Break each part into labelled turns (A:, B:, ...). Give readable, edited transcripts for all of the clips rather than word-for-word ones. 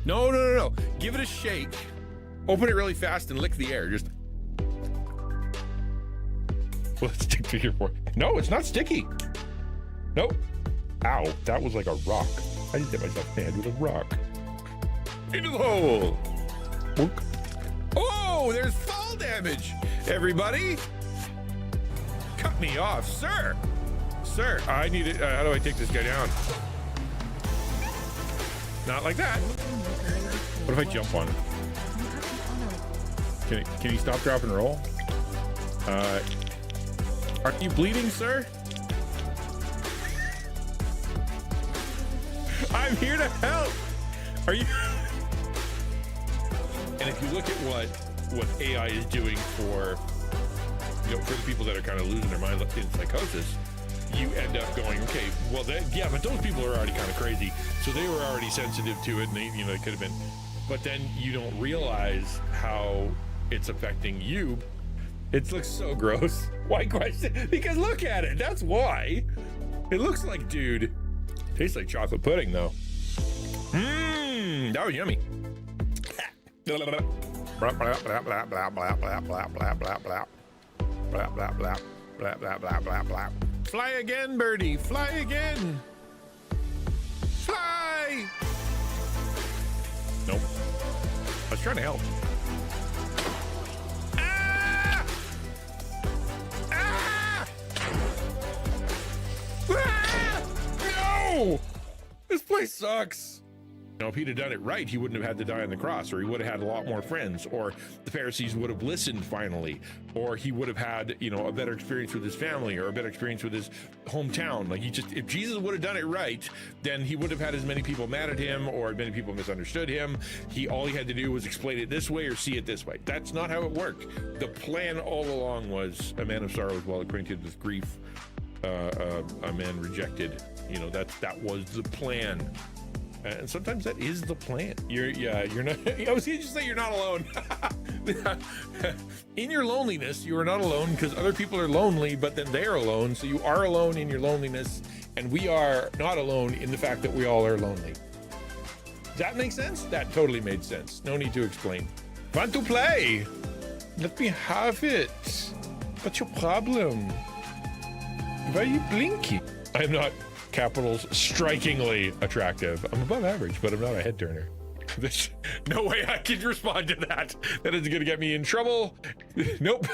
A: No, no, no, no. Give it a shake. Open it really fast and lick the air. Just. Will it stick to your fork? No, it's not sticky. Nope. Ow, that was like a rock. I just hit myself in the head with a rock. Into the hole. Boink. Oh, there's fall damage. Everybody. Cut me off, sir. Sir, I need it. How do I take this guy down? Not like that. What if I jump on him? Can you stop, drop, and roll? Are you bleeding, sir? I'm here to help. Are you? And if you look at what AI is doing for, you know, for the people that are kind of losing their mind in psychosis, you end up going, okay, well, yeah, but those people are already kind of crazy, so they were already sensitive to it, and they, you know, it could have been. But then you don't realize how it's affecting you. It looks so gross. Why question? Because look at it. That's why. It looks like, dude. Tastes like chocolate pudding, though. Mmm, that was yummy. Fly again, birdie. Fly again. Fly. Nope. I was trying to help. Ah! Ah! Ah! No! This place sucks. You know, if he'd have done it right, he wouldn't have had to die on the cross, or he would have had a lot more friends, or the Pharisees would have listened finally, or he would have had, you know, a better experience with his family, or a better experience with his hometown. Like, if Jesus would have done it right, then he would have had as many people mad at him, or many people misunderstood him. All he had to do was explain it this way or see it this way. That's not how it worked. The plan all along was a man of sorrows while acquainted with grief, a man rejected. You know, that was the plan. And sometimes that is the plan. You're not. I was going to say you're not alone. In your loneliness, you are not alone, because other people are lonely, but then they're alone. So you are alone in your loneliness, and we are not alone in the fact that we all are lonely. Does that make sense? That totally made sense. No need to explain. Want to play? Let me have it. What's your problem? Why are you blinking? I'm not. Capitals strikingly attractive. I'm above average, but I'm not a head turner. There's no way I can respond to that. That is gonna get me in trouble. Nope.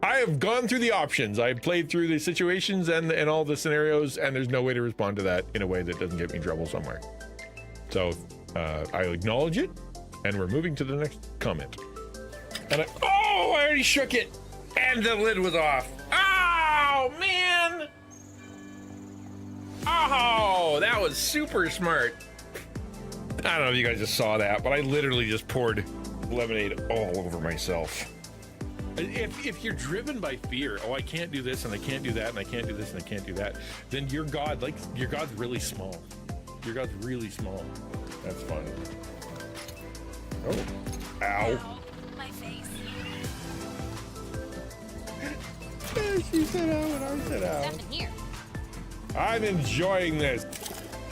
A: I have gone through the options. I've played through the situations and all the scenarios, and there's no way to respond to that in a way that doesn't get me in trouble somewhere. So I acknowledge it, and we're moving to the next comment. And I already shook it, and the lid was off. Oh man. Oh, that was super smart. I don't know if you guys just saw that, but I literally just poured lemonade all over myself. If you're driven by fear, oh, I can't do this and I can't do that and I can't do this and I can't do that, then your God's really small. Your God's really small. That's fun. Oh, ow.
B: My face.
A: She said ow and I said ow.
B: Nothing here.
A: I'm enjoying this.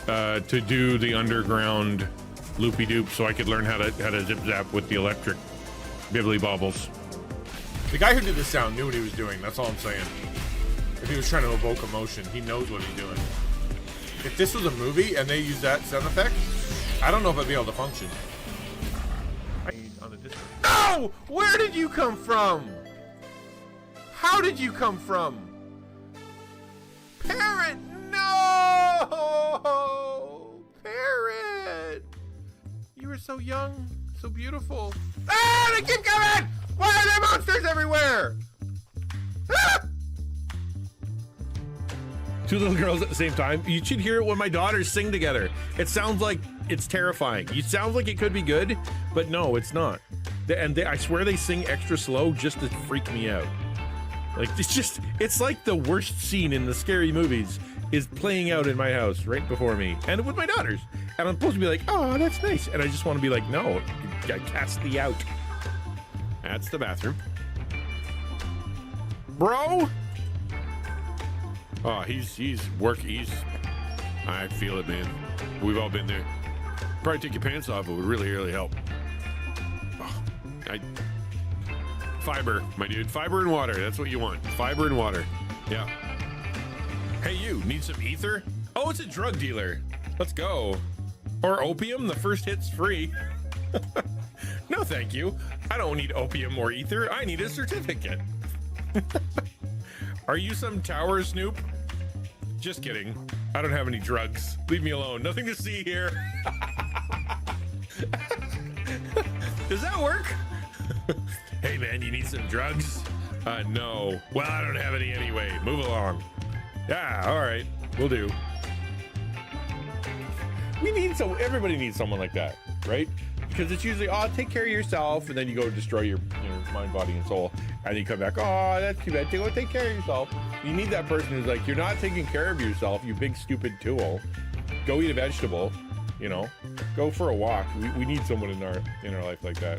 A: To do the underground loopy doop, so I could learn how to zip zap with the electric bibbly bobbles.
C: The guy who did the sound knew what he was doing. That's all I'm saying. If he was trying to evoke emotion, he knows what he's doing. If this was a movie and they used that sound effect, I don't know if I'd be able to function. No! Where did you come from? How did you come from? Parrot, no! Parrot! You were so young, so beautiful. Ah, they keep coming! Why are there monsters everywhere? Ah!
A: Two little girls at the same time. You should hear it when my daughters sing together. It sounds like it's terrifying. It sounds like it could be good, but no, it's not. I swear they sing extra slow just to freak me out. Like, it's like the worst scene in the scary movies is playing out in my house right before me and with my daughters. And I'm supposed to be like, oh, that's nice. And I just want to be like, no, cast thee out. That's the bathroom. Bro. Oh, he's I feel it, man. We've all been there. Probably take your pants off. It would really help. Fiber, my dude. Fiber and water. That's what you want. Fiber and water. Yeah. Hey, you need some ether? Oh, it's a drug dealer. Let's go. Or opium. The first hit's free. No, thank you. I don't need opium or ether. I need a certificate. Are you some tower snoop? Just kidding. I don't have any drugs. Leave me alone. Nothing to see here. Does that work? Hey man, you need some drugs? No. Well, I don't have any anyway. Move along. Yeah, all right. We'll do. We need everybody needs someone like that, right? Because it's usually, oh, take care of yourself, and then you go destroy your mind, body, and soul, and you come back, oh, that's too bad. Go take care of yourself. You need that person who's like, you're not taking care of yourself, you big stupid tool. Go eat a vegetable, go for a walk. We need someone in our life like that.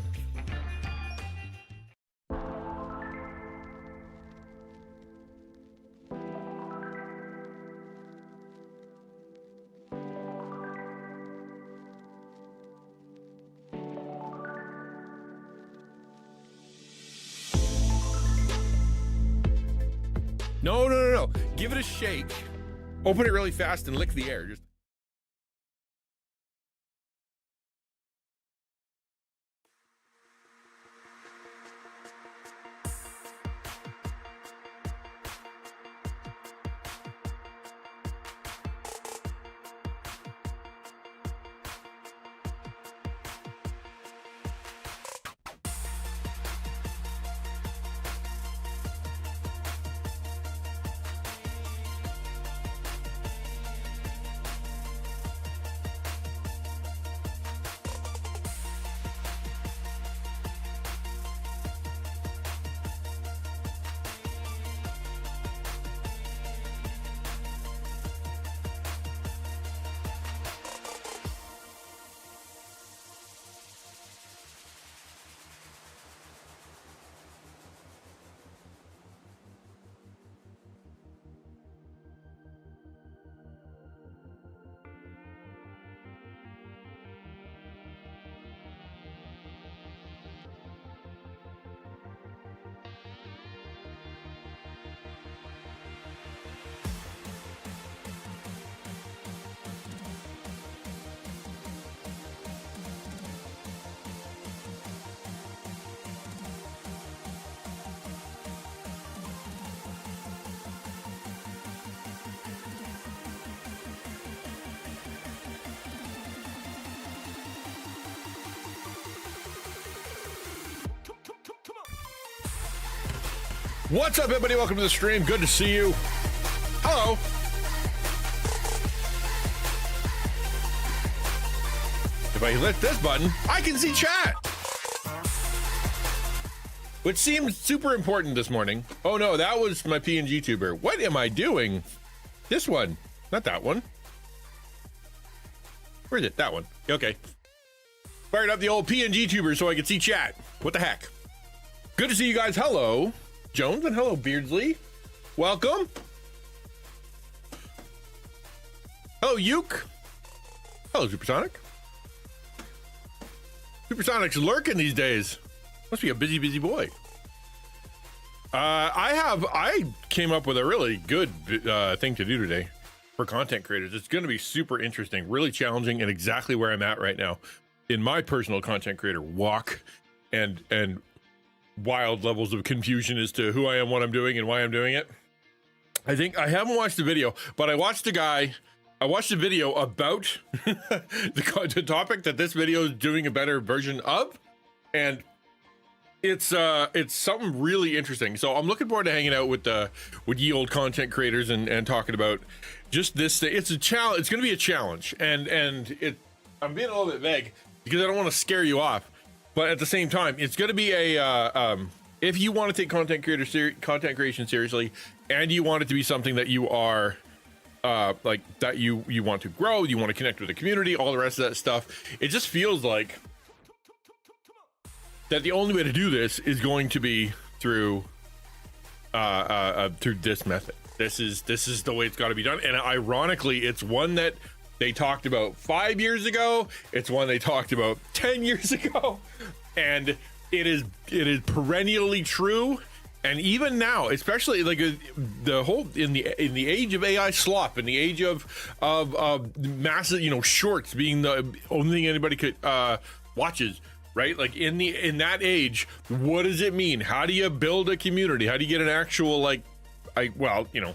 A: No. Give it a shake. Open it really fast and lick the air. Just. What's up, everybody? Welcome to the stream. Good to see you. Hello. If I hit this button, I can see chat. Which seemed super important this morning. Oh no, that was my PNG tuber. What am I doing? This one, not that one. Where is it? That one. Okay. Fired up the old PNG tuber so I could see chat. What the heck? Good to see you guys. Hello, Jones, and hello, Beardsley. Welcome. Hello, Uke. Hello, Supersonic. Supersonic's lurking these days. Must be a busy boy. I came up with a really good thing to do today for content creators. It's going to be super interesting, really challenging, and exactly where I'm at right now in my personal content creator walk and wild levels of confusion as to who I am, what I'm doing, and why I'm doing it. I think I haven't watched the video, but I watched a video about the topic that this video is doing a better version of, and it's something really interesting. So I'm looking forward to hanging out with ye old content creators and talking about just this thing. It's a challenge. It's going to be a challenge, and I'm being a little bit vague because I don't want to scare you off, but at the same time, it's going to be a if you want to take content creation seriously, and you want it to be something that you are like that you want to grow, you want to connect with the community, all the rest of that stuff. It just feels like that the only way to do this is going to be through this method. This is the way it's got to be done. And ironically, it's one that they talked about 5 years ago. It's one they talked about 10 years ago, and it is perennially true. And even now, especially like the whole in the age of AI slop, in the age of massive, you know, shorts being the only thing anybody could watches, right? Like in that age, what does it mean? How do you build a community? How do you get an actual like, well, you know,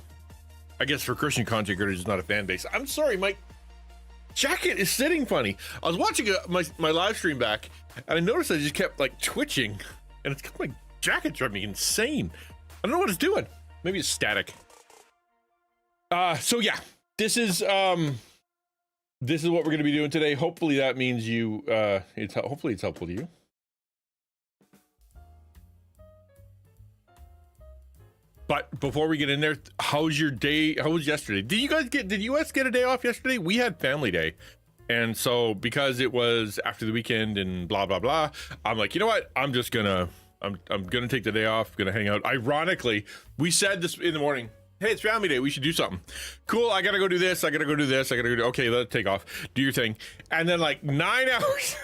A: I guess for Christian content creators, it's not a fan base. I'm sorry, my jacket is sitting funny. I was watching my live stream back, and I noticed I just kept like twitching, and it's got my jacket driving me insane. I don't know what it's doing. Maybe it's static. So yeah, this is what we're going to be doing today. Hopefully that means you hopefully it's helpful to you. But before we get in there, how's your day? How was yesterday? Did you guys get a day off yesterday? We had family day. And so because it was after the weekend and blah blah blah, I'm like, you know what? I'm just gonna I'm gonna take the day off, gonna hang out. Ironically, we said this in the morning, hey, it's family day, we should do something. Cool, I gotta go do this, okay, let's take off, do your thing. And then like 9 hours,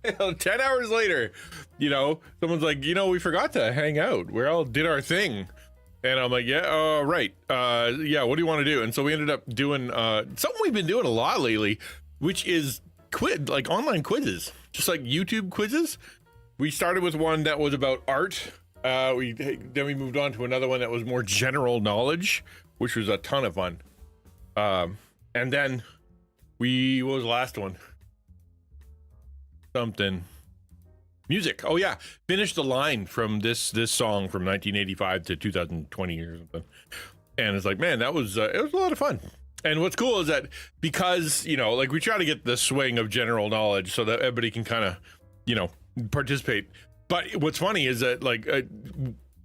A: 10 hours later, you know, someone's like, you know, we forgot to hang out. We all did our thing. And I'm like, yeah, right. Yeah, what do you want to do? And so we ended up doing something we've been doing a lot lately, which is like online quizzes, just like YouTube quizzes. We started with one that was about art. Then we moved on to another one that was more general knowledge, which was a ton of fun. And then what was the last one? Something. Music. Oh yeah, finished the line from this song from 1985 to 2020 or something. And it's like, man, that was it was a lot of fun. And what's cool is that because, you know, like we try to get the swing of general knowledge so that everybody can kind of, you know, participate. But what's funny is that like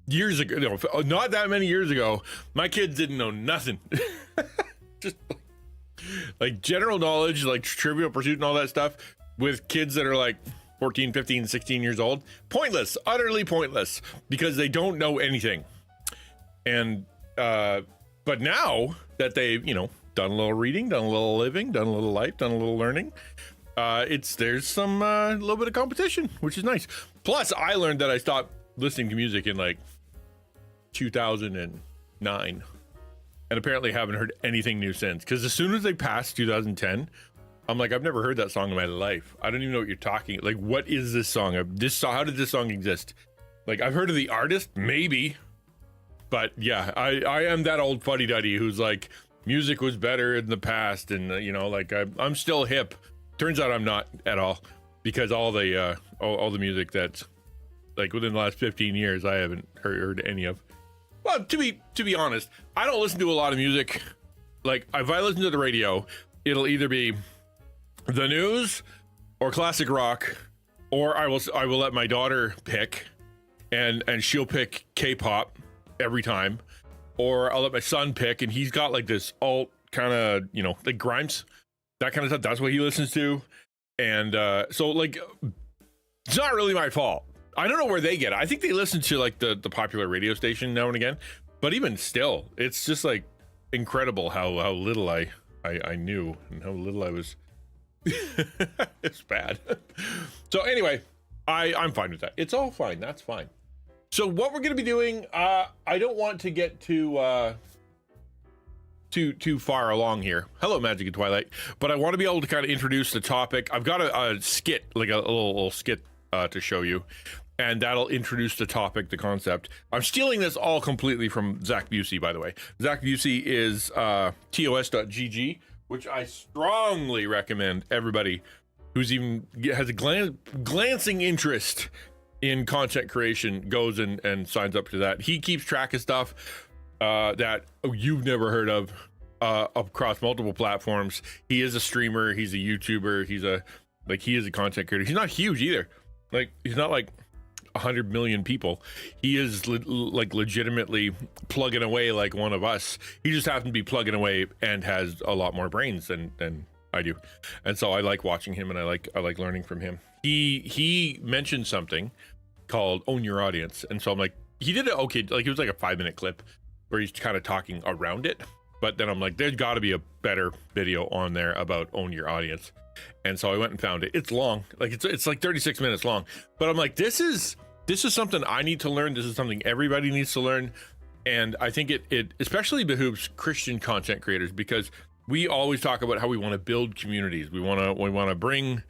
A: years ago, you know, not that many years ago, my kids didn't know nothing. Just like general knowledge, like Trivial Pursuit and all that stuff with kids that are like 14, 15, 16 years old. Pointless, utterly pointless, because they don't know anything. And but now that they've, you know, done a little reading, done a little living, done a little life, done a little learning, there's some little bit of competition, which is nice. Plus, I learned that I stopped listening to music in like 2009, and apparently haven't heard anything new since. Because as soon as they passed 2010, I'm like, I've never heard that song in my life. I don't even know what you're talking. Like, what is this song? How did this song exist? Like, I've heard of the artist, maybe, but yeah, I am that old fuddy-duddy who's like, music was better in the past, and you know, like I'm still hip. Turns out I'm not at all, because all the music that's like within the last 15 years I haven't heard any of. Well, to be honest, I don't listen to a lot of music. Like if I listen to the radio, it'll either be the news or classic rock, or I will let my daughter pick, and she'll pick K-pop every time, or I'll let my son pick, and he's got like this alt kind of, you know, like Grimes, that kind of stuff. That's what he listens to. And so like it's not really my fault. I don't know where they get it. I think they listen to like the popular radio station now and again, but even still, it's just like incredible how little I knew and how little I was. It's bad. So anyway, I'm fine with that. It's all fine. That's fine. So what we're going to be doing, I don't want to get too far along here. Hello, Magic and Twilight. But I want to be able to kind of introduce the topic. I've got a skit, like a little skit to show you, and that'll introduce the topic, the concept. I'm stealing this all completely from Zach Busey, by the way. Zach Busey is tos.gg, which I strongly recommend everybody who's even has a glancing interest in content creation goes and signs up to that. He keeps track of stuff that you've never heard of across multiple platforms. He is a streamer, he's a YouTuber, he is a content creator. He's not huge either. Like he's not like 100 million people. He is like legitimately plugging away like one of us. He just happens to be plugging away and has a lot more brains than I do. And so I like watching him, and I like learning from him. He mentioned something called Own Your Audience, and so I'm like, he did it okay, like it was like a 5-minute clip where he's kind of talking around it, but then I'm like, there's got to be a better video on there about own your audience. And so I went and found it. It's long, like it's like 36 minutes long, but I'm like, this is something I need to learn. This is something everybody needs to learn. And I think it especially behooves Christian content creators, because we always talk about how we want to build communities. We want to bring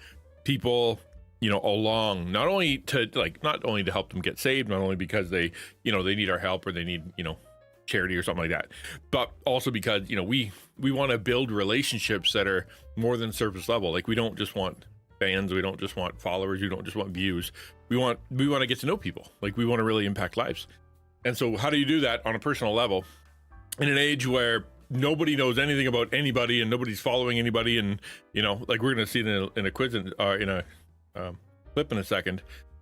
A: people, you know, along, not only to help them get saved, not only because they, you know, they need our help or they need, you know, charity or something like that, but also because, you know, we want to build relationships that are more than surface level. Like, we don't just want fans, we don't just want followers, we don't just want views. We want to get to know people. Like, we want to really impact lives. And so how do you do that on a personal level in an age where nobody knows anything about anybody and nobody's following anybody? And, you know, like, we're going to see it in a quiz in a clip in a second,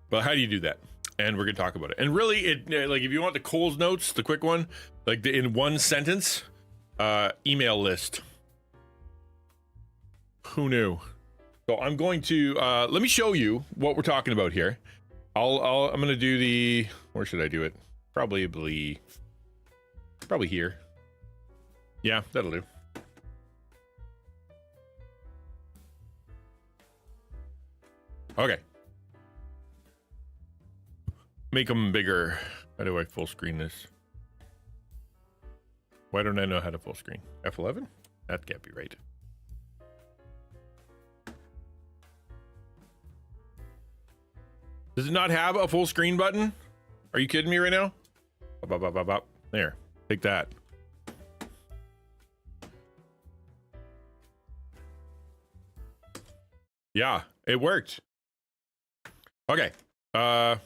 A: but how do you do that? And we're gonna talk about it. And really, it like, if you want the Coles notes, the quick one, like in one sentence, email list. Who knew? So I'm going to let me show you what we're talking about here. I'm gonna do the, where should I do it? Probably here. Yeah, that'll do. Okay. Make them bigger. How do I full screen this? Why don't I know how to full screen? F11? That can't be right. Does it not have a full screen button? Are you kidding me right now? There, take that. Yeah, it worked. Okay. I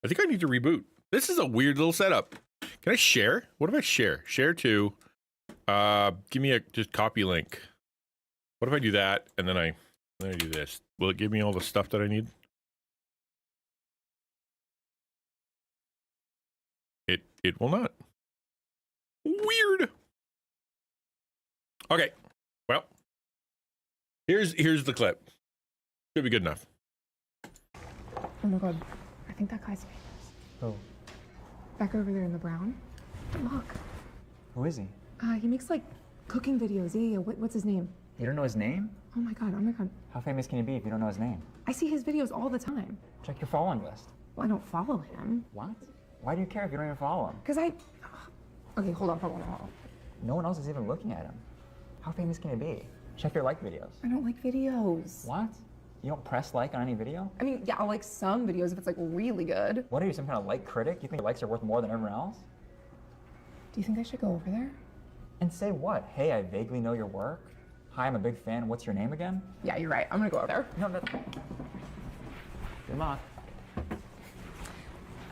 A: think I need to reboot. This is a weird little setup. Can I share? What if I share? Share to, give me just copy link. What if I do that and then I do this? Will it give me all the stuff that I need? It will not. Weird. Okay. Well, here's the clip. Should be good enough.
B: Oh my god, I think that guy's famous.
D: Oh.
B: Back over there in the brown. Look.
D: Who is he?
B: He makes like cooking videos. Yeah, what's his name?
D: You don't know his name?
B: Oh my god, oh my god.
D: How famous can he be if you don't know his name?
B: I see his videos all the time.
D: Check your following list.
B: Well, I don't follow him.
D: What? Why do you care if you don't even follow him?
B: Because I... Okay, hold on.
D: No one else is even looking at him. How famous can he be? Check your like videos.
B: I don't like videos.
D: What? You don't press like on any video?
B: I mean, yeah, I'll like some videos if it's like really good.
D: What are you, some kind of like critic? You think your likes are worth more than everyone else?
B: Do you think I should go over there?
D: And say what? Hey, I vaguely know your work. Hi, I'm a big fan. What's your name again?
B: Yeah, you're right. I'm gonna go over there.
D: No, that... Good luck.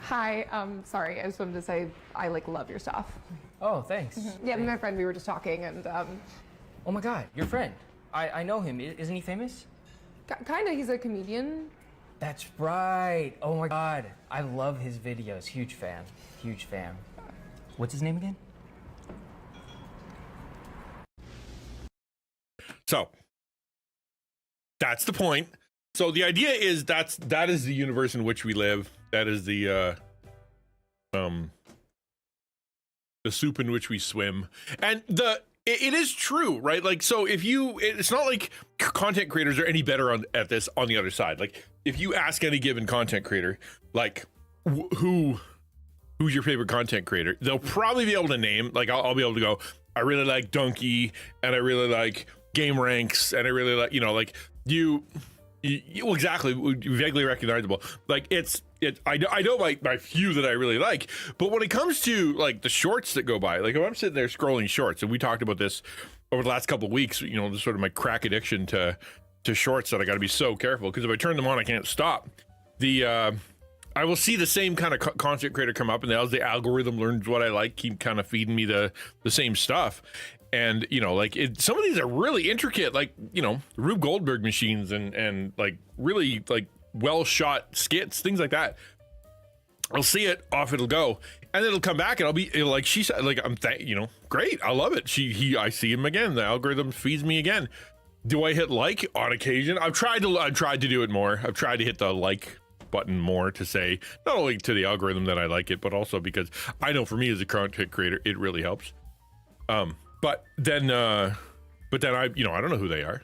B: Hi, sorry, I just wanted to say I like love your stuff.
E: Oh, thanks.
B: Yeah, me and my friend, we were just talking and
E: Oh my god, your friend. I know him. Isn't he famous?
B: Kinda, he's a comedian.
E: That's right. Oh my god. I love his videos. Huge fan. Huge fan. What's his name again?
A: So that's the point. So the idea is that is the universe in which we live. That is the soup in which we swim. And it is true, right? Like, so if you, it's not like content creators are any better at this on the other side. Like, if you ask any given content creator, like, who's your favorite content creator, they'll probably be able to name, like, I'll be able to go, I really like Donkey, and I really like Game Ranks, and I really like, you know, like, you well, exactly, vaguely recognizable. Like, I know my few that I really like, but when it comes to like the shorts that go by, like if I'm sitting there scrolling shorts, and we talked about this over the last couple of weeks, you know, just sort of my crack addiction to shorts, that I got to be so careful, because if I turn them on, I can't stop. I will see the same kind of content creator come up, and as the algorithm learns what I like, keep kind of feeding me the same stuff. And, you know, like, some of these are really intricate, like, you know, Rube Goldberg machines and like really like well shot skits, things like that. I'll see it, off it'll go, and it'll come back, and it'll like, she said, like, you know, great, I love it. I see him again. The algorithm feeds me again. Do I hit like on occasion? I've tried to do it more. I've tried to hit the like button more to say, not only to the algorithm that I like it, but also because I know for me as a content creator, it really helps. but then I I don't know who they are.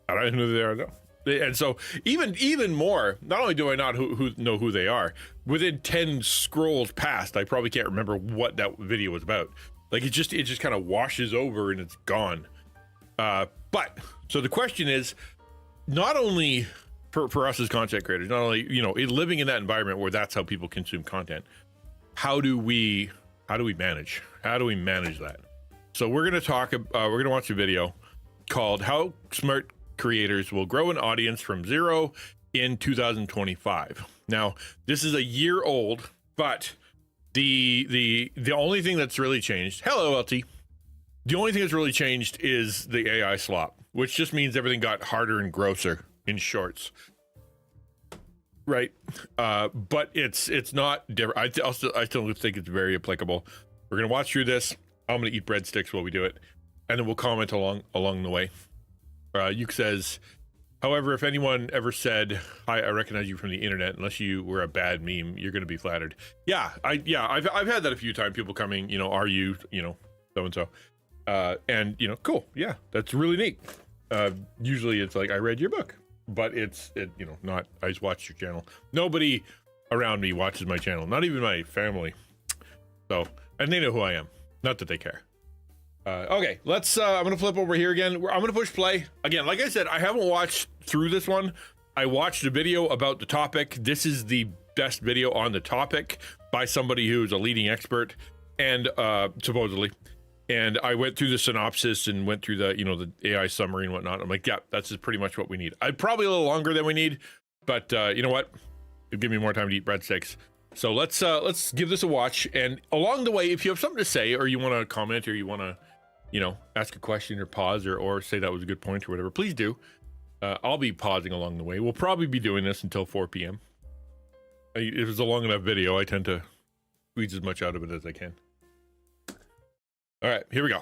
A: I don't know who they are. No. And so even more, not only do I not know who they are, within 10 scrolls past, I probably can't remember what that video was about. Like it just kind of washes over and it's gone. But so the question is, not only for us as content creators, not only living in that environment where that's how people consume content, how do we manage that? So we're gonna watch a video called "How Smart Creators Will Grow an Audience from Zero in 2025." Now, this is a year old, but the only thing that's really changed. Hello, LT. The only thing that's really changed is the AI slop, which just means everything got harder and grosser in shorts. Right. But it's not different. I still think it's very applicable. We're gonna watch through this. I'm gonna eat breadsticks while we do it, and then we'll comment along the way. Yuke says, however, if anyone ever said, "Hi, I recognize you from the internet," unless you were a bad meme, you're gonna be flattered. I've had that a few times. People coming, are you, so and so, and cool. Yeah, that's really neat. Usually it's like, I read your book, but it's not, I just watched your channel. Nobody around me watches my channel, not even my family. So, and they know who I am. Not that they care. Okay, let's, I'm gonna flip over here again. I'm gonna push play. Again, like I said, I haven't watched through this one. I watched a video about the topic. This is the best video on the topic by somebody who's a leading expert, and supposedly. And I went through the synopsis and went through the, the AI summary and whatnot. I'm like, yeah, that's pretty much what we need. Probably a little longer than we need, but you know what? It'll give me more time to eat breadsticks. So let's give this a watch. And along the way, if you have something to say, or you want to comment, or you want to, ask a question or pause or say that was a good point or whatever, please do. I'll be pausing along the way. We'll probably be doing this until 4 p.m. If it's a long enough video, I tend to squeeze as much out of it as I can. All right, here we go.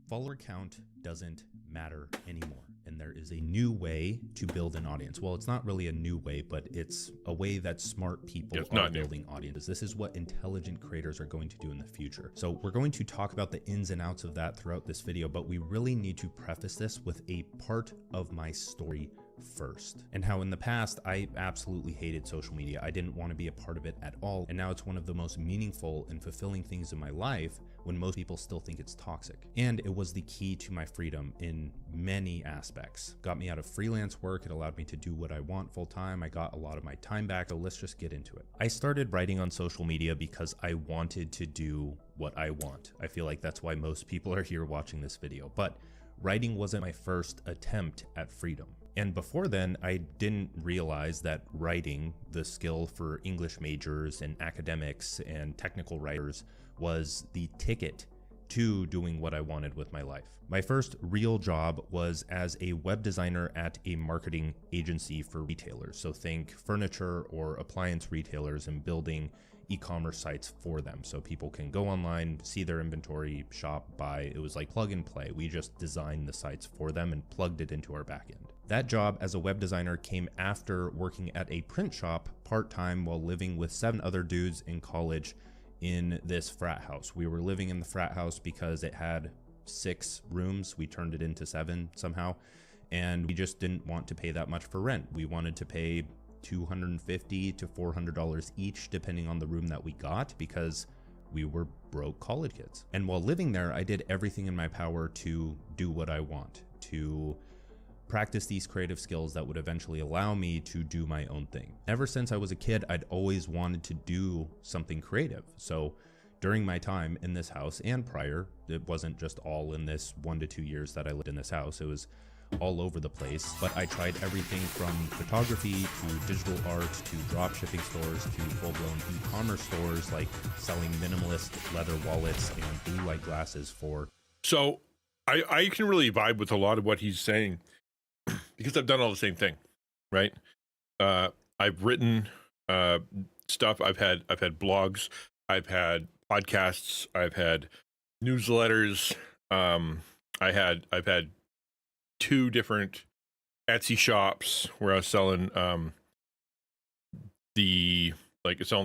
F: Follower count doesn't matter anymore, and there is a new way to build an audience. Well, it's not really a new way, but it's a way that smart people are building audiences. This is what intelligent creators are going to do in the future. So we're going to talk about the ins and outs of that throughout this video, but we really need to preface this with a part of my story first, and how in the past I absolutely hated social media. I didn't want to be a part of it at all, and now it's one of the most meaningful and fulfilling things in my life when most people still think it's toxic. And it was the key to my freedom in many aspects. Got me out of freelance work, it allowed me to do what I want full time, I got a lot of my time back, so let's just get into it. I started writing on social media because I wanted to do what I want. I feel like that's why most people are here watching this video, but writing wasn't my first attempt at freedom. And before then, I didn't realize that writing, the skill for English majors and academics and technical writers, was the ticket to doing what I wanted with my life. My first real job was as a web designer at a marketing agency for retailers. So think furniture or appliance retailers, and building e-commerce sites for them so people can go online, see their inventory, shop, buy. It was like plug and play. We just designed the sites for them and plugged it into our backend. That job as a web designer came after working at a print shop part-time while living with 7 other dudes in college in this frat house. We were living in the frat house because it had 6 rooms. We turned it into 7 somehow, and we just didn't want to pay that much for rent. We wanted to pay $250 to $400 each, depending on the room that we got, because we were broke college kids. And while living there, I did everything in my power to do what I want, to practice these creative skills that would eventually allow me to do my own thing. Ever since I was a kid, I'd always wanted to do something creative. So during my time in this house and prior, it wasn't just all in this 1 to 2 years that I lived in this house. It was all over the place, but I tried everything from photography to digital art to drop shipping stores to full-blown e-commerce stores, like selling minimalist leather wallets and blue light glasses for.
A: So I can really vibe with a lot of what he's saying because I've done all the same thing, right? I've written stuff. I've had blogs. I've had podcasts. I've had newsletters. I've had 2 different Etsy shops where I was selling selling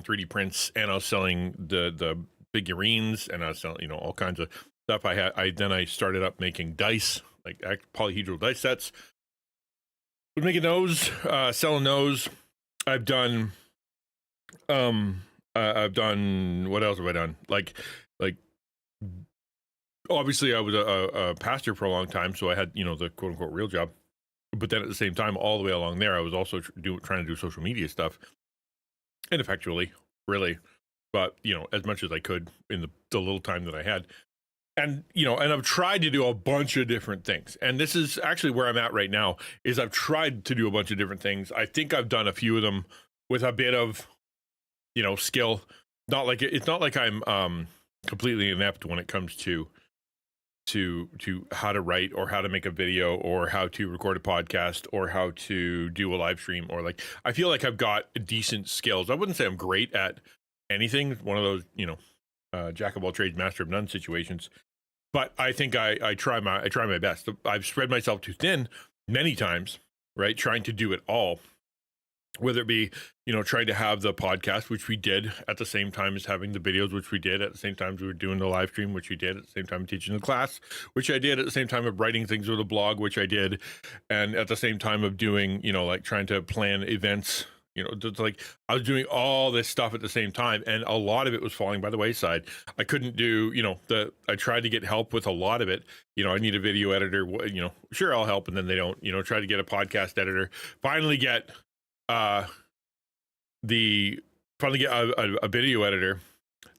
A: 3D prints, and I was selling the figurines, and I was selling, all kinds of stuff. I started up making dice, like polyhedral dice sets. Was making those, selling those. I've done what else have I done? Like obviously I was a pastor for a long time, so I had, the quote unquote real job. But then at the same time, all the way along there, I was also trying to do social media stuff, ineffectually, really, but as much as I could in the little time that I had. And and I've tried to do a bunch of different things, and this is actually where I'm at right now. Is I've tried to do a bunch of different things. I think I've done a few of them with a bit of skill. It's not like I'm completely inept when it comes to how to write or how to make a video or how to record a podcast or how to do a live stream, or I feel like I've got decent skills. I wouldn't say I'm great at anything. One of those jack of all trades, master of none situations. But I think I try my best. I've spread myself too thin many times, right? Trying to do it all, whether it be, trying to have the podcast, which we did at the same time as having the videos, which we did at the same time as we were doing the live stream, which we did at the same time teaching the class, which I did at the same time of writing things with a blog, which I did. And at the same time of doing, trying to plan events, just I was doing all this stuff at the same time, and a lot of it was falling by the wayside. I couldn't do, I tried to get help with a lot of it. I need a video editor, sure, I'll help. And then they don't, try to get a podcast editor, finally get a video editor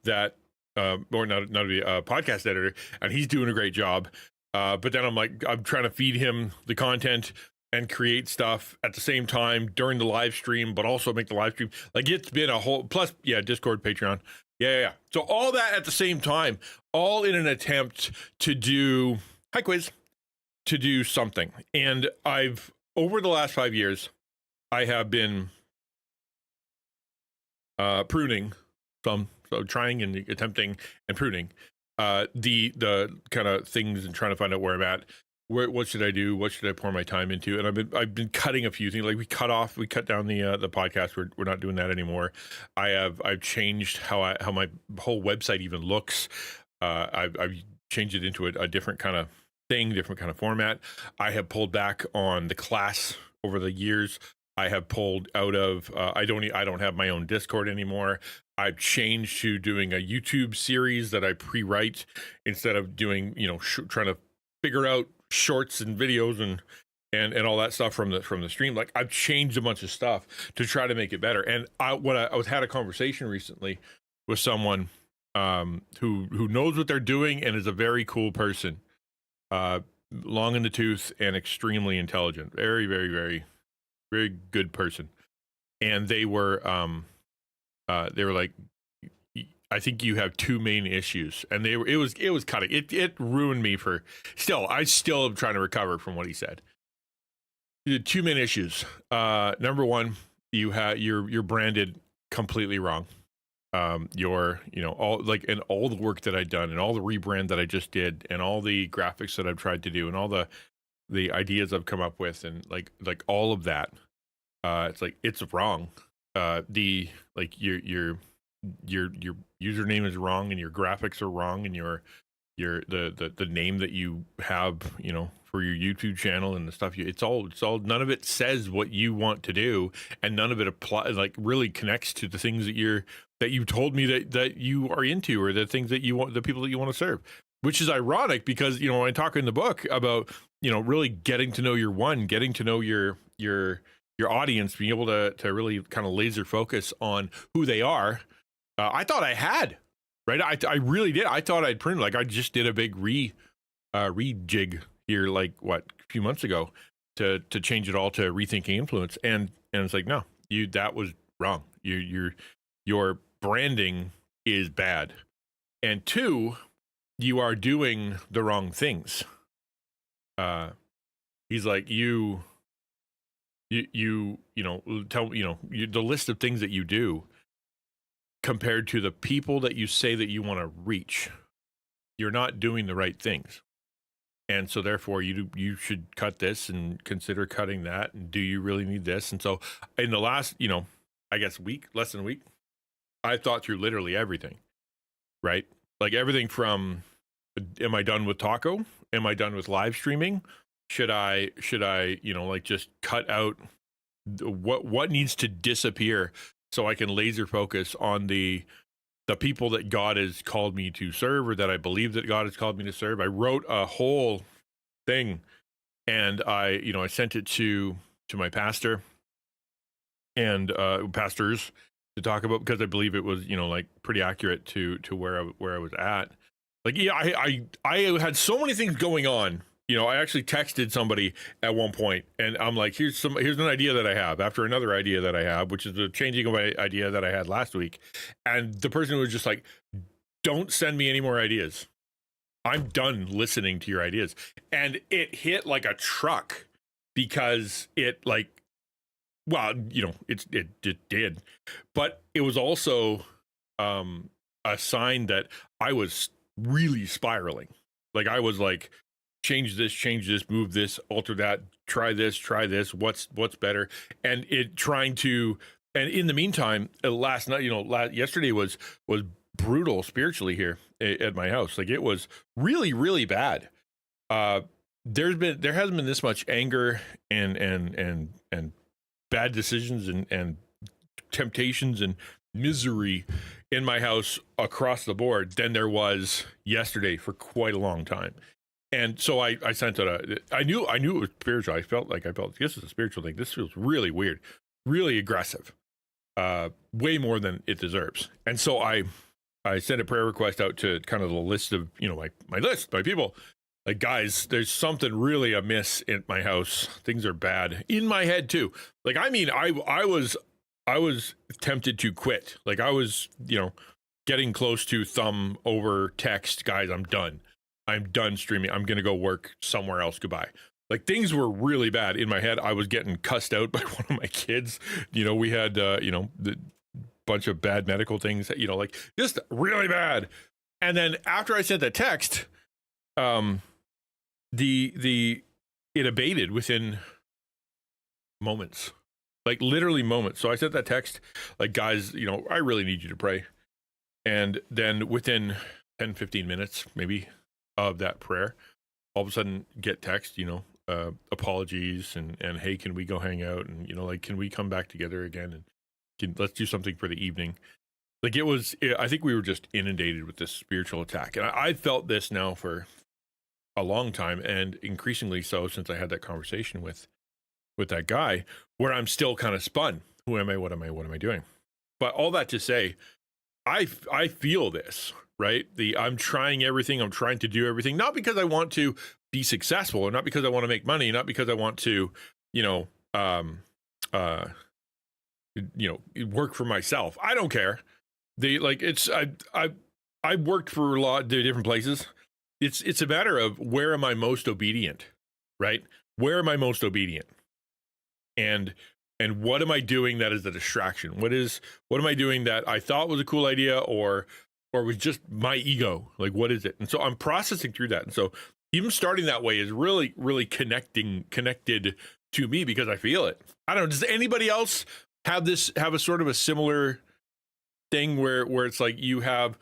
A: that, or not a podcast editor, and he's doing a great job. But then I'm trying to feed him the content and create stuff at the same time during the live stream, but also make the live stream. It's been a whole, plus, Discord, Patreon. Yeah. So all that at the same time, all in an attempt to do, hi Quiz, to do something. And over the last 5 years, I have been pruning so trying and attempting and pruning the kind of things and trying to find out where I'm at. What should I do? What should I pour my time into? And I've been cutting a few things. We cut down the podcast. We're not doing that anymore. I've changed how my whole website even looks. I've changed it into a different kind of thing, different kind of format. I have pulled back on the class over the years. I have pulled out of. I don't have my own Discord anymore. I've changed to doing a YouTube series that I pre-write instead of doing trying to figure out shorts and videos and all that stuff from the stream. I've changed a bunch of stuff to try to make it better. And I had a conversation recently with someone who knows what they're doing and is a very cool person, long in the tooth and extremely intelligent, very, very, very, very good person. And they were like, I think you have two main issues, and it was cutting. It ruined me I still am trying to recover from what he said. You had two main issues. Number one, you're branded completely wrong. All the work that I'd done and all the rebrand that I just did and all the graphics that I've tried to do and all the ideas I've come up with and like all of that. It's wrong. Your username is wrong and your graphics are wrong and the name that you have, for your YouTube channel and the stuff it's all none of it says what you want to do, and none of it really connects to the things that you told me that you are into, or the things that you want, the people that you want to serve, which is ironic because, when I talk in the book about, really getting to know getting to know your audience, being able to really kind of laser focus on who they are. I thought I had, right? I really did. I thought I'd print, I just did a big rejig here, a few months ago to change it all to rethinking influence. And it's no, that was wrong. Your branding is bad. And two, you are doing the wrong things. He's like, the list of things that you do compared to the people that you say that you want to reach, you're not doing the right things. And so therefore you should cut this and consider cutting that. And do you really need this? And so in the last, I guess less than a week, I thought through literally everything, right? Like everything from, am I done with taco? Am I done with live streaming? Should I, like just cut out what needs to disappear so I can laser focus on the people that God has called me to serve, or that I believe that God has called me to serve. I wrote a whole thing, and I sent it to my pastor and pastors to talk about, because I believe it was, like pretty accurate to where I was at. Like, yeah, I had so many things going on. I actually texted somebody at one point, and I'm like, here's an idea that I have after another idea that I have, which is the changing of my idea that I had last week. And the person was just like, don't send me any more ideas. I'm done listening to your ideas. And it hit like a truck, because it like, well, it did, but it was also a sign that I was really spiraling. Like I was like, change this, move this, alter that, try this, what's better. And and in the meantime, last night, yesterday was brutal spiritually here at my house. Like it was really, really bad. There hasn't been this much anger and bad decisions and temptations and misery in my house across the board than there was yesterday for quite a long time. And so I sent it. I knew it was spiritual. I felt this is a spiritual thing. This feels really weird, really aggressive, way more than it deserves. And so I sent a prayer request out to kind of the list of, my list, my people. Like, guys, there's something really amiss in my house. Things are bad in my head too. Like, I mean, I was tempted to quit. Like I was, getting close to thumb over text. Guys, I'm done streaming. I'm going to go work somewhere else. Goodbye. Like things were really bad in my head. I was getting cussed out by one of my kids. We had, the bunch of bad medical things, like just really bad. And then after I sent that text, it abated within moments, like literally moments. So I sent that text like, guys, I really need you to pray. And then within 10, 15 minutes, maybe, of that prayer, all of a sudden get text, apologies and hey, can we go hang out? And, like, can we come back together again? And let's do something for the evening. Like I think we were just inundated with this spiritual attack. And I felt this now for a long time, and increasingly so since I had that conversation with that guy, where I'm still kind of spun. Who am I? What am I doing? But all that to say, I feel this. Right? I'm trying everything. I'm trying to do everything, not because I want to be successful, or not because I want to make money, not because I want to, work for myself. I don't care. I worked for a lot of different places. It's a matter of where am I most obedient, right? Where am I most obedient? And what am I doing that is a distraction? What am I doing that I thought was a cool idea, or was just my ego? Like, what is it? And so I'm processing through that. And so even starting that way is really, really connected to me, because I feel it. I don't know. Does anybody else have a sort of a similar thing where it's like you have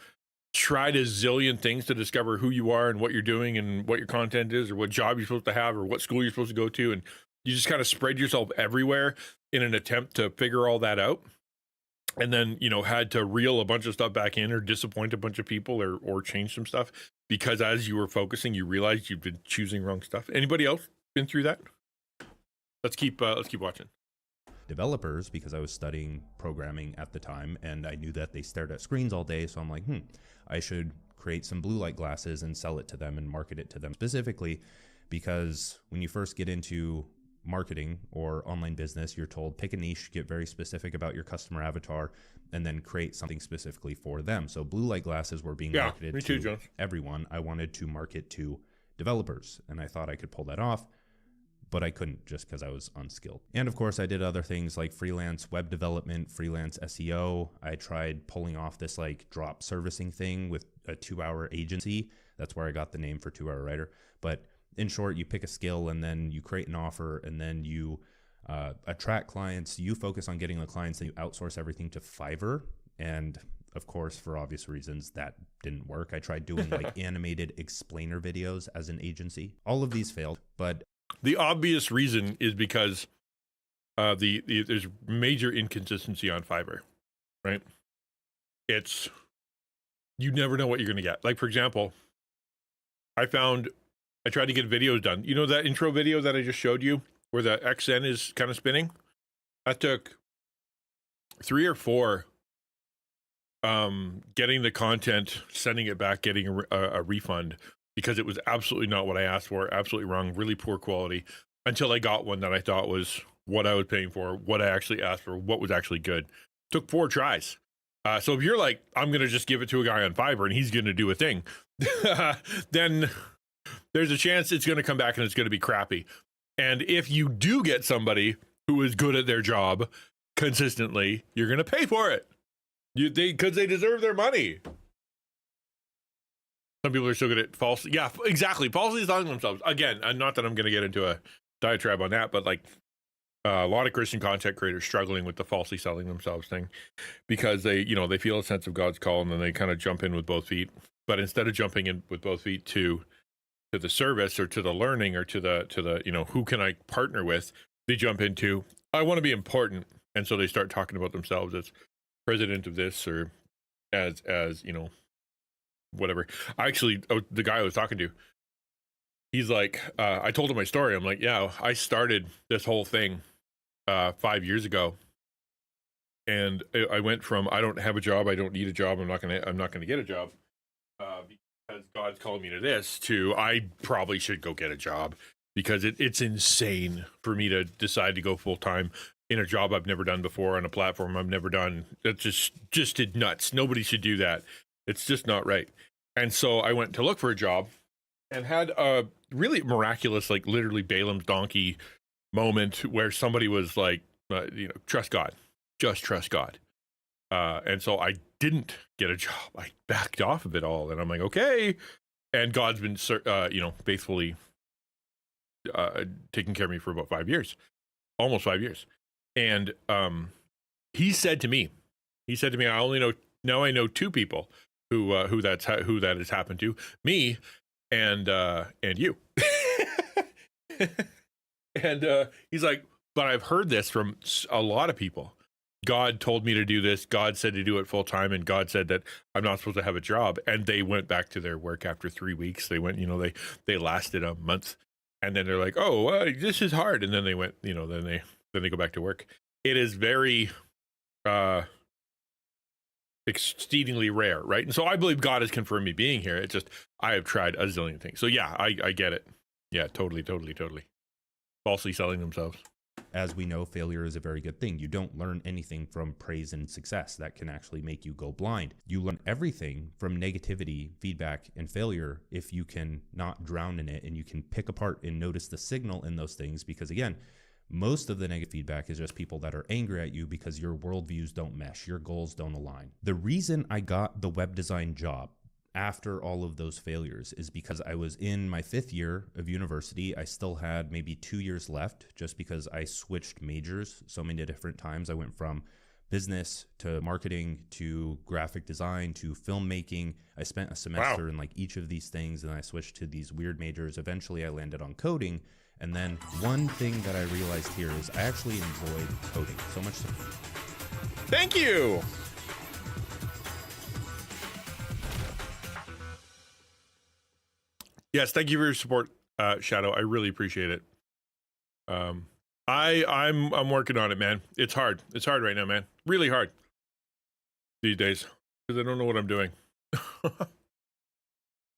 A: tried a zillion things to discover who you are and what you're doing and what your content is, or what job you're supposed to have, or what school you're supposed to go to, and you just kind of spread yourself everywhere in an attempt to figure all that out? And then, had to reel a bunch of stuff back in, or disappoint a bunch of people, or change some stuff, because as you were focusing, you realized you've been choosing wrong stuff. Anybody else been through that? Let's keep watching.
F: Developers, because I was studying programming at the time, and I knew that they stared at screens all day. So I'm like, I should create some blue light glasses and sell it to them and market it to them specifically, because when you first get into marketing or online business, you're told pick a niche, get very specific about your customer avatar, and then create something specifically for them. So blue light glasses were being marketed to everyone. I wanted to market to developers, and I thought I could pull that off, but I couldn't, just because I was unskilled. And of course, I did other things like freelance web development, freelance SEO. I tried pulling off this like drop servicing thing with a 2-hour agency. That's where I got the name for 2-Hour Writer. But in short, you pick a skill, and then you create an offer, and then you attract clients. You focus on getting the clients, and you outsource everything to Fiverr. And of course, for obvious reasons, that didn't work. I tried doing like animated explainer videos as an agency. All of these failed, but
A: the obvious reason is because there's major inconsistency on Fiverr, right? It's, you never know what you're going to get. Like, for example, I tried to get videos done. You know that intro video that I just showed you where the XN is kind of spinning? That took 3 or 4 getting the content, sending it back, getting a refund because it was absolutely not what I asked for, absolutely wrong, really poor quality, until I got one that I thought was what I was paying for, what I actually asked for, what was actually good. Took 4 tries. So if you're like, I'm going to just give it to a guy on Fiverr and he's going to do a thing, then there's a chance it's going to come back and it's going to be crappy. And if you do get somebody who is good at their job consistently, you're going to pay for it. Because they deserve their money. Some people are still good at false. Yeah, exactly. Falsely selling themselves. Again, not that I'm going to get into a diatribe on that, but like a lot of Christian content creators struggling with the falsely selling themselves thing because they feel a sense of God's call and then they kind of jump in with both feet. But instead of jumping in with both feet to the service or to the learning or to the who can I partner with, they jump into, I want to be important. And so they start talking about themselves as president of this or as whatever. The guy I was talking to, he's like, I told him my story. I'm like, yeah, I started this whole thing 5 years ago, and I went from I don't have a job, I don't need a job, I'm not gonna get a job because God's calling me to this, to I probably should go get a job because it's insane for me to decide to go full time in a job I've never done before on a platform I've never done. It's just nuts. Nobody should do that. It's just not right. And so I went to look for a job and had a really miraculous, like literally Balaam's donkey moment where somebody was like, trust God, just trust God. And so I didn't get a job. I backed off of it all. And I'm like, okay. And God's been, faithfully taking care of me for about 5 years, almost 5 years. And he said to me, I only know 2 people who that has happened to, me and you. And he's like, but I've heard this from a lot of people. God told me to do this. God said to do it full time. And God said that I'm not supposed to have a job. And they went back to their work after 3 weeks. They went, they lasted a month. And then they're like, oh, this is hard. And then they went, then they go back to work. It is very exceedingly rare, right? And so I believe God has confirmed me being here. It's just I have tried a zillion things. So yeah, I get it. Yeah, totally. Falsely selling themselves.
F: As we know, failure is a very good thing. You don't learn anything from praise and success. That can actually make you go blind. You learn everything from negativity, feedback, and failure if you can not drown in it and you can pick apart and notice the signal in those things. Because again, most of the negative feedback is just people that are angry at you because your worldviews don't mesh, your goals don't align. The reason I got the web design job after all of those failures is because I was in my 5th year of university. I still had maybe 2 years left just because I switched majors so many different times. I went from business to marketing to graphic design to filmmaking. I spent a semester in like each of these things and I switched to these weird majors. Eventually I landed on coding. And then one thing that I realized here is I actually enjoyed coding so much.
A: Thank you. Yes, thank you for your support, Shadow. I really appreciate it. I'm working on it, man. It's hard. It's hard right now, man. Really hard these days because I don't know what I'm doing.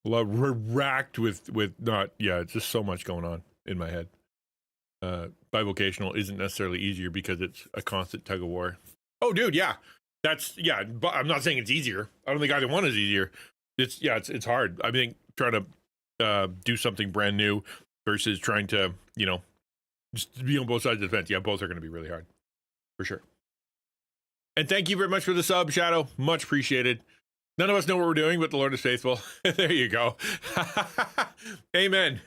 A: We're racked with it's just so much going on in my head. Bivocational isn't necessarily easier because it's a constant tug of war. Oh, dude, yeah. But I'm not saying it's easier. I don't think either one is easier. It's hard. I think trying to do something brand new versus trying to, just be on both sides of the fence. Yeah, both are going to be really hard for sure. And thank you very much for the sub, Shadow. Much appreciated. None of us know what we're doing, but the Lord is faithful. There you go. Amen.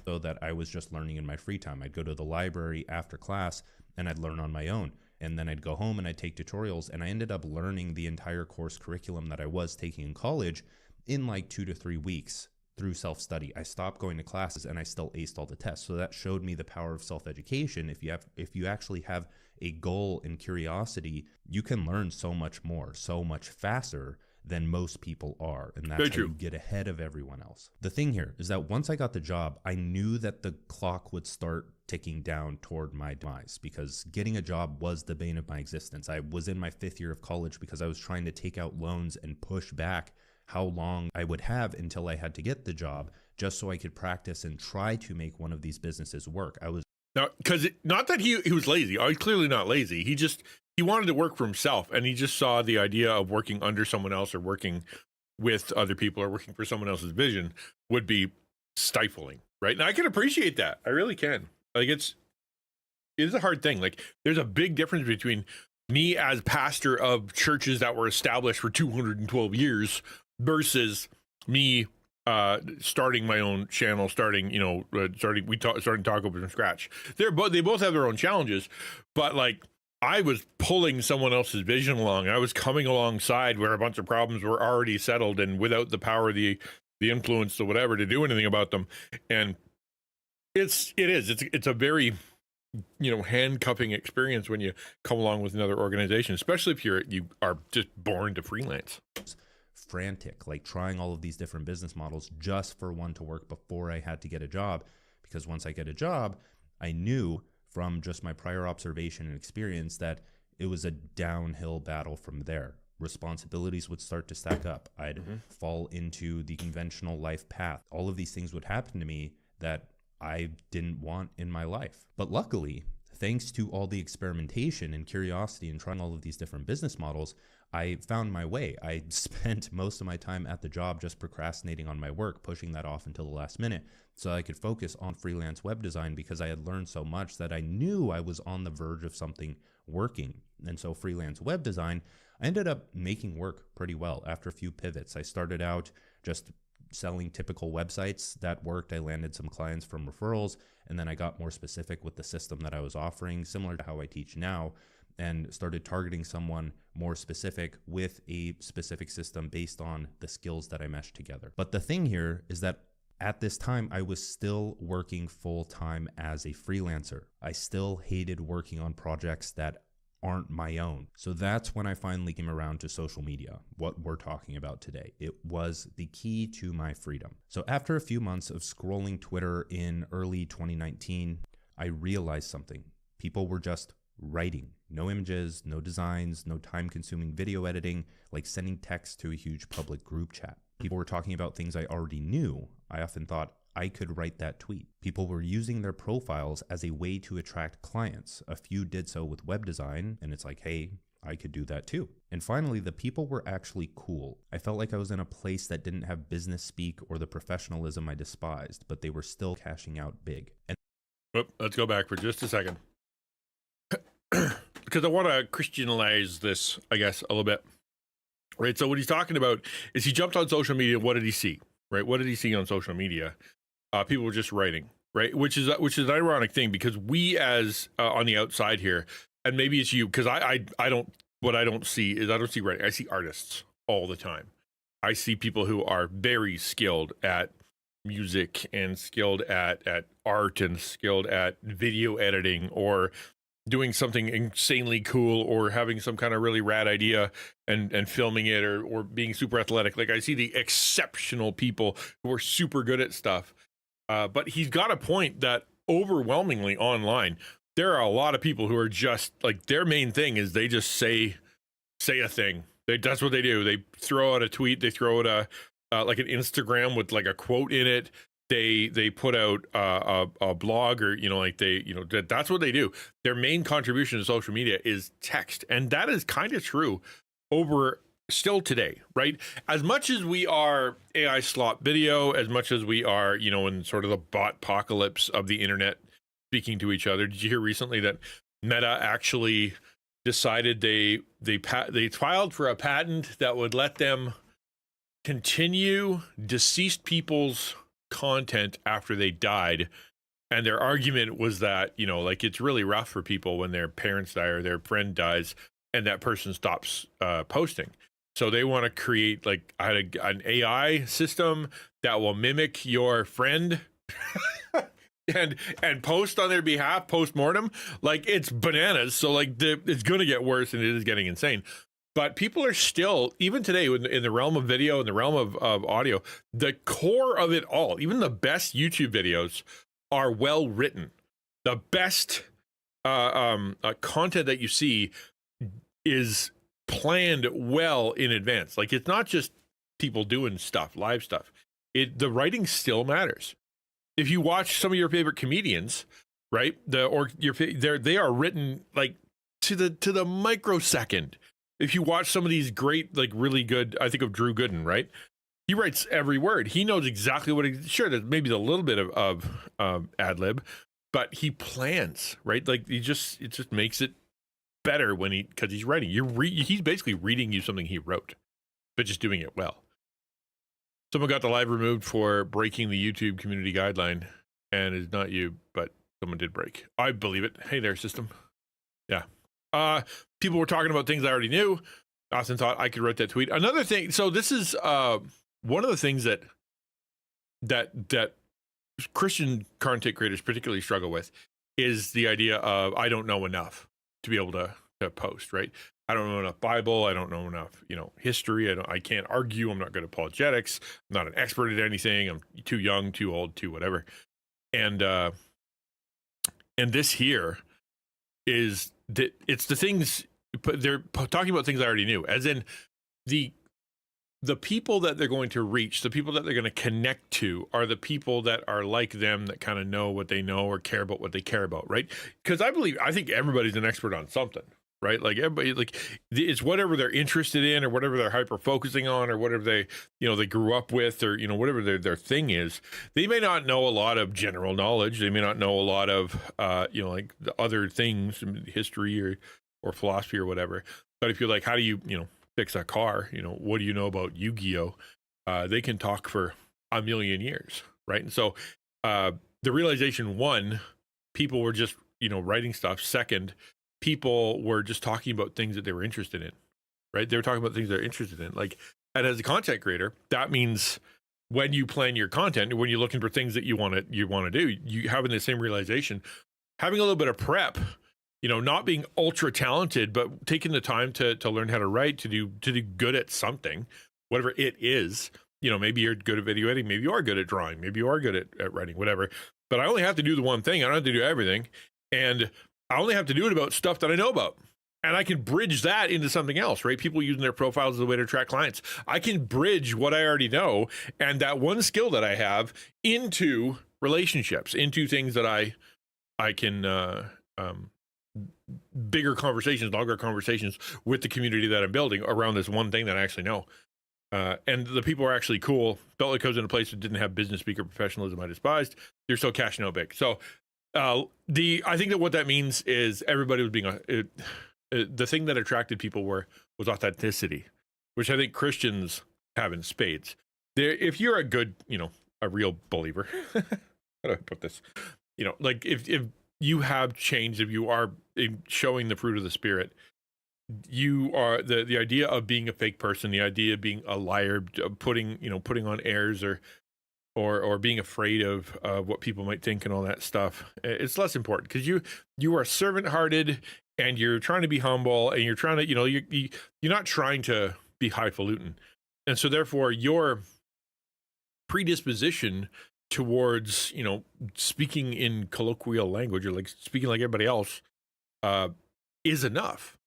F: So that I was just learning in my free time. I'd go to the library after class and I'd learn on my own. And then I'd go home and I'd take tutorials, and I ended up learning the entire course curriculum that I was taking in college in like 2 to 3 weeks through self-study. I stopped going to classes and I still aced all the tests. So that showed me the power of self-education. If you actually have a goal and curiosity, you can learn so much more, so much faster than most people are. And that's how you get ahead of everyone else. The thing here is that once I got the job, I knew that the clock would start ticking down toward my demise, because getting a job was the bane of my existence. I was in my 5th year of college because I was trying to take out loans and push back how long I would have until I had to get the job, just so I could practice and try to make one of these businesses work. I was
A: Now, because not that he was lazy. He's clearly not lazy. He wanted to work for himself, and he just saw the idea of working under someone else or working with other people or working for someone else's vision would be stifling, right? And I can appreciate that. I really can. Like, it is a hard thing. Like, there's a big difference between me as pastor of churches that were established for 212 years versus me starting my own channel, starting Taco from scratch. They both have their own challenges, but like, I was pulling someone else's vision along. I was coming alongside where a bunch of problems were already settled, and without the power, the influence, or whatever, to do anything about them. And it's a very, handcuffing experience when you come along with another organization, especially if you are just born to freelance.
F: frantic, like trying all of these different business models just for one to work before I had to get a job. Because once I get a job, I knew from just my prior observation and experience that it was a downhill battle from there. Responsibilities would start to stack up. I'd fall into the conventional life path. All of these things would happen to me that I didn't want in my life. But luckily, thanks to all the experimentation and curiosity and trying all of these different business models, I found my way. I spent most of my time at the job just procrastinating on my work, pushing that off until the last minute so I could focus on freelance web design, because I had learned so much that I knew I was on the verge of something working. And so freelance web design, I ended up making work pretty well after a few pivots. I started out just selling typical websites. That worked. I landed some clients from referrals, and then I got more specific with the system that I was offering, similar to how I teach now, and started targeting someone more specific with a specific system based on the skills that I meshed together. But the thing here is that at this time, I was still working full-time as a freelancer. I still hated working on projects that aren't my own. So that's when I finally came around to social media, what we're talking about today. It was the key to my freedom. So after a few months of scrolling Twitter in early 2019, I realized something. People were just writing. No images, no designs, no time-consuming video editing, like sending text to a huge public group chat. People were talking about things I already knew. I often thought I could write that tweet. People were using their profiles as a way to attract clients. A few did so with web design, and it's like, hey, I could do that too. And finally, the people were actually cool. I felt like I was in a place that didn't have business speak or the professionalism I despised, but they were still cashing out big. And
A: let's go back for just a second. Because I want to Christianize this, I guess, a little bit. Right. So what he's talking about is he jumped on social media. What did he see? Right. What did he see on social media? People were just writing. Right. Which is an ironic thing, because we as on the outside here, and maybe it's you, because I don't see writing. I see artists all the time. I see people who are very skilled at music and skilled at art and skilled at video editing, or doing something insanely cool, or having some kind of really rad idea and filming it, or being super athletic. Like, I see the exceptional people who are super good at stuff. But he's got a point that overwhelmingly online, there are a lot of people who are just like, their main thing is they just say a thing. That's what they do. They throw out a tweet. They throw out like an Instagram with like a quote in it. They put out a blog, or that's what they do. Their main contribution to social media is text, and that is kind of true over still today, right? As much as we are AI slop video, as much as we are, in sort of the bot apocalypse of the internet speaking to each other. Did you hear recently that Meta actually decided they filed for a patent that would let them continue deceased people's content after they died, And their argument was that, you know, like it's really rough for people when their parents die or their friend dies and that person stops posting. So they want to create like an AI system that will mimic your friend and post on their behalf post-mortem. Like, it's bananas. So like it's going to get worse, and it is getting insane. But people are still, even today, in the realm of video, in the realm of audio, the core of it all, even the best YouTube videos are well written. The best content that you see is planned well in advance. Like, it's not just people doing stuff, live stuff. The writing still matters. If you watch some of your favorite comedians, right, they are written like to the microsecond. If you watch some of these great, like really good, I think of Drew Gooden, right? He writes every word. He knows exactly what sure, there's maybe a little bit of ad lib, but he plans, right? Like it just makes it better because he's writing. He's basically reading you something he wrote, but just doing it well. Someone got the live removed for breaking the YouTube community guideline, and it's not you, but someone did break. I believe it. Hey there, system. Yeah. People were talking about things I already knew. Austin thought I could write that tweet. Another thing, so this is one of the things that Christian content creators particularly struggle with is the idea of I don't know enough to be able to post, right? I don't know enough Bible. I don't know enough, history. I can't argue. I'm not good at apologetics. I'm not an expert at anything. I'm too young, too old, too whatever. And this here is that it's the things they're talking about, things I already knew, as in the people that they're going to reach, the people that they're going to connect to are the people that are like them, that kind of know what they know or care about what they care about, right? Because I think everybody's an expert on something, right? Like everybody, like it's whatever they're interested in or whatever they're hyper focusing on or whatever they grew up with or whatever their thing is. They may not know a lot of general knowledge. They may not know a lot of like the other things, history or philosophy or whatever. But if you're like, how do you fix a car? What do you know about Yu-Gi-Oh? They can talk for a million years, right? And so the realization, one, people were just writing stuff. Second, people were just talking about things that they were interested in, right? They were talking about things they're interested in. Like, and as a content creator, that means when you plan your content, when you're looking for things that you want to do, you having the same realization, having a little bit of prep, not being ultra talented, but taking the time to learn how to write, to do good at something, whatever it is. Maybe you're good at video editing, maybe you are good at drawing, maybe you are good at writing, whatever. But I only have to do the one thing. I don't have to do everything. And I only have to do it about stuff that I know about. And I can bridge that into something else, right? People using their profiles as a way to attract clients. I can bridge what I already know and that one skill that I have into relationships, into things that I can bigger conversations, longer conversations with the community that I'm building around this one thing that I actually know. And the people are actually cool. Felt like I was in a place that didn't have business speaker professionalism I despised. They're still cashing out big. So I think that what that means is everybody was being the thing that attracted people was authenticity, which I think Christians have in spades. If you're a good, a real believer, how do I put this? Like if you have changed, if you are showing the fruit of the Spirit, you are the idea of being a fake person, the idea of being a liar, putting on airs or being afraid of what people might think and all that stuff. It's less important because you are servant-hearted and you're trying to be humble and you're trying to, you're not trying to be highfalutin. And so therefore your predisposition towards, speaking in colloquial language or like speaking like everybody else is enough.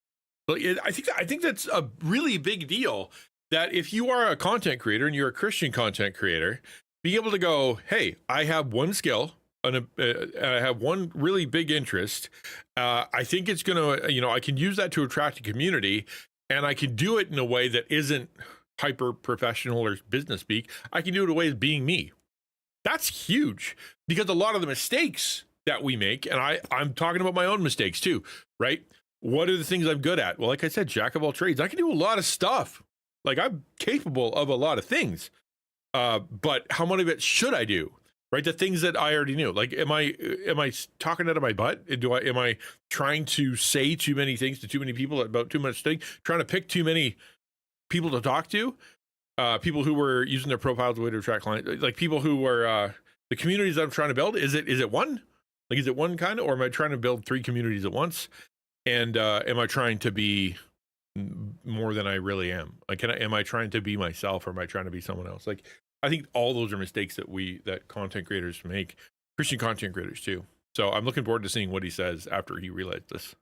A: But I think that's a really big deal, that if you are a content creator and you're a Christian content creator, be able to go, hey, I have one skill and I have one really big interest. I think it's going to, I can use that to attract a community, and I can do it in a way that isn't hyper professional or business speak. I can do it in a way as being me. That's huge, because a lot of the mistakes that we make, and I'm talking about my own mistakes too, right? What are the things I'm good at? Well, like I said, jack of all trades. I can do a lot of stuff. Like, I'm capable of a lot of things. But how much of it should I do? right? The things that I already knew. Like, am I talking out of my butt? Am I trying to say too many things to too many people about too much thing? Trying to pick too many people to talk to? People who were using their profile as a way to attract clients, like people who were the communities that I'm trying to build. Is it one? Like, is it one kind of, or am I trying to build 3 communities at once? And am I trying to be more than I really am? Like, am I trying to be myself, or am I trying to be someone else? Like, I think all those are mistakes that content creators make, Christian content creators too. So I'm looking forward to seeing what he says after he realized this.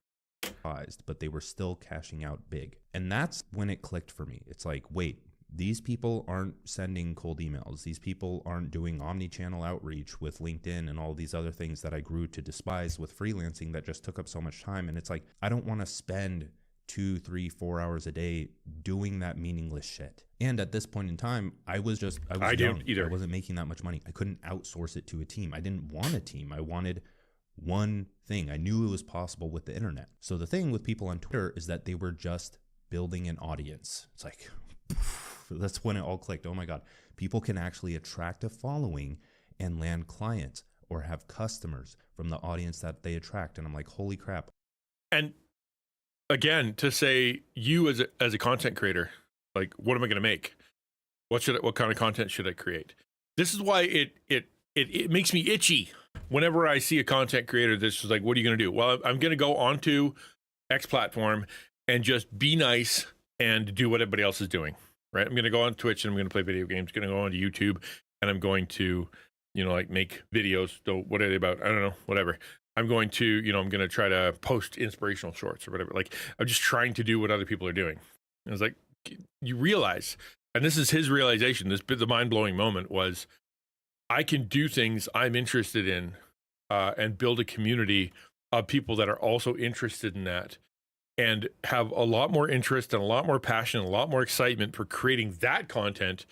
F: But they were still cashing out big. And that's when it clicked for me. It's like, wait, these people aren't sending cold emails. These people aren't doing omni-channel outreach with LinkedIn and all these other things that I grew to despise with freelancing that just took up so much time. And it's like, I don't want to spend 2, 3, 4 hours a day doing that meaningless shit. And at this point in time, I was young. I wasn't making that much money. I couldn't outsource it to a team. I didn't want a team. I wanted one thing. I knew it was possible with the internet. So the thing with people on Twitter is that they were just building an audience. It's like, that's when it all clicked. Oh my God, people can actually attract a following and land clients or have customers from the audience that they attract. And I'm like, holy crap.
A: And again, to say, you as a content creator, like, what am I going to make? What kind of content should I create? This is why it makes me itchy whenever I see a content creator that's just like, what are you going to do? Well, I'm going to go onto X platform and just be nice and do what everybody else is doing, right? I'm going to go on Twitch and I'm going to play video games. I'm going to go onto YouTube and I'm going to, like, make videos. So what are they about? I don't know, whatever. I'm going to, I'm going to try to post inspirational shorts or whatever. Like, I'm just trying to do what other people are doing. And it's like, you realize, and this is his realization, the mind-blowing moment was, I can do things I'm interested in and build a community of people that are also interested in that, and have a lot more interest and a lot more passion, a lot more excitement for creating that content,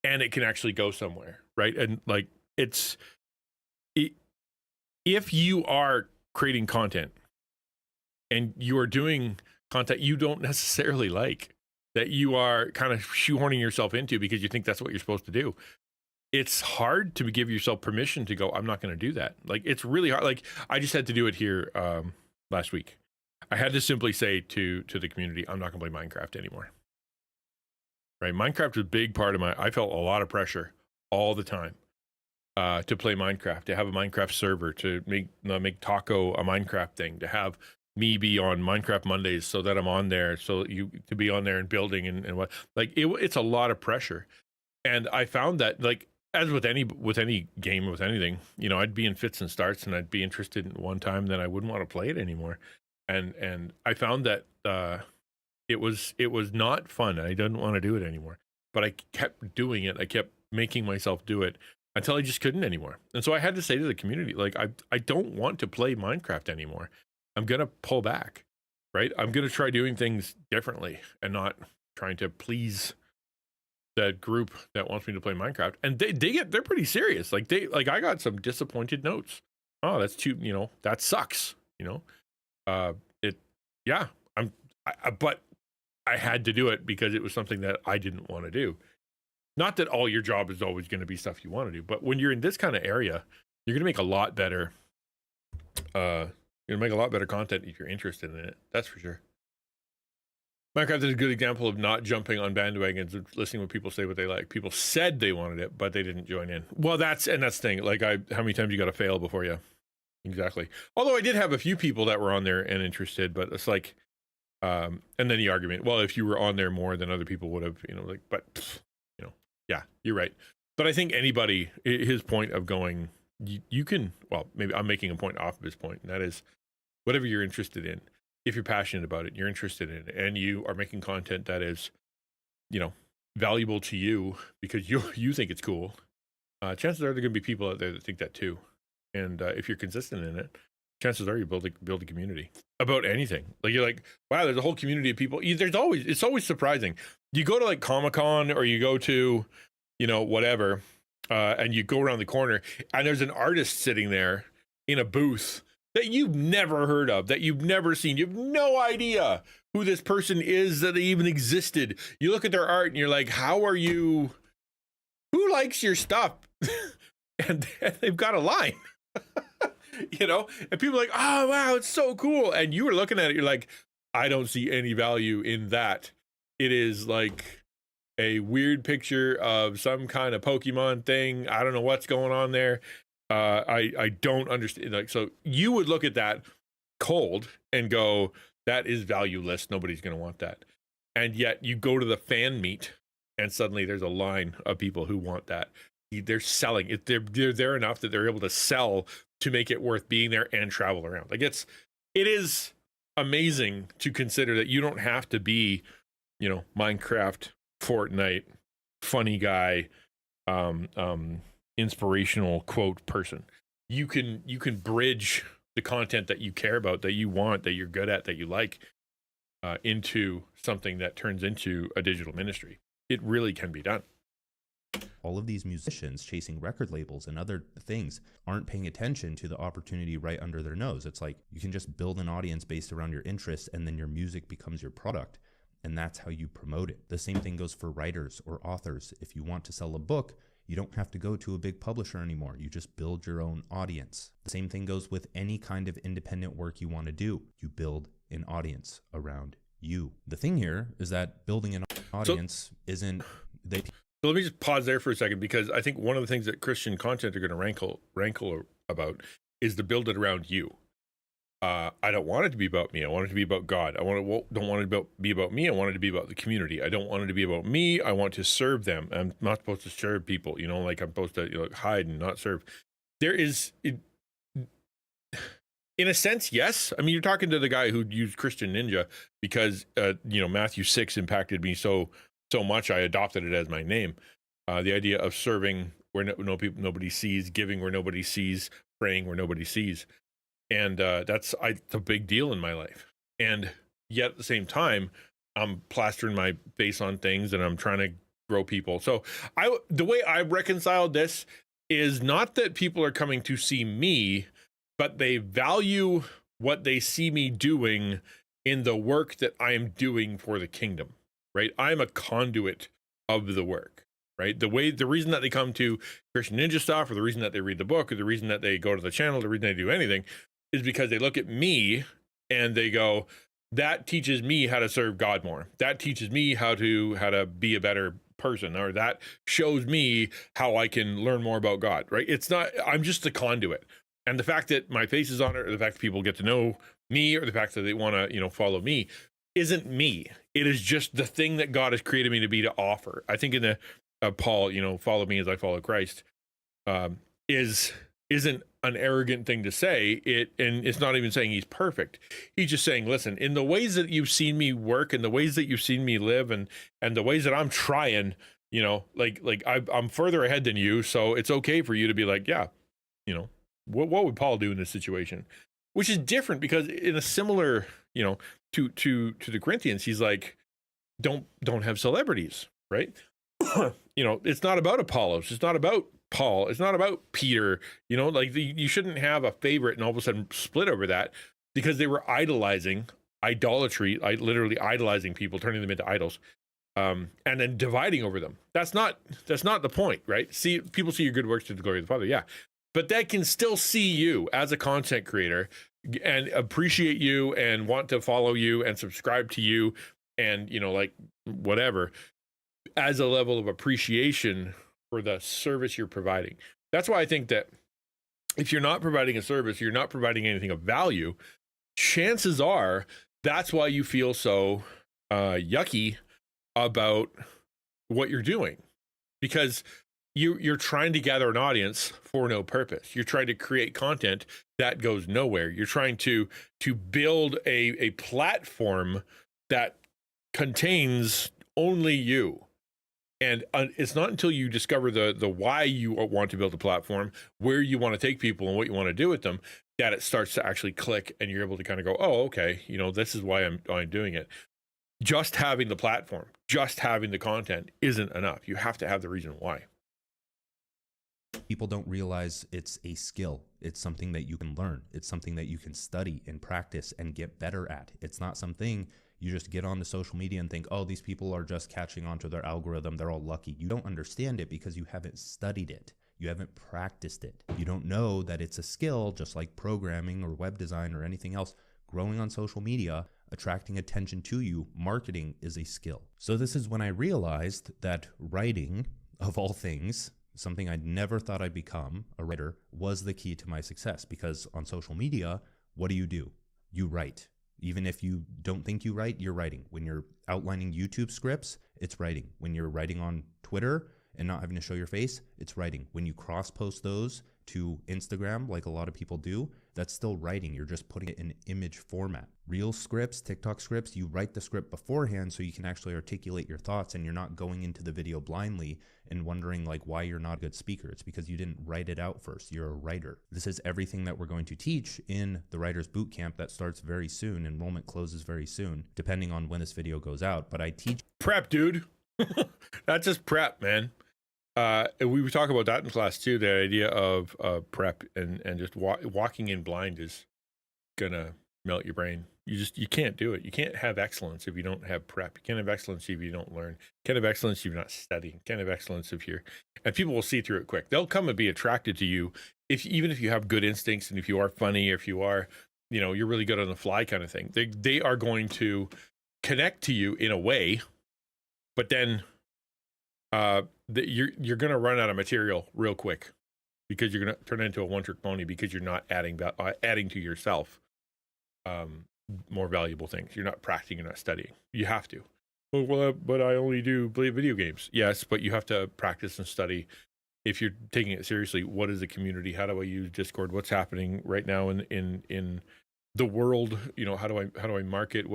A: and it can actually go somewhere, right? And like, if you are creating content and you are doing content you don't necessarily like, that you are kind of shoehorning yourself into because you think that's what you're supposed to do, it's hard to give yourself permission to go, I'm not going to do that. Like, it's really hard. Like, I just had to do it here last week. I had to simply say to the community, I'm not going to play Minecraft anymore. Right? Minecraft was a big part of I felt a lot of pressure all the time to play Minecraft, to have a Minecraft server, to make Taco a Minecraft thing, to have me be on Minecraft Mondays so that I'm on there, so to be on there and building and what, like, it's a lot of pressure. And I found that, like, as with any game, with anything, I'd be in fits and starts, and I'd be interested in one time, then I wouldn't want to play it anymore. And I found that it was not fun. I didn't want to do it anymore. But I kept doing it. I kept making myself do it until I just couldn't anymore. And so I had to say to the community, like, I don't want to play Minecraft anymore. I'm gonna pull back, right? I'm gonna try doing things differently and not trying to please the group that wants me to play Minecraft. And they're pretty serious. Like, I got some disappointed notes. Oh, that's too, that sucks. But I had to do it because it was something that I didn't want to do. Not that all your job is always going to be stuff you want to do, but when you're in this kind of area, you're going to make a lot better. You're going to make a lot better content if you're interested in it. That's for sure. Minecraft is a good example of not jumping on bandwagons and listening to what people say what they like. People said they wanted it, but they didn't join in. Well, that's the thing. Like, how many times you got to fail before you? Exactly. Although I did have a few people that were on there and interested, but it's like, and then the argument, well, if you were on there more than other people would have, yeah, you're right. But I think anybody, his point of going, you can, well, maybe I'm making a point off of his point, and that is, whatever you're interested in, if you're passionate about it, you're interested in it, and you are making content that is, valuable to you because you think it's cool, chances are there are going to be people out there that think that too. And if you're consistent in it, chances are you build a community about anything. Like, you're like, wow, there's a whole community of people. It's always surprising. You go to like Comic-Con or you go to, whatever, and you go around the corner and there's an artist sitting there in a booth that you've never heard of, that you've never seen. You have no idea who this person is, that they even existed. You look at their art and you're like, who likes your stuff? and they've got a line. You know, and people are like, oh wow, it's so cool, and you were looking at it, you're like, I don't see any value in that. It is like a weird picture of some kind of Pokemon thing. I don't know what's going on there. I don't understand. Like, so you would look at that cold and go, that is valueless. Nobody's going to want that. And yet you go to the fan meet and suddenly there's a line of people who want that. They're selling it. They're there enough that they're able to sell to make it worth being there and travel around. Like it is amazing to consider that you don't have to be, you know, Minecraft, Fortnite, funny guy, inspirational quote person. You can bridge the content that you care about, that you want, that you're good at, that you like, into something that turns into a digital ministry. It really can be done.
F: All of these musicians chasing record labels and other things aren't paying attention to the opportunity right under their nose. It's like you can just build an audience based around your interests, and then your music becomes your product. And that's how you promote it. The same thing goes for writers or authors. If you want to sell a book, you don't have to go to a big publisher anymore. You just build your own audience. The same thing goes with any kind of independent work you want to do. You build an audience around you. The thing here is that building an audience isn't...
A: So let me just pause there for a second, because I think one of the things that Christian content are going to rankle about is to build it around you. I don't want it to be about me. I want it to be about God. Don't want it to be about me. I want it to be about the community. I don't want it to be about me. I want to serve them. I'm not supposed to serve people, you know, like I'm supposed to, you know, hide and not serve. There is, in a sense, yes. I mean, you're talking to the guy who used XtianNinja because, you know, Matthew 6 impacted me so much I adopted it as my name. The idea of serving where nobody sees, giving where nobody sees, praying where nobody sees. And that's a big deal in my life. And yet at the same time, I'm plastering my face on things and I'm trying to grow people. So the way I reconciled this is not that people are coming to see me, but they value what they see me doing in the work that I am doing for the kingdom, right? I'm a conduit of the work, right? The reason that they come to XtianNinja stuff, or the reason that they read the book, or the reason that they go to the channel, the reason they do anything, is because they look at me and they go, that teaches me how to serve God more. That teaches me how to be a better person, or that shows me how I can learn more about God, right? It's not, I'm just the conduit. And the fact that my face is on it, or the fact that people get to know me, or the fact that they want to, you know, follow me, isn't me. It is just the thing that God has created me to be, to offer. I think in the Paul, you know, follow me as I follow Christ, isn't an arrogant thing to say. And it's not even saying he's perfect. He's just saying, listen, in the ways that you've seen me work, and the ways that you've seen me live, and the ways that I'm trying, you know, like I'm further ahead than you, so it's okay for you to be like, yeah, you know, what would Paul do in this situation? Which is different, because in a similar, you know, to the Corinthians, he's like, don't have celebrities, right? You know, it's not about Apollos, it's not about Paul, it's not about Peter, you know, like you shouldn't have a favorite and all of a sudden split over that, because they were idolatry, literally idolizing people, turning them into idols, and then dividing over them. That's not the point, right? People see your good works to the glory of the Father, yeah, but they can still see you as a content creator and appreciate you and want to follow you and subscribe to you, and, you know, like whatever, as a level of appreciation for the service you're providing. That's why I think that if you're not providing a service, you're not providing anything of value, chances are that's why you feel so yucky about what you're doing, because you're trying to gather an audience for no purpose. You're trying to create content that goes nowhere. You're trying to build a platform that contains only you. And it's not until you discover the why you want to build a platform, where you want to take people and what you want to do with them, that it starts to actually click, and you're able to kind of go, oh, okay, you know, this is why I'm doing it. Just having the platform, just having the content isn't enough. You have to have the reason why.
F: People don't realize it's a skill. It's something that you can learn. It's something that you can study and practice and get better at. It's not something you just get on the social media and think, oh, these people are just catching on to their algorithm, they're all lucky. You don't understand it because you haven't studied it. You haven't practiced it. You don't know that it's a skill, just like programming or web design or anything else. Growing on social media, attracting attention to you, marketing is a skill. So this is when I realized that writing, of all things, something I never thought I'd become, a writer, was the key to my success. Because on social media, what do? You write. Even if you don't think you write, you're writing. When you're outlining YouTube scripts, it's writing. When you're writing on Twitter and not having to show your face, it's writing. When you cross-post those to Instagram, like a lot of people do, that's still writing. You're just putting it in image format. Real scripts, TikTok scripts, you write the script beforehand so you can actually articulate your thoughts, and you're not going into the video blindly and wondering like why you're not a good speaker. It's because you didn't write it out first. You're a writer. This is everything that we're going to teach in the Writers Bootcamp that starts very soon. Enrollment closes very soon, depending on when this video goes out. But I teach
A: Prep, dude. That's just prep, man. And we were talking about that in class too. The idea of prep and just walking in blind is gonna melt your brain. You can't do it. You can't have excellence if you don't have prep. You can't have excellence if you don't learn. You can't have excellence if you're not studying. You can't have excellence if you're, and people will see through it quick. They'll come and be attracted to you even if you have good instincts and if you are funny, or if you are, you're really good on the fly kind of thing. They are going to connect to you in a way, but then you're going to run out of material real quick, because you're going to turn into a one-trick pony, because you're not adding to yourself more valuable things. You're not practicing, you're not studying. You have to. Well, but I only do play video games. Yes, but you have to practice and study. If you're taking it seriously, what is the community? How do I use Discord? What's happening right now in the world? How do I market?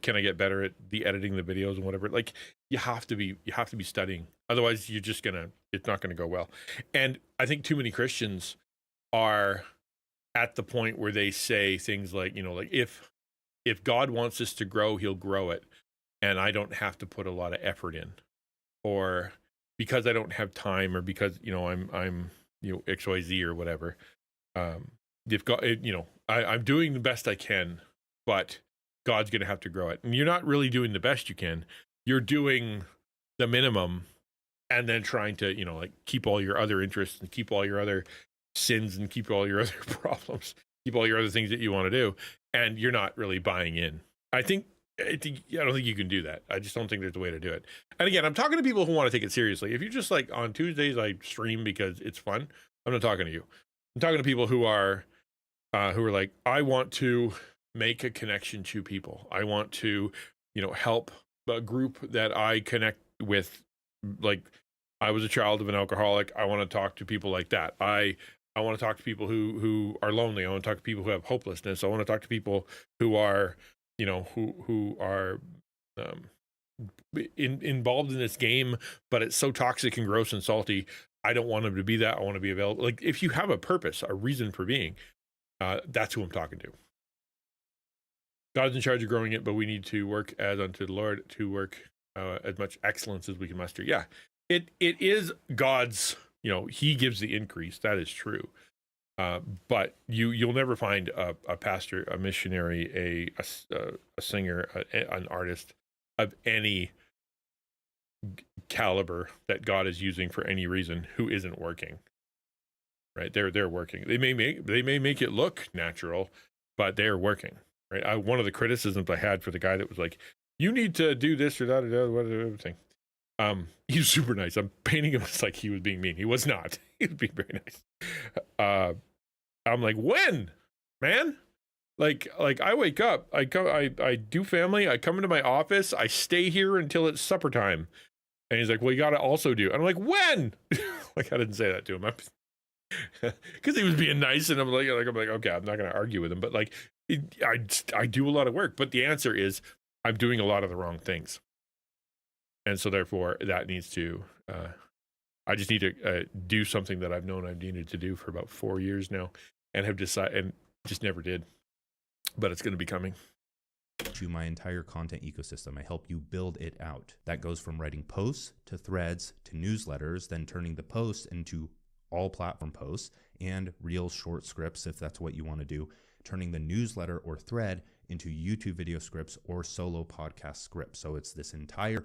A: Can I get better at the editing the videos and whatever? Like, you have to be studying. Otherwise, it's not gonna go well. And I think too many Christians are at the point where they say things like, like if God wants us to grow, he'll grow it, and I don't have to put a lot of effort in, or because I don't have time, or because I'm XYZ or whatever. If God, I'm doing the best I can, but God's going to have to grow it. And you're not really doing the best you can. You're doing the minimum, and then trying to, keep all your other interests and keep all your other sins and keep all your other problems, keep all your other things that you want to do. And you're not really buying in. I don't think you can do that. I just don't think there's a way to do it. And again, I'm talking to people who want to take it seriously. If you're just like, on Tuesdays I stream because it's fun, I'm not talking to you. I'm talking to people who are like, I want to make a connection to people. I want to, help a group that I connect with. Like, I was a child of an alcoholic. I want to talk to people like that. I want to talk to people who are lonely. I want to talk to people who have hopelessness. I want to talk to people who are, who are involved in this game, but it's so toxic and gross and salty. I don't want them to be that. I want to be available. Like, if you have a purpose, a reason for being, that's who I'm talking to. God's in charge of growing it, but we need to work as unto the Lord, to work as much excellence as we can muster. Yeah, it is God's, he gives the increase. That is true. But you'll never find a pastor, a missionary, a singer, an artist of any caliber that God is using for any reason who isn't working. Right? They're working. They may make it look natural, but they're working. Right? One of the criticisms I had for the guy that was like, you need to do this or that or that, whatever thing. He was super nice. I'm painting him as like he was being mean. He was not. He was being very nice. I'm like, when, man? Like I wake up, I do family, I come into my office, I stay here until it's supper time. And he's like, well, you got to also do. And I'm like, when? Like, I didn't say that to him. Because he was being nice, and I'm like, okay, I'm not going to argue with him. But like, I do a lot of work. But the answer is, I'm doing a lot of the wrong things. And so therefore, that needs to, I just need to do something that I've known I've needed to do for about 4 years now, and have decided, and just never did. But it's going to be coming.
F: To my entire content ecosystem. I help you build it out. That goes from writing posts to threads to newsletters, then turning the posts into all platform posts and real short scripts, if that's what you want to do, turning the newsletter or thread into YouTube video scripts or solo podcast scripts. So it's this entire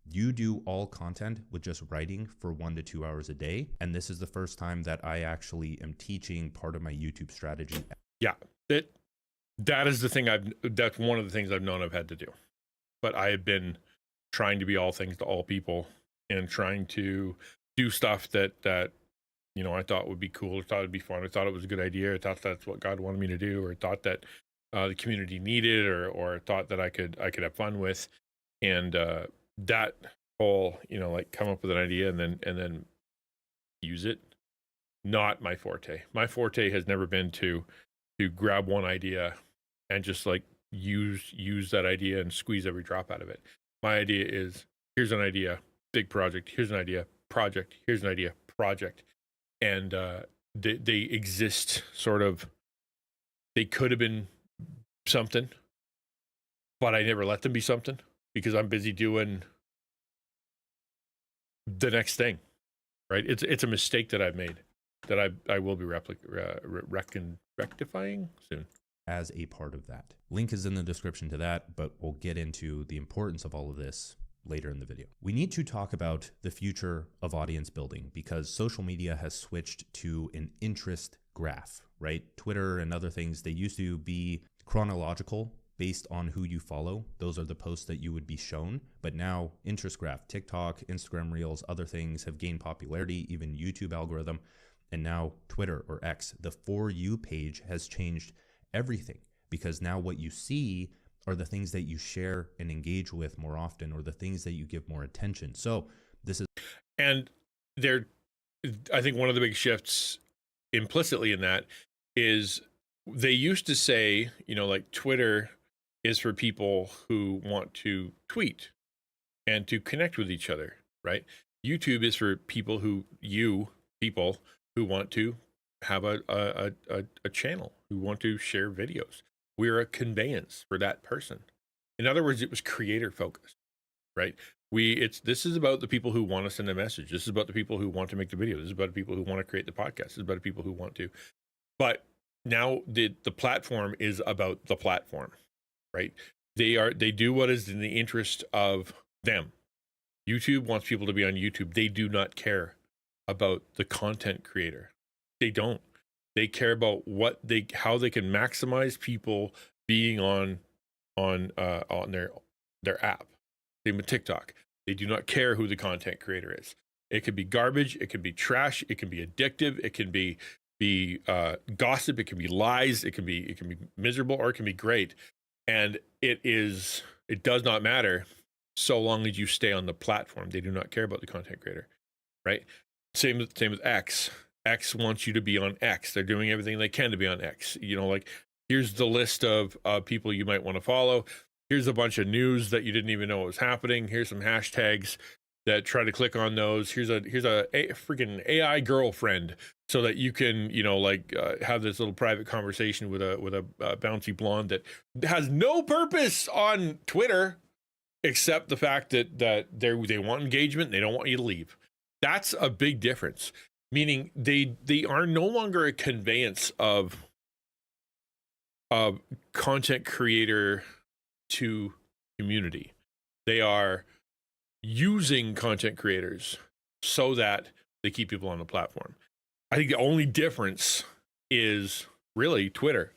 F: You do all content with just writing for 1 to 2 hours a day. And this is the first time that I actually am teaching part of my YouTube strategy.
A: Yeah, that is the thing that's one of the things I've known I've had to do. But I have been trying to be all things to all people and trying to do stuff that you know, I thought would be cool, or thought it'd be fun, or thought it was a good idea, or thought that's what God wanted me to do, or thought that the community needed, or thought that I could have fun with. And that whole, you know, like come up with an idea and then use it, not my forte. My forte has never been to grab one idea and just like use that idea and squeeze every drop out of it. My idea is, here's an idea, big project, here's an idea, project, here's an idea, project. And they exist sort of, they could have been something, but I never let them be something because I'm busy doing the next thing, right? It's a mistake that I've made that I will be rectifying soon.
F: As a part of that. Link is in the description to that, but we'll get into the importance of all of this later in the video. We need to talk about the future of audience building because social media has switched to an interest graph, right? Twitter and other things, they used to be chronological based on who you follow. Those are the posts that you would be shown. But now interest graph, TikTok, Instagram Reels, other things have gained popularity, even YouTube algorithm. And now Twitter or X, the For You page has changed everything because now what you see are the things that you share and engage with more often, or the things that you give more attention. So this is,
A: and I think one of the big shifts implicitly in that is they used to say, you know, like Twitter is for people who want to tweet and to connect with each other, right? YouTube is for people who want to have a channel, who want to share videos. We're a conveyance for that person. In other words, it was creator focused, right? This is about the people who want to send a message. This is about the people who want to make the video. This is about the people who want to create the podcast. This is about the people who want to. But now the platform is about the platform, right? They do what is in the interest of them. YouTube wants people to be on YouTube. They do not care about the content creator. They don't. They care about how they can maximize people being on their app. Same with TikTok. They do not care who the content creator is. It could be garbage. It can be trash. It can be addictive. It can be gossip. It can be lies. It can be miserable, or it can be great. And it does not matter so long as you stay on the platform. They do not care about the content creator, right? Same with X. X wants you to be on X. They're doing everything they can to be on X. You know, like, here's the list of people you might want to follow. Here's a bunch of news that you didn't even know was happening. Here's some hashtags that try to click on those. Here's a freaking AI girlfriend so that you can, you know, like have this little private conversation with a bouncy blonde that has no purpose on Twitter except the fact that they want engagement. They don't want you to leave. That's a big difference. Meaning they are no longer a conveyance of content creator to community. They are using content creators so that they keep people on the platform. I think the only difference is really Twitch.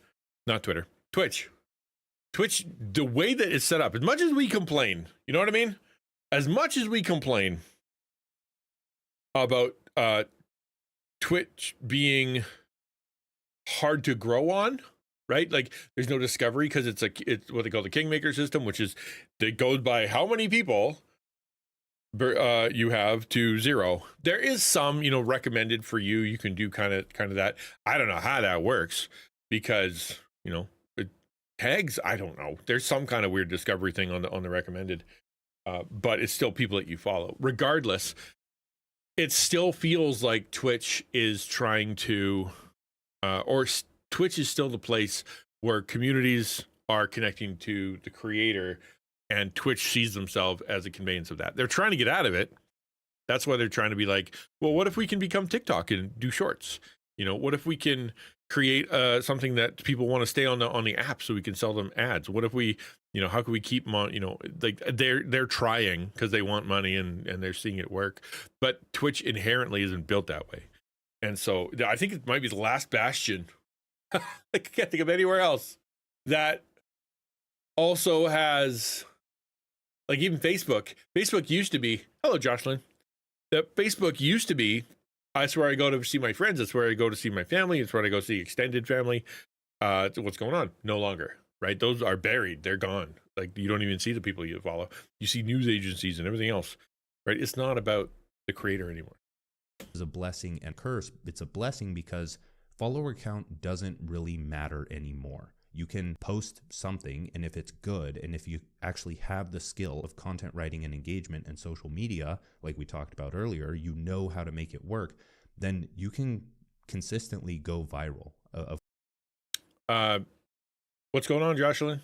A: Twitch, the way that it's set up, as much as we complain, you know what I mean? As much as we complain about Twitch being hard to grow on, right? Like, there's no discovery because it's what they call the Kingmaker system, which is that goes by how many people you have to zero. There is some, you know, recommended for you. You can do kind of that. I don't know how that works because, you know, tags. I don't know. There's some kind of weird discovery thing on the recommended, but it's still people that you follow. Regardless, it still feels like Twitch is trying to, Twitch is still the place where communities are connecting to the creator, and Twitch sees themselves as a conveyance of that. They're trying to get out of it. That's why they're trying to be like, well, what if we can become TikTok and do shorts? You know, what if we can create something that people want to stay on the app so we can sell them ads? What if we, how can we keep them on, like they're trying because they want money and they're seeing it work, but Twitch inherently isn't built that way. And so I think it might be the last bastion. I can't think of anywhere else that also has, like, even Facebook. Facebook used to be, hello, Jocelyn. That Facebook used to be, that's where I go to see my friends. That's where I go to see my family. It's where I go see extended family. What's going on? No longer, right? Those are buried. They're gone. Like, you don't even see the people you follow. You see news agencies and everything else, right? It's not about the creator anymore.
F: It's a blessing and curse. It's a blessing because follower count doesn't really matter anymore. You can post something, and if it's good, and if you actually have the skill of content writing and engagement and social media, like we talked about earlier, you know how to make it work, then you can consistently go viral.
A: What's going on, Jocelyn?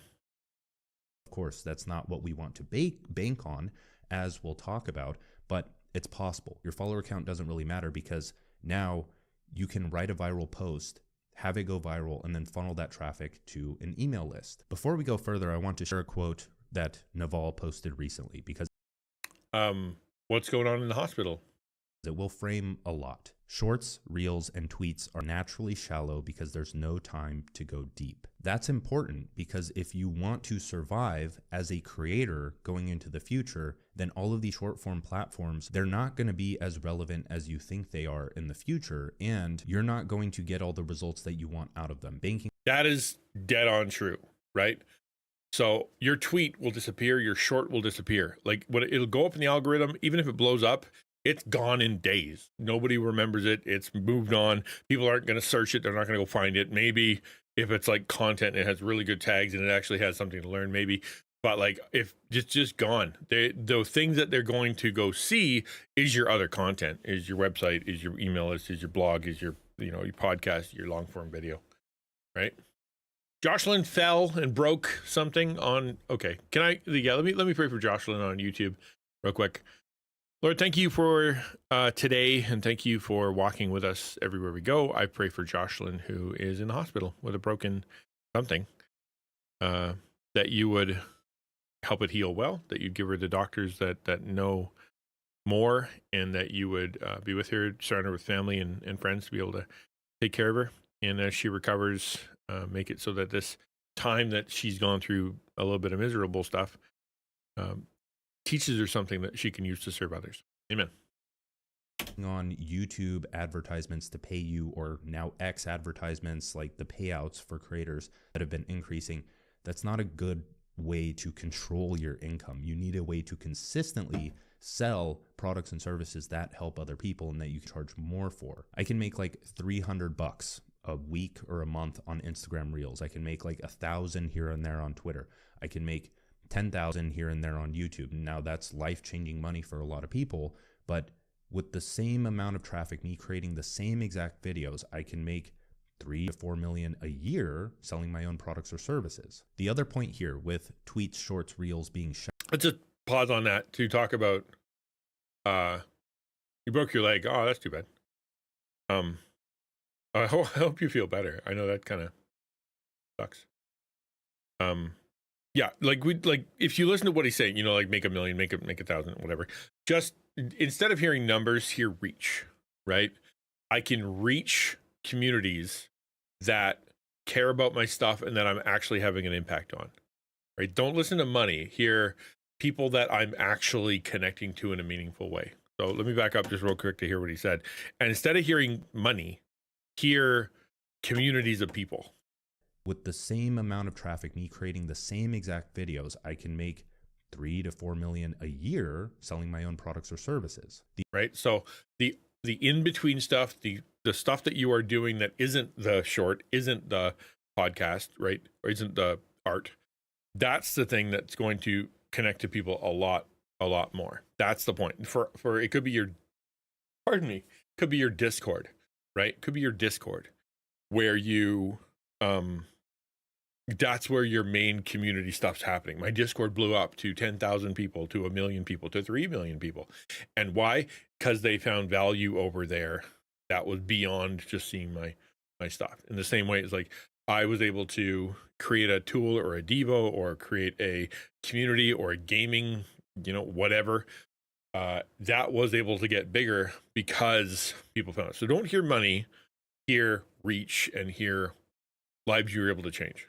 F: Of course, that's not what we want to bank on, as we'll talk about, but it's possible. Your follower count doesn't really matter because now you can write a viral post, have it go viral, and then funnel that traffic to an email list. Before we go further, I want to share a quote that Naval posted recently because
A: what's going on in the hospital?
F: it will frame a lot. Shorts, reels, and tweets are naturally shallow because there's no time to go deep. That's important because if you want to survive as a creator going into the future, then all of these short form platforms, they're not going to be as relevant as you think they are in the future, and you're not going to get all the results that you want out of them. Banking.
A: That is dead on true, right? So your tweet will disappear, your short will disappear. Like, when it'll go up in the algorithm, even if it blows up, it's gone in days. Nobody remembers it. It's moved on. People aren't going to search it. They're not going to go find it. Maybe if it's like content and it has really good tags and it actually has something to learn, maybe. But like, if it's just gone, the things that they're going to go see is your other content, is your website, is your email list, is your blog, is your, your podcast, your long form video, right? Jocelyn fell and broke something on, okay. Can I, yeah, let me pray for Jocelyn on YouTube real quick. Lord, thank you for today, and thank you for walking with us everywhere we go. I pray for Jocelyn, who is in the hospital with a broken something, that you would help it heal well, that you'd give her the doctors that know more, and that you would be with her, surround her with family and friends to be able to take care of her. And as she recovers, make it so that this time that she's gone through a little bit of miserable stuff, teaches her something that she can use to serve others. Amen.
F: On YouTube advertisements to pay you, or now X advertisements, like the payouts for creators that have been increasing, that's not a good way to control your income. You need a way to consistently sell products and services that help other people and that you can charge more for. I can make like $300 a week or a month on Instagram Reels. I can make like 1,000 here and there on Twitter. I can make 10,000 here and there on YouTube. Now that's life-changing money for a lot of people, but with the same amount of traffic, me creating the same exact videos, I can make 3 to 4 million a year selling my own products or services. The other point here with tweets, shorts, reels being
A: let's just pause on that to talk about you broke your leg. Oh, that's too bad. I hope you feel better. I know that kind of sucks. Yeah, like if you listen to what he's saying, like make 1 million, make 1,000, whatever. Just instead of hearing numbers, hear reach, right? I can reach communities that care about my stuff and that I'm actually having an impact on, right? Don't listen to money. Hear people that I'm actually connecting to in a meaningful way. So let me back up just real quick to hear what he said. And instead of hearing money, hear communities of people.
F: With the same amount of traffic, me creating the same exact videos, I can make 3 to 4 million a year selling my own products or services.
A: Right. So the in-between stuff, the stuff that you are doing that isn't the short, isn't the podcast, right? Or isn't the art. That's the thing that's going to connect to people a lot more. That's the point. For it could be your, pardon me, could be your Discord, right? Could be your Discord where you, that's where your main community stuff's happening. My Discord blew up to 10,000 people, to 1 million people, to 3 million people. And why? Because they found value over there that was beyond just seeing my my stuff. In the same way, it's like I was able to create a tool or a Devo or create a community or a gaming, whatever. That was able to get bigger because people found it. So don't hear money, hear reach, and hear lives you were able to change.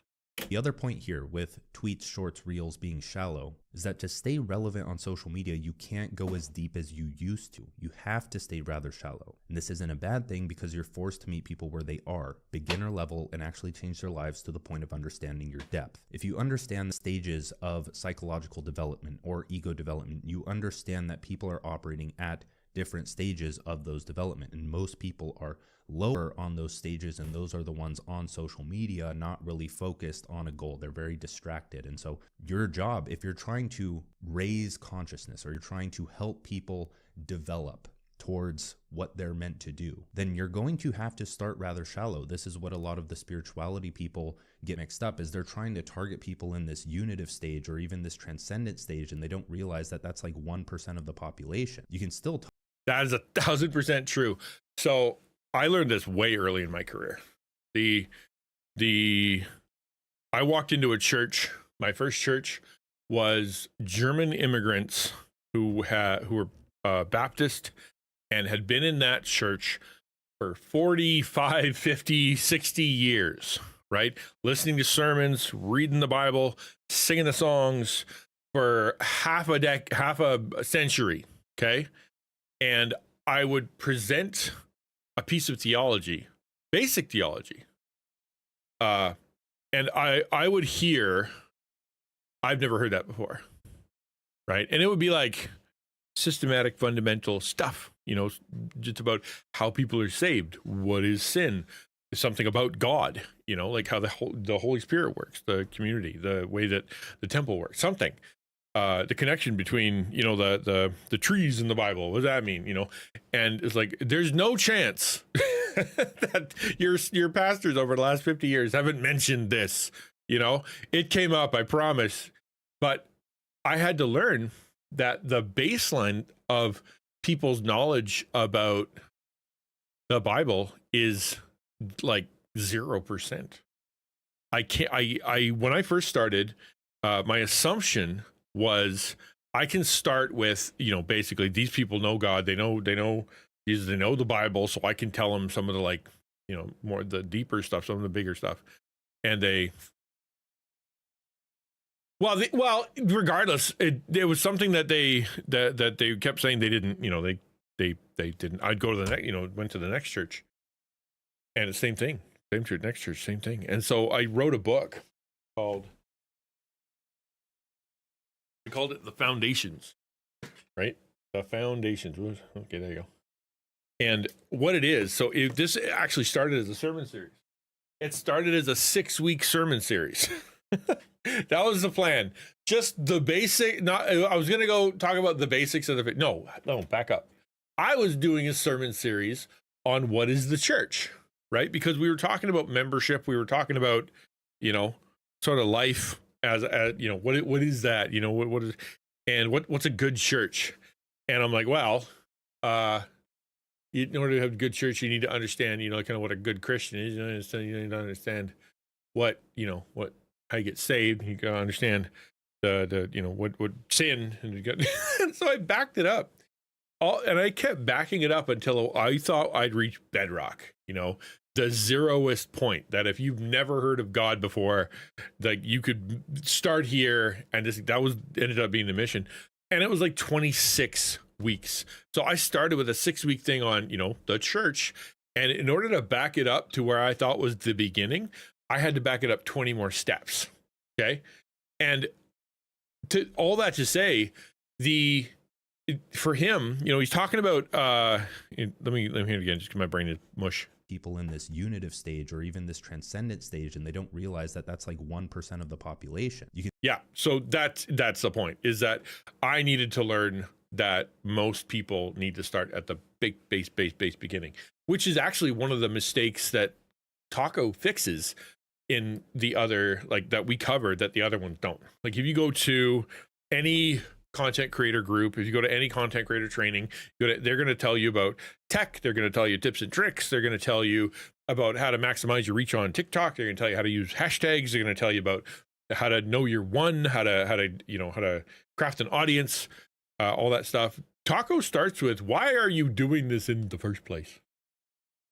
F: The other point here with tweets, shorts, reels being shallow is that to stay relevant on social media, you can't go as deep as you used to. You have to stay rather shallow. And this isn't a bad thing because you're forced to meet people where they are, beginner level, and actually change their lives to the point of understanding your depth. If you understand the stages of psychological development or ego development, you understand that people are operating at different stages of those development, and most people are lower on those stages, and those are the ones on social media not really focused on a goal. They're very distracted. And so your job, if you're trying to raise consciousness or you're trying to help people develop towards what they're meant to do, then you're going to have to start rather shallow. This is what a lot of the spirituality people get mixed up, is they're trying to target people in this unitive stage or even this transcendent stage, and they don't realize that that's like 1% of the population. You can still
A: That is 1,000% true. So I learned this way early in my career. I walked into a church. My first church was German immigrants who were Baptist and had been in that church for 45, 50, 60 years, right? Listening to sermons, reading the Bible, singing the songs for half a century, okay? And I would present a piece of theology, basic theology. And I would hear, I've never heard that before, right? And it would be like systematic, fundamental stuff, just about how people are saved. What is sin? Something about God, like how the Holy Spirit works, the community, the way that the temple works, something. The connection between, the trees in the Bible. What does that mean? And it's like, there's no chance that your pastors over the last 50 years haven't mentioned this. It came up, I promise. But I had to learn that the baseline of people's knowledge about the Bible is like 0%. When I first started, my assumption was I can start with, basically these people know God, they know Jesus, they know the Bible, so I can tell them some of the more the deeper stuff, some of the bigger stuff. And regardless, it was something that they kept saying they didn't, they didn't. I'd go to the next, went to the next church, and the same thing, same church, next church, same thing. And so I wrote a book called it The Foundations, right? The Foundations. Okay, there you go. And what it is, so this actually started as a sermon series. It started as a 6-week sermon series. That was the plan. Just the basic, I was going to go talk about the basics of no, back up. I was doing a sermon series on what is the church, right? Because we were talking about membership. We were talking about, sort of life as what is that, what is, and what's a good church? And I'm like, well, in order to have a good church, you need to understand, kind of what a good Christian is. You need to understand what how you get saved. You gotta understand what sin, and so I backed it up. And I kept backing it up until I thought I'd reach bedrock, the zeroest point, that if you've never heard of God before, like you could start here, and that ended up being the mission. And it was like 26 weeks. So I started with a 6-week thing on, the church. And in order to back it up to where I thought was the beginning, I had to back it up 20 more steps. Okay. And to all that to say, for him, he's talking about, let me hear it again, just because my brain is mush.
F: People in this unitive stage or even this transcendent stage, and they don't realize that that's like 1% of the population.
A: Yeah. So that's the point, is that I needed to learn that most people need to start at the big base beginning, which is actually one of the mistakes that Taco fixes in the other, like that we covered, that the other ones don't. Like if you go to any content creator group, if you go to any content creator training, they're going to tell you about tech. They're going to tell you tips and tricks. They're going to tell you about how to maximize your reach on TikTok. They're going to tell you how to use hashtags. They're going to tell you about how to know your one, how to craft an audience, all that stuff. Taco starts with, why are you doing this in the first place?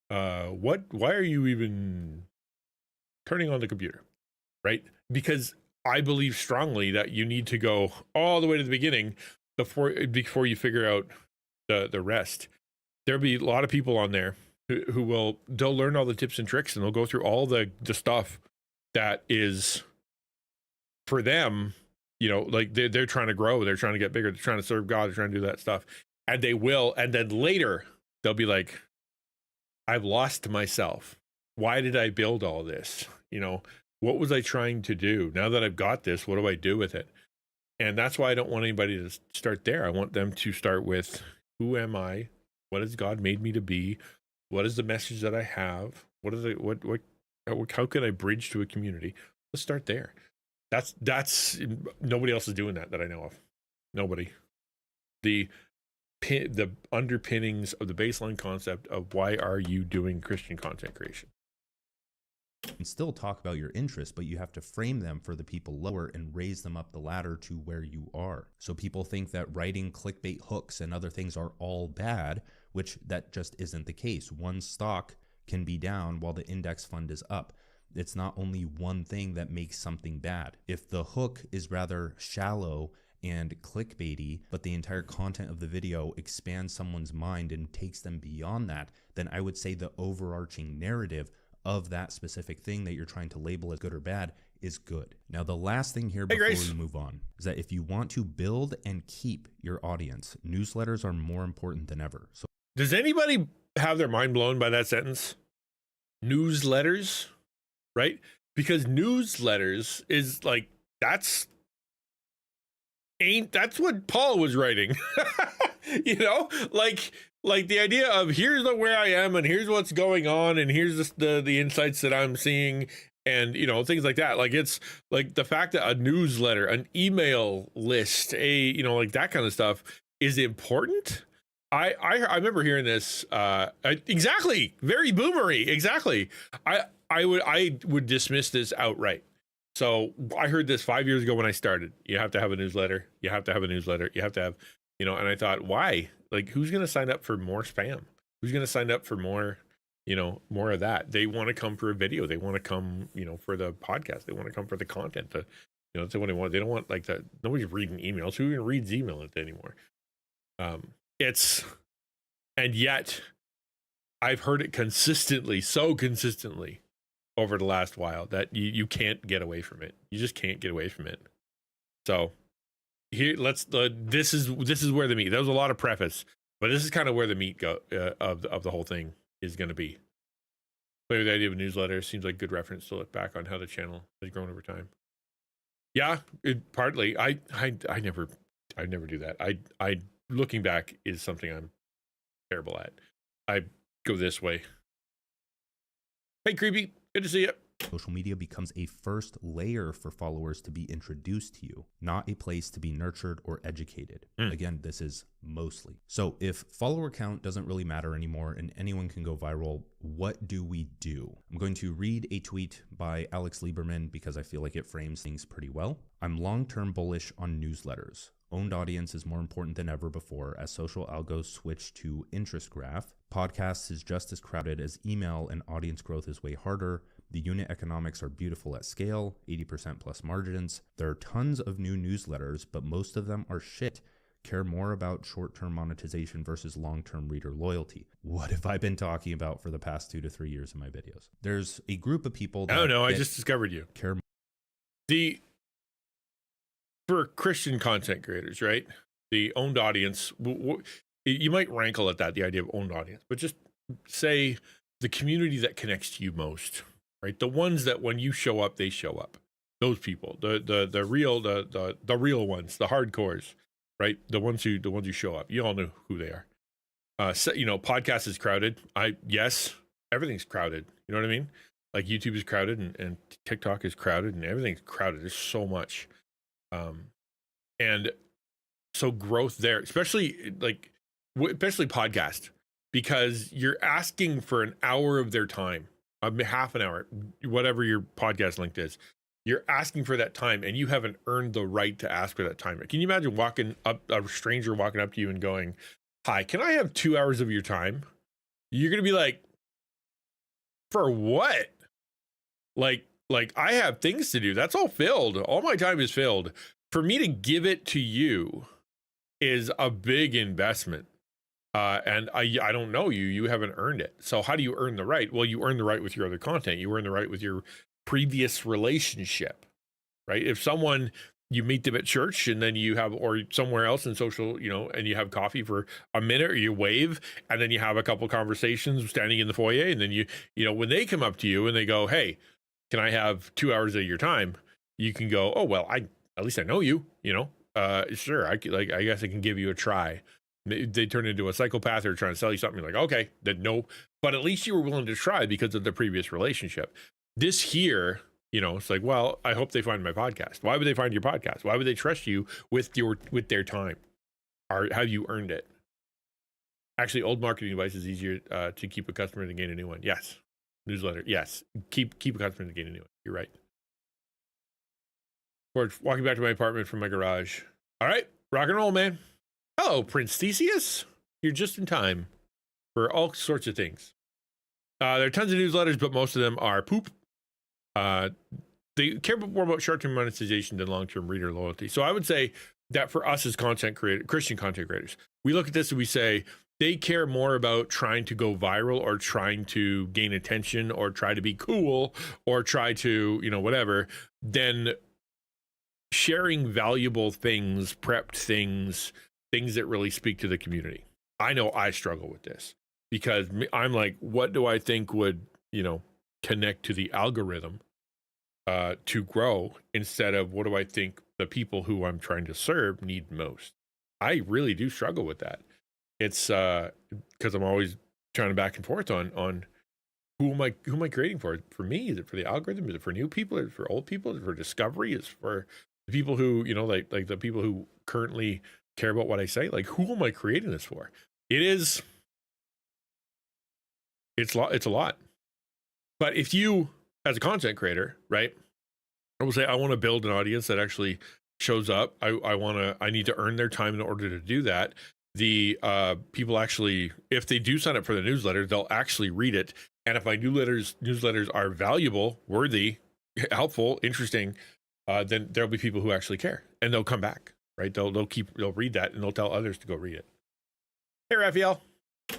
A: Why are you even turning on the computer, right? Because I believe strongly that you need to go all the way to the beginning before you figure out the rest. There'll be a lot of people on there they'll learn all the tips and tricks, and they'll go through all the stuff that is for them, like they're trying to grow, they're trying to get bigger, they're trying to serve God, they're trying to do that stuff. And they will, and then later they'll be like, I've lost myself. Why did I build all this? What was I trying to do? Now that I've got this, what do I do with it? And that's why I don't want anybody to start there. I want them to start with, who am I? What has God made me to be? What is the message that I have? How can I bridge to a community? Let's start there. That's nobody else is doing that I know of. Nobody. The underpinnings of the baseline concept of why are you doing Christian content creation?
F: And still talk about your interests, but you have to frame them for the people lower and raise them up the ladder to where you are. So people think that writing clickbait hooks and other things are all bad, which that just isn't the case. One stock can be down while the index fund is up. It's not only one thing that makes something bad. If the hook is rather shallow and clickbaity, but the entire content of the video expands someone's mind and takes them beyond that, then I would say the overarching narrative of that specific thing that you're trying to label as good or bad is good. Now, the last thing here before we move on is that if you want to build and keep your audience, newsletters are more important than ever. So,
A: does anybody have their mind blown by that sentence? Newsletters, right? Because newsletters is like, that's what Paul was writing. Like the idea of, here's where I am and here's what's going on and here's the insights that I'm seeing, and things like that. Like, it's like the fact that a newsletter, an email list, like that kind of stuff is important. I remember hearing this exactly, very boomery, exactly. I would dismiss this outright. So I heard this 5 years ago when I started. You have to have a newsletter. You have to have a newsletter. You have to have, and I thought, why? Like, who's going to sign up for more spam? Who's going to sign up for more, more of that? They want to come for a video. They want to come, for the podcast. They want to come for the content. That's what they want. They don't want like that. Nobody's reading emails. Who even reads email anymore? And yet I've heard it so consistently over the last while that you can't get away from it. You just can't get away from it. So here, this is where the meat. That was a lot of preface, but this is kind of where the meat of the whole thing is going to be. Play with the idea of a newsletter seems like a good reference to look back on how the channel has grown over time. Yeah, partly. I never do that. I looking back is something I'm terrible at. I go this way. Hey, creepy. Good to see you.
F: Social media becomes a first layer for followers to be introduced to you, not a place to be nurtured or educated. Again, this is mostly. So if follower count doesn't really matter anymore and anyone can go viral, what do we do? I'm going to read a tweet by Alex Lieberman because I feel like it frames things pretty well. I'm long-term bullish on newsletters. Owned audience is more important than ever before as social algos switch to interest graph. Podcasts is just as crowded as email and audience growth is way harder. The unit economics are beautiful at scale, 80% plus margins. There are tons of new newsletters, but most of them are shit. Care more about short-term monetization versus long-term reader loyalty. What have I been talking about for the past 2 to 3 years in my videos? There's a group of people that...
A: Oh, no, I just discovered you. For Christian content creators, right? The owned audience, you might rankle at that, the idea of owned audience, but just say the community that connects to you most, right? The ones that when you show up, they show up. Those people, the real ones, the hardcores, right? The ones who show up. You all know who they are. Podcast is crowded. Yes, everything's crowded. You know what I mean? Like YouTube is crowded and TikTok is crowded and everything's crowded. There's so much. And So growth there, especially like, especially podcast, because you're asking for an hour of their time, half an hour, whatever your podcast length is. You're asking for that time, and you haven't earned the right to ask for that time. Can you imagine a stranger walking up to you and going, "Hi, can I have 2 hours of your time?" You're gonna be like, "For what?" Like I have things to do. That's all filled. All my time is filled. For me to give it to you is a big investment. And I don't know you. You haven't earned it. So how do you earn the right? Well, you earn the right with your other content. You earn the right with your previous relationship, right? If someone, you meet them at church and then you have, or somewhere else in social, and you have coffee for a minute, or you wave, and then you have a couple conversations standing in the foyer, and then when they come up to you and they go, "Hey, can I have 2 hours of your time?" You can go, "Oh, well, at least I know you, sure. I guess I can give you a try." They turn into a psychopath or trying to sell you something. You're like, "Okay, then no," but at least you were willing to try because of the previous relationship. This here, it's like, well, I hope they find my podcast. Why would they find your podcast? Why would they trust you with their time? Have you earned it? Actually, old marketing advice is easier to keep a customer than gain a new one. Yes. Newsletter. Yes. Keep a customer than gain a new one. You're right. Or walking back to my apartment from my garage. All right, rock and roll, man. Hello, Prince Theseus. You're just in time for all sorts of things. There are tons of newsletters, but most of them are poop. They care more about short-term monetization than long-term reader loyalty. So I would say that for us as Christian content creators, we look at this and we say they care more about trying to go viral or trying to gain attention or try to be cool or try to, whatever, than sharing valuable things, prepped things that really speak to the community. I know I struggle with this because I'm like, what do I think would, connect to the algorithm to grow, instead of what do I think the people who I'm trying to serve need most? I really do struggle with that. It's because I'm always trying to back and forth on who am I creating for? For me? Is it for the algorithm? Is it for new people? Is it for old people? Is it for discovery? Is it for the people who, like the people who currently care about what I say? Like, who am I creating this for? It's a lot. But if you, as a content creator, right, I will say I want to build an audience that actually shows up. I need to earn their time in order to do that. The people actually, if they do sign up for the newsletter, they'll actually read it. And if my newsletters are valuable, worthy, helpful, interesting, then there'll be people who actually care, and they'll come back, right? They'll read that, and they'll tell others to go read it. Hey, Raphael.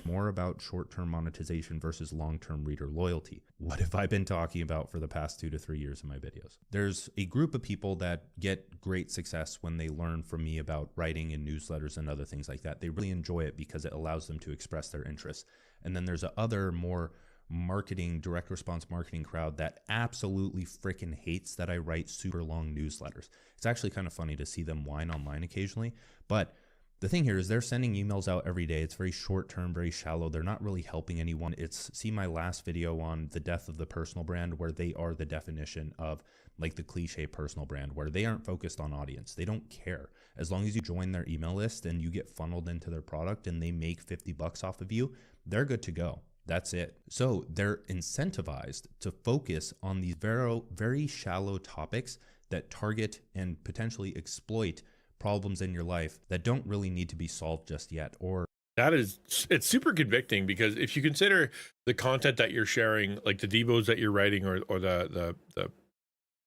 F: More about short-term monetization versus long-term reader loyalty. What have I been talking about for the past 2 to 3 years in my videos? There's a group of people that get great success when they learn from me about writing and newsletters and other things like that. They really enjoy it because it allows them to express their interests. And then there's other more direct response marketing crowd that absolutely freaking hates that I write super long newsletters. It's actually kind of funny to see them whine online occasionally, but the thing here is they're sending emails out every day. It's very short term, very shallow. They're not really helping anyone. See my last video on the death of the personal brand, where they are the definition of like the cliche personal brand, where they aren't focused on audience. They don't care. As long as you join their email list and you get funneled into their product and they make $50 off of you, they're good to go. That's it. So they're incentivized to focus on these very, very shallow topics that target and potentially exploit problems in your life that don't really need to be solved just yet. Or
A: it's super convicting, because if you consider the content that you're sharing, like the devos that you're writing, or the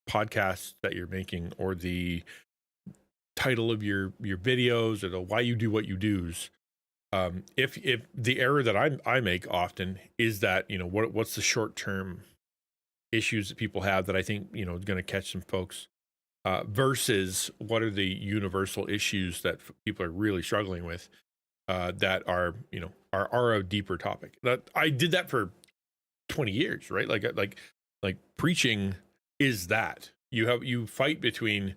A: podcasts that you're making, or the title of your videos, or the why you do what you do's, if the error that I make often is that, what's the short-term issues that people have that I think, is going to catch some folks, versus what are the universal issues that people are really struggling with, that are a deeper topic. That I did that for 20 years, right? Like preaching is that you fight between,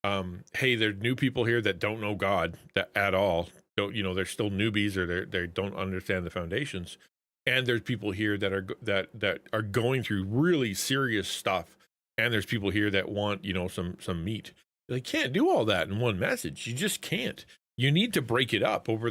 A: hey, there are new people here that don't know God at all. They're still newbies, or they don't understand the foundations. And there's people here that are going through really serious stuff. And there's people here that want, some meat. They can't do all that in one message. You just can't. you need to break it up over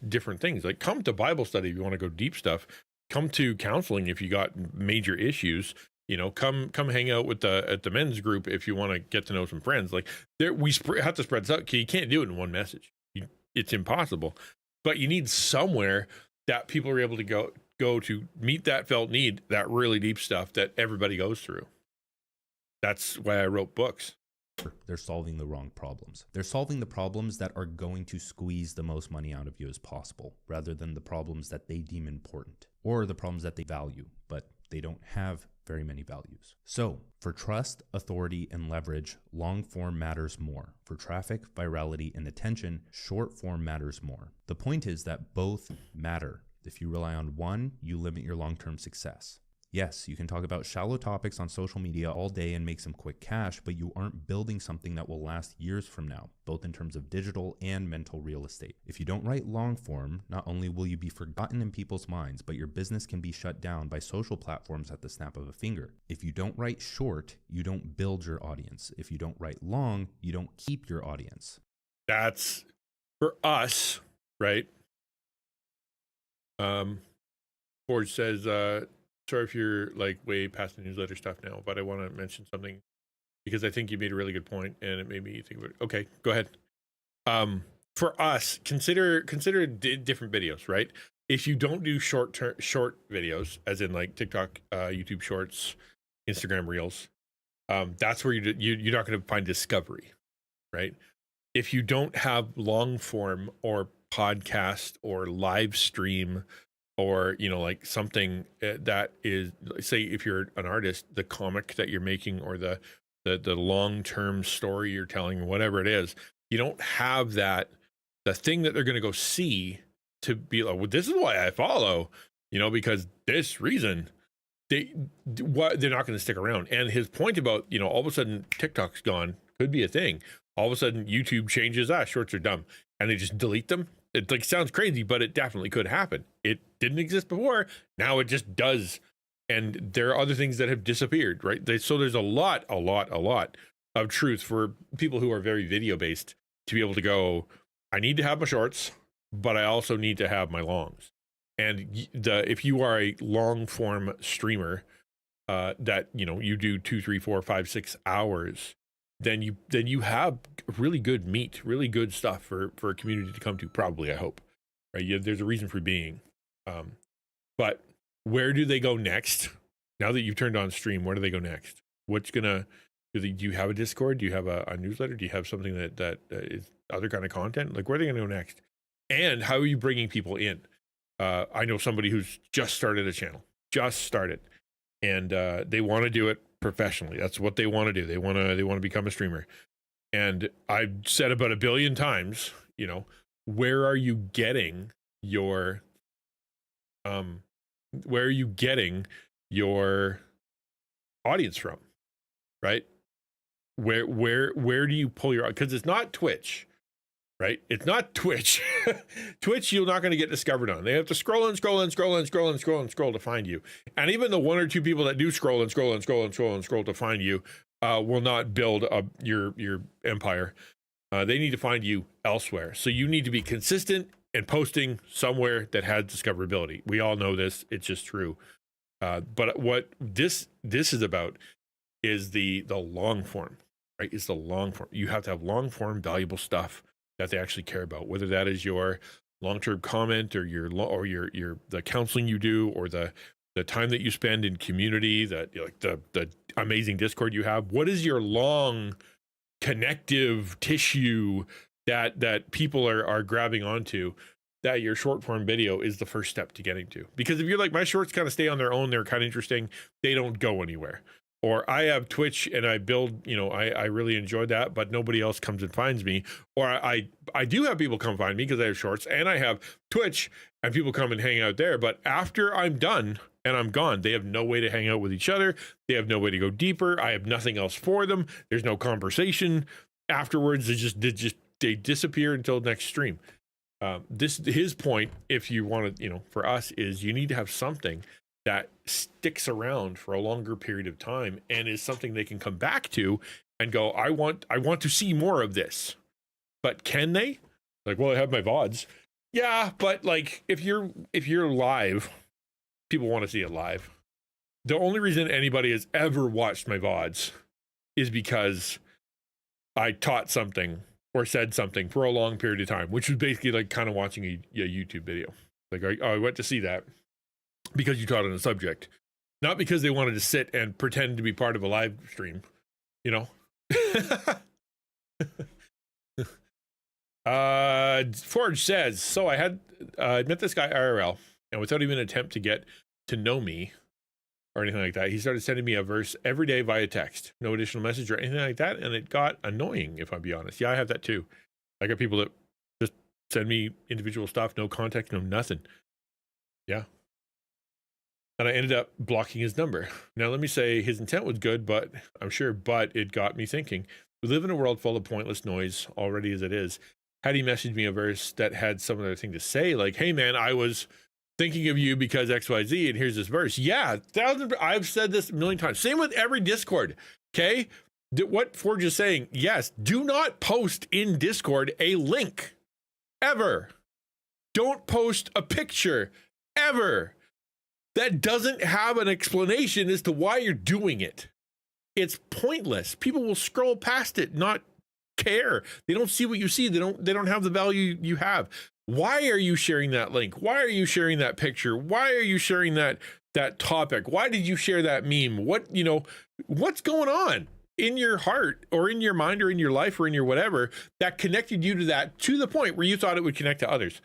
A: different things. Like, come to Bible study if you want to go deep stuff. Come to counseling if you got major issues. You know, come hang out with at the men's group if you want to get to know some friends. Like, we have to spread this out. You can't do it in one message. It's impossible. But you need somewhere that people are able to go to meet that felt need, that really deep stuff that everybody goes through. That's why I wrote books.
F: They're solving the wrong problems. They're solving the problems that are going to squeeze the most money out of you as possible, rather than the problems that they deem important, or the problems that they value, but they don't have very many values. So for trust, authority, and leverage, long form matters more. For traffic, virality, and attention, short form matters more. The point is that both matter. If you rely on one, you limit your long-term success. Yes, you can talk about shallow topics on social media all day and make some quick cash, but you aren't building something that will last years from now, both in terms of digital and mental real estate. If you don't write long form, not only will you be forgotten in people's minds, but your business can be shut down by social platforms at the snap of a finger. If you don't write short, you don't build your audience. If you don't write long, you don't keep your audience.
A: That's for us, right? Forge says, sorry if you're like way past the newsletter stuff now, but I want to mention something because I think you made a really good point and it made me think about it. Okay, go ahead. For us, consider different videos, right? If you don't do short videos, as in like TikTok, YouTube Shorts, Instagram Reels, that's where you're not going to find discovery, right? If you don't have long form or podcast or live stream, or, you know, like something that is, say, if you're an artist, the comic that you're making or the long-term story you're telling, whatever it is, you don't have that, the thing that they're going to go see to be like, well, this is why I follow, you know, because this reason, they're not going to stick around. And his point about, you know, all of a sudden TikTok's gone could be a thing. All of a sudden YouTube changes, shorts are dumb, and they just delete them. It like sounds crazy, but it definitely could happen. It didn't exist before. Now it just does. And there are other things that have disappeared, right? So there's a lot of truth for people who are very video based to be able to go, I need to have my shorts, but I also need to have my longs. And if you are a long form streamer that, you know, you do 2, 3, 4, 5, 6 hours, then you have really good meat, really good stuff for a community to come to, probably, I hope, right? There's a reason for being. But where do they go next? Now that you've turned on stream, where do they go next? What's gonna, do you have a Discord? Do you have a newsletter? Do you have something that is other kind of content? Like, where are they gonna go next? And how are you bringing people in? I know somebody who's just started a channel, and they want to do it professionally. That's what they want to do. They want to become a streamer. And I've said about 1 billion times, you know, where are you getting your audience from, right? Where do you pull your, because it's not Twitch, right? It's not Twitch. Twitch, you're not going to get discovered on. They have to scroll to find you. And even the 1 or 2 people that do scroll to find you will not build up your empire. They need to find you elsewhere. So you need to be consistent and posting somewhere that has discoverability. We all know this. It's just true. But what this is about is the long form, right? It's the long form. You have to have long form, valuable stuff that they actually care about, whether that is your long-term comment or the counseling you do, or the time that you spend in community, that like the amazing Discord you have. What is your long connective tissue that people are grabbing onto, that your short form video is the first step to getting to? Because if you're like, my shorts kind of stay on their own, they're kind of interesting, they don't go anywhere. Or I have Twitch and I build, you know, I really enjoy that, but nobody else comes and finds me. Or I do have people come find me because I have shorts, and I have Twitch and people come and hang out there. But after I'm done and I'm gone, they have no way to hang out with each other. They have no way to go deeper. I have nothing else for them. There's no conversation afterwards. They disappear until next stream. His point, if you want to, you know, for us, is you need to have something that sticks around for a longer period of time and is something they can come back to and go, I want to see more of this. But can they? Like, well, I have my VODs. Yeah, but like if you're live, people want to see it live. The only reason anybody has ever watched my VODs is because I taught something or said something for a long period of time, which was basically like kind of watching a YouTube video. Like, I went to see that because you taught on a subject, not because they wanted to sit and pretend to be part of a live stream, you know? Forge says, so I had met this guy IRL, and without even an attempt to get to know me or anything like that, he started sending me a verse every day via text, no additional message or anything like that, and it got annoying, if I'll be honest. Yeah, I have that too. I got people that just send me individual stuff, no context, no nothing. Yeah. And I ended up blocking his number. Now, let me say his intent was good, but it got me thinking. We live in a world full of pointless noise already as it is. Had he messaged me a verse that had some other thing to say, like, hey man, I was thinking of you because XYZ, and here's this verse. Yeah, I've said this a million times. Same with every Discord, okay? What Forge is saying, yes, do not post in Discord a link, ever. Don't post a picture, ever. That doesn't have an explanation as to why you're doing it. It's pointless. People will scroll past it, not care. They don't see what you see. They don't have the value you have. Why are you sharing that link? Why are you sharing that picture? Why are you sharing that topic? Why did you share that meme? What's going on in your heart or in your mind or in your life or in your whatever that connected you to that to the point where you thought it would connect to others?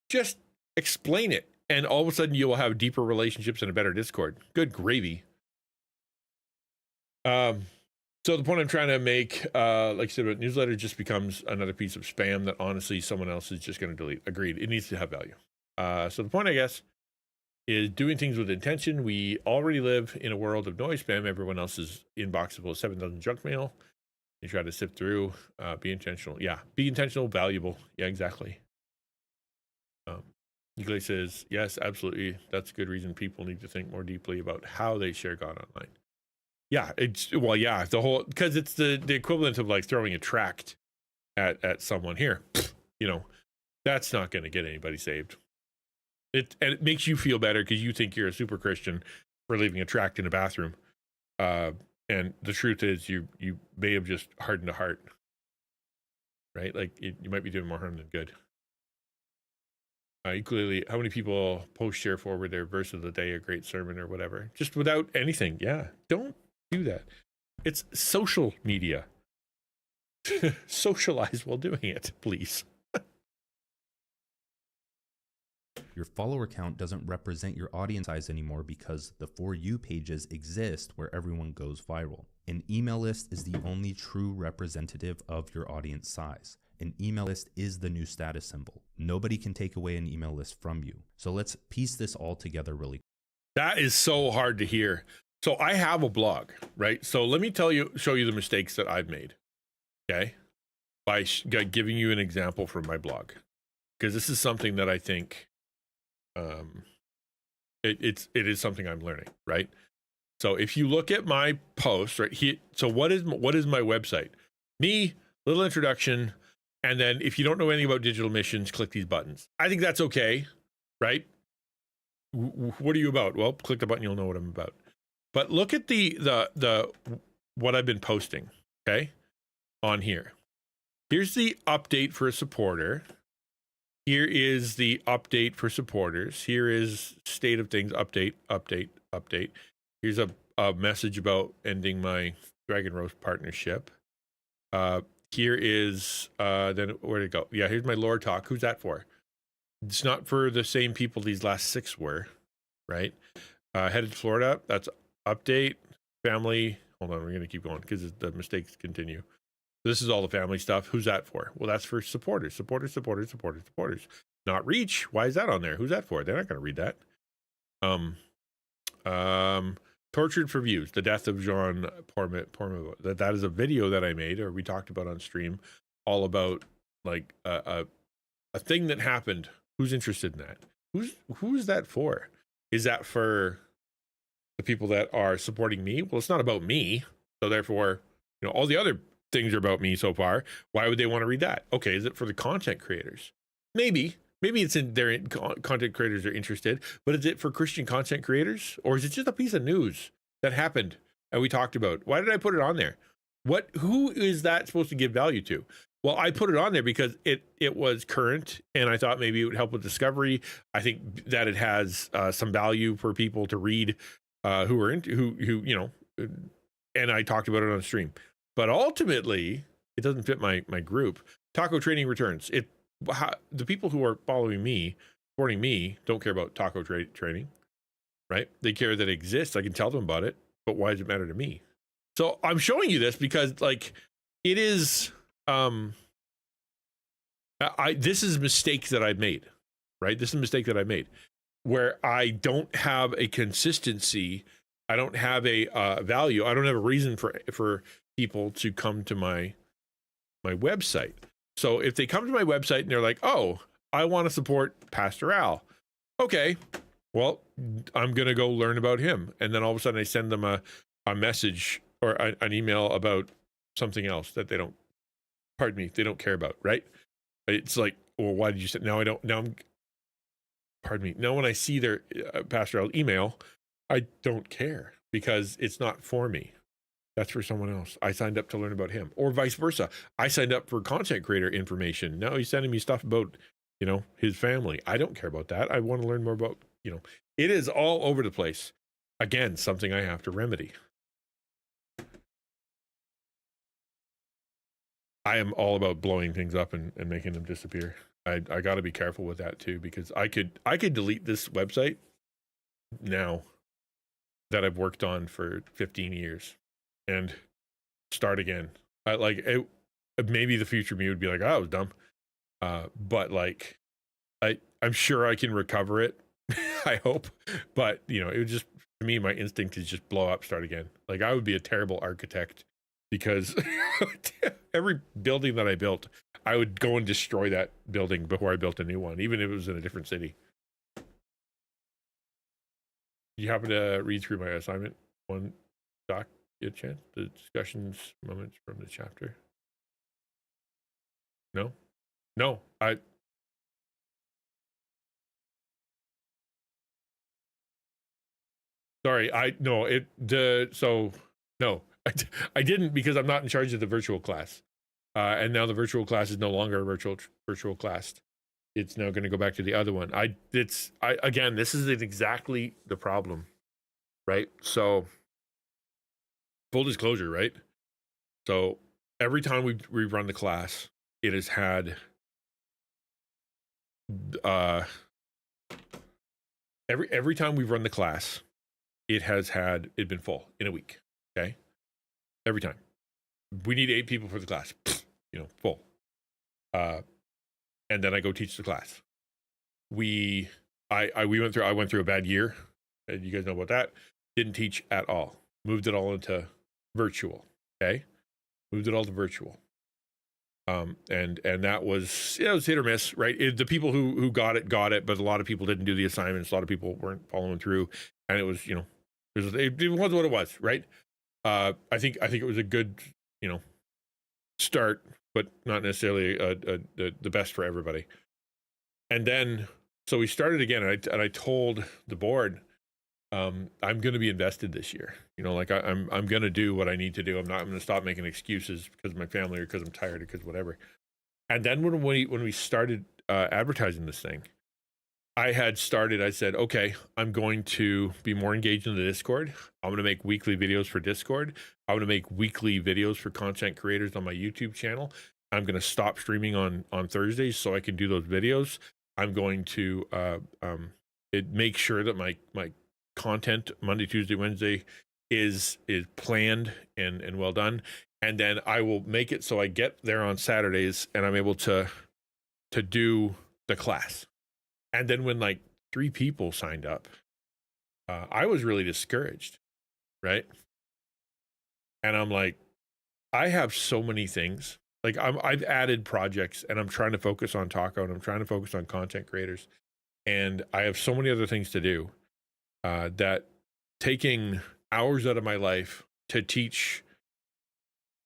A: Just explain it. And all of a sudden you will have deeper relationships and a better Discord. Good gravy. So the point I'm trying to make, like I said, newsletter just becomes another piece of spam that honestly someone else is just going to delete. Agreed. It needs to have value. So the point, I guess, is doing things with intention. We already live in a world of noise spam. Everyone else's inbox is full of 7,000 junk mail. You try to sift through, be intentional. Yeah, be intentional, valuable. Yeah, exactly. Eagle says, yes, absolutely. That's a good reason people need to think more deeply about how they share God online. Yeah, because it's the equivalent of like throwing a tract at someone here. That's not going to get anybody saved. And it makes you feel better because you think you're a super Christian for leaving a tract in a bathroom. And the truth is you may have just hardened a heart, right? Like you might be doing more harm than good. Equally, how many people post share forward their verse of the day, a great sermon or whatever, just without anything? Yeah, don't do that. It's social media. Socialize while doing it, please.
F: Your follower count doesn't represent your audience size anymore because the For You pages exist where everyone goes viral. An email list is the only true representative of your audience size. An email list is the new status symbol. Nobody can take away an email list from you. So let's piece this all together really quick.
A: That is so hard to hear. So I have a blog, right? So let me show you the mistakes that I've made, okay? By giving you an example from my blog. Because this is something that I think it is something I'm learning, right? So if you look at my post right here, so what is my website? Me, little introduction, and then if you don't know anything about digital missions, click these buttons. I think that's okay, right? What are you about? Well, click the button, you'll know what I'm about. But look at the what I've been posting, okay? On here. Here's the update for a supporter. Here is the update for supporters. Here is state of things, update. Here's a message about ending my Dragon Roast partnership. Here is, then where'd it go? Yeah, here's my lore talk. Who's that for? It's not for the same people these last 6 were, right? Headed to Florida, that's update, family. Hold on, we're going to keep going because the mistakes continue. This is all the family stuff. Who's that for? Well, that's for supporters. Supporters. Not reach. Why is that on there? Who's that for? They're not going to read that. Tortured for views. The death of Jean Porme. That is a video that I made, or we talked about on stream, all about like a thing that happened. Who's interested in that? Who's that for? Is that for the people that are supporting me? Well, it's not about me. So therefore, all the other things are about me so far. Why would they want to read that? Okay, is it for the content creators? Maybe it's in their content creators are interested, but is it for Christian content creators, or is it just a piece of news that happened and we talked about? Why did I put it on there? Who is that supposed to give value to? Well, I put it on there because it was current, and I thought maybe it would help with discovery. I think that it has some value for people to read who are into who you know, and I talked about it on stream. But ultimately, it doesn't fit my group. Taco training returns. The people who are following me, supporting me, don't care about taco training, right? They care that it exists. I can tell them about it, but why does it matter to me? So I'm showing you this because, like, it is. This is a mistake that I made, right? This is a mistake that I made where I don't have a consistency. I don't have a value. I don't have a reason for people to come to my website. So if they come to my website and they're like, oh, I want to support Pastor Al. Okay, well, I'm going to go learn about him. And then all of a sudden I send them a message or an email about something else that they don't, pardon me, they don't care about, right? It's like, well, why did you say, now I'm, pardon me. Now when I see their Pastor Al email, I don't care because it's not for me. That's for someone else. I signed up to learn about him, or vice versa. I signed up for content creator information. Now he's sending me stuff about, you know, his family. I don't care about that. I want to learn more about, you know, it is all over the place. Again, something I have to remedy. I am all about blowing things up and making them disappear. I got to be careful with that too, because I could delete this website now that I've worked on for 15 years and start again. Maybe the future me would be like, oh, I was dumb. But like, I'm sure I can recover it. I hope. But you know, it would just, to me, my instinct is just blow up, start again. Like I would be a terrible architect because every building that I built, I would go and destroy that building before I built a new one, even if it was in a different city. You happen to read through my assignment one doc, get a chance? The discussions moments from the chapter. No, sorry, I didn't, because I'm not in charge of the virtual class, and now the virtual class is no longer a virtual class. It's now going to go back to the other one. Again, this is exactly the problem, right? So full disclosure, right? So every time we run the class, it has had every time we've run the class, it been full in a week. Okay, every time. We need 8 people for the class, you know, full. And then I go teach the class. I went through a bad year, and you guys know about that. Didn't teach at all. Moved it all into virtual. Okay, moved it all to virtual. And that was, it was hit or miss, right? The people who got it, but a lot of people didn't do the assignments. A lot of people weren't following through, and it was, you know, it was what it was, right? I think it was a good, you know, start, but not necessarily the best for everybody. And then, so we started again, and I told the board, I'm going to be invested this year. You know, like I'm going to do what I need to do. I'm going to stop making excuses because of my family or because I'm tired or because whatever. And then when we started advertising this thing, I said, okay, I'm going to be more engaged in the Discord. I'm going to make weekly videos for Discord. I'm going to make weekly videos for content creators on my YouTube channel. I'm going to stop streaming on Thursdays so I can do those videos. I'm going to make sure that my content Monday, Tuesday, Wednesday is planned and well done. And then I will make it so I get there on Saturdays and I'm able to do the class. And then when like 3 people signed up, I was really discouraged, right? And I'm like, I have so many things. Like I've added projects, and I'm trying to focus on Taco, and I'm trying to focus on content creators, and I have so many other things to do that taking hours out of my life to teach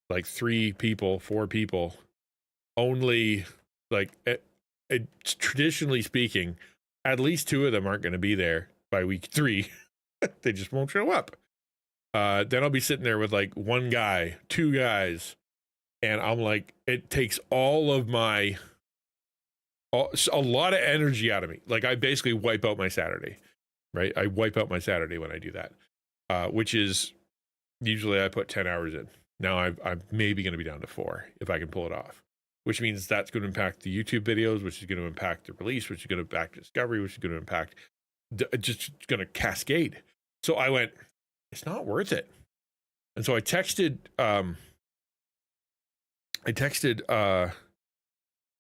A: like 3 people, 4 people, only like traditionally speaking, at least 2 of them aren't going to be there by week 3. They just won't show up. Then I'll be sitting there with like 1 guy, 2 guys, and I'm like, it takes all of my a lot of energy out of me. Like I basically wipe out my Saturday, right? I wipe out my Saturday when I do that, which is usually I put 10 hours in. Now I'm maybe going to be down to 4 if I can pull it off, which means that's going to impact the YouTube videos, which is going to impact the release, which is going to impact discovery, which is going to impact just going to cascade. So I went, it's not worth it. And so I texted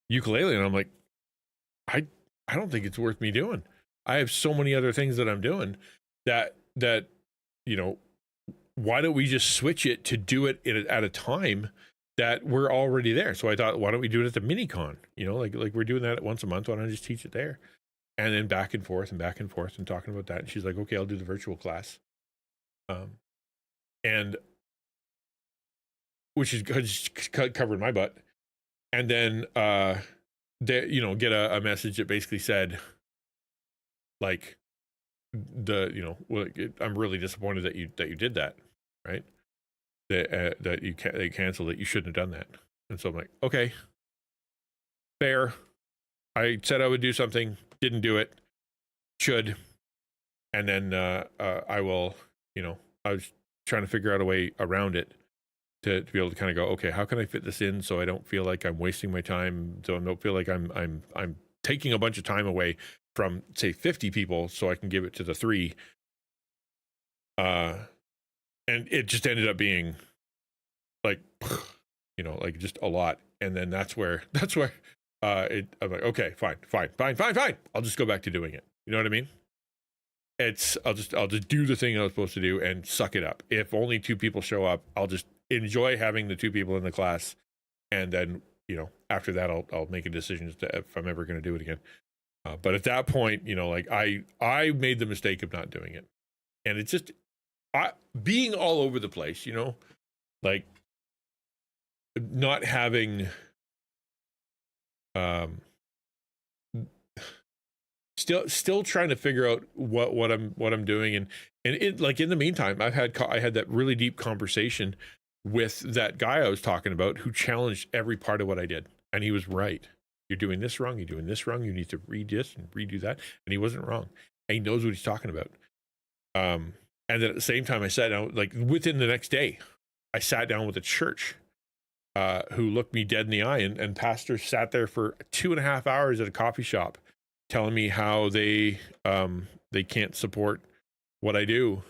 A: Ukulele, and I'm like, I don't think it's worth me doing. I have so many other things that I'm doing that you know, why don't we just switch it to do it at a time that we're already there? So I thought, why don't we do it at the mini-con? You know, like we're doing that once a month. Why don't I just teach it there? And then back and forth and talking about that. And she's like, okay, I'll do the virtual class. And which is covered my butt. And then you know, get a message that basically said, like, I'm really disappointed that you did that, right? That you canceled it. You shouldn't have done that. And so I'm like, okay, fair. I said I would do something, didn't do it. Should. And then I will, you know, I was trying to figure out a way around it to be able to kind of go, okay, how can I fit this in so I don't feel like I'm wasting my time, so I don't feel like I'm taking a bunch of time away from, say, 50 people so I can give it to the 3. And it just ended up being like, you know, like just a lot. And then that's where I'm like, okay, fine. I'll just go back to doing it. You know what I mean? I'll just do the thing I was supposed to do and suck it up. If only 2 people show up, I'll just enjoy having the 2 people in the class, and then, you know, after that I'll make a decision as to if I'm ever going to do it again. But at that point, you know, like I made the mistake of not doing it, and it's just being all over the place, you know, like not having still trying to figure out what I'm doing, and it, like, in the meantime, I had that really deep conversation with that guy I was talking about, who challenged every part of what I did, and he was right. You're doing this wrong. You're doing this wrong. You need to read this and redo that. And he wasn't wrong. And he knows what he's talking about. And then at the same time, I sat down, like within the next day, I sat down with a church who looked me dead in the eye, and pastor sat there for 2.5 hours at a coffee shop telling me how they can't support what I do,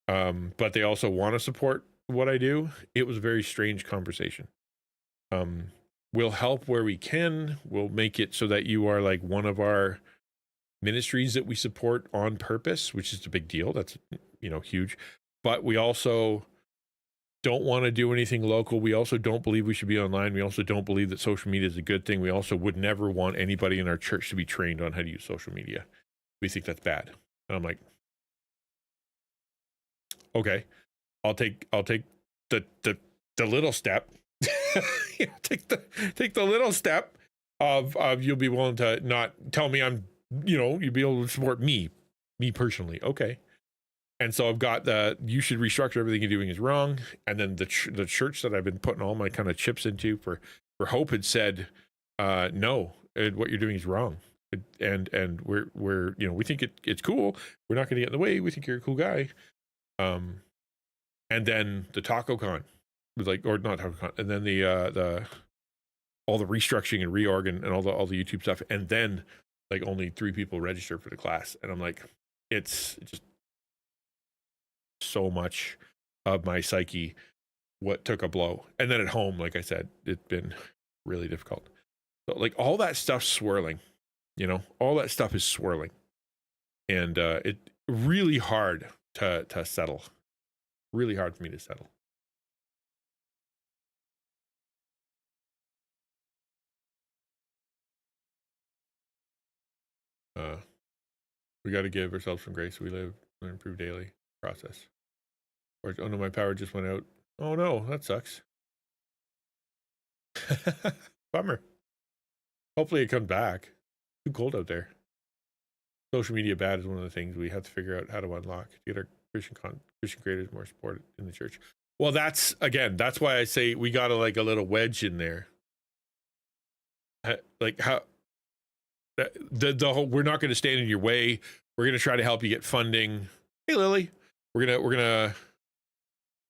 A: but they also want to support what I do. It was a very strange conversation. We'll help where we can. We'll make it so that you are like one of our ministries that we support on purpose, which is a big deal. That's, you know, huge. But we also don't want to do anything local. We also don't believe we should be online. We also don't believe that social media is a good thing. We also would never want anybody in our church to be trained on how to use social media. We think that's bad. And I'm like, okay, I'll take the little step. Yeah, take the little step of you'll be willing to not tell me I'm, you know, you'll be able to support me personally. Okay. And so I've got you should restructure everything you're doing is wrong. And then the church that I've been putting all my kind of chips into for hope had said, no, what you're doing is wrong. And we're you know, we think it's cool. We're not going to get in the way. We think you're a cool guy. And then the Taco Con was like, or not Taco Con, and then the all the restructuring and reorg and all the YouTube stuff, and then like only 3 people registered for the class, and I'm like, it's just so much of my psyche what took a blow. And then at home, like I said, it's been really difficult. So like all that stuff's swirling, you know, all that stuff is swirling, and it really hard to settle. Really hard for me to settle. We got to give ourselves some grace. We live and improve daily process. Or, oh no, my power just went out. Oh no, that sucks. Bummer. Hopefully it comes back. Too cold out there. Social media bad is one of the things we have to figure out how to unlock to get our Christian creators more support in the church. Well, that's why I say we got like a little wedge in there. Like how the whole, we're not going to stand in your way. We're going to try to help you get funding. Hey, Lily, we're gonna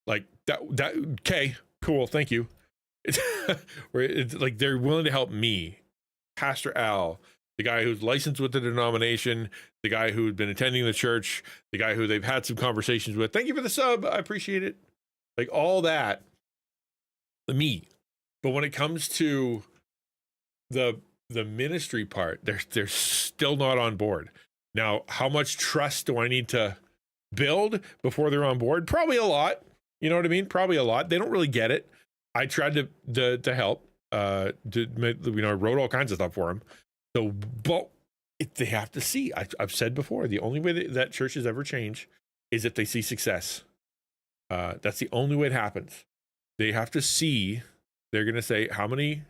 A: like that. Okay, cool. Thank you. It's like they're willing to help me, Pastor Al, the guy who's licensed with the denomination, the guy who's been attending the church, the guy who they've had some conversations with. Thank you for the sub. I appreciate it. Like all that, me. But when it comes to the ministry part, they're still not on board. Now, how much trust do I need to build before they're on board? Probably a lot. You know what I mean? Probably a lot. They don't really get it. I tried to help. I wrote all kinds of stuff for them. So, but they have to see. I've said before, the only way that churches ever change is if they see success. That's the only way it happens. They have to see. They're going to say how many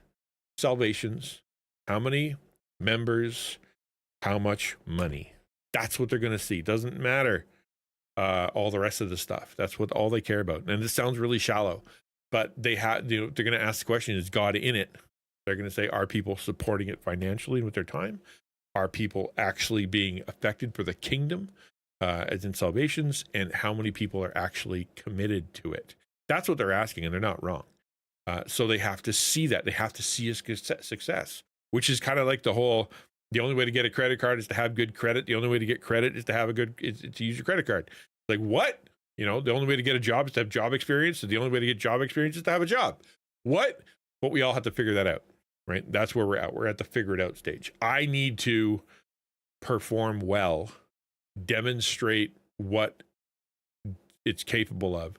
A: salvations, how many members, how much money. That's what they're going to see. Doesn't matter all the rest of the stuff. That's what all they care about. And this sounds really shallow, but they're going to ask the question: is God in it? They're going to say, are people supporting it financially with their time? Are people actually being affected for the kingdom, as in salvations? And how many people are actually committed to it? That's what they're asking, and they're not wrong. So they have to see that. They have to see a success, which is kind of like the only way to get a credit card is to have good credit. The only way to get credit is to have to use your credit card. Like what? The only way to get a job is to have job experience. So the only way to get job experience is to have a job. What? But we all have to figure that out, right? That's where we're at. We're at the figure it out stage. I need to perform well, demonstrate what it's capable of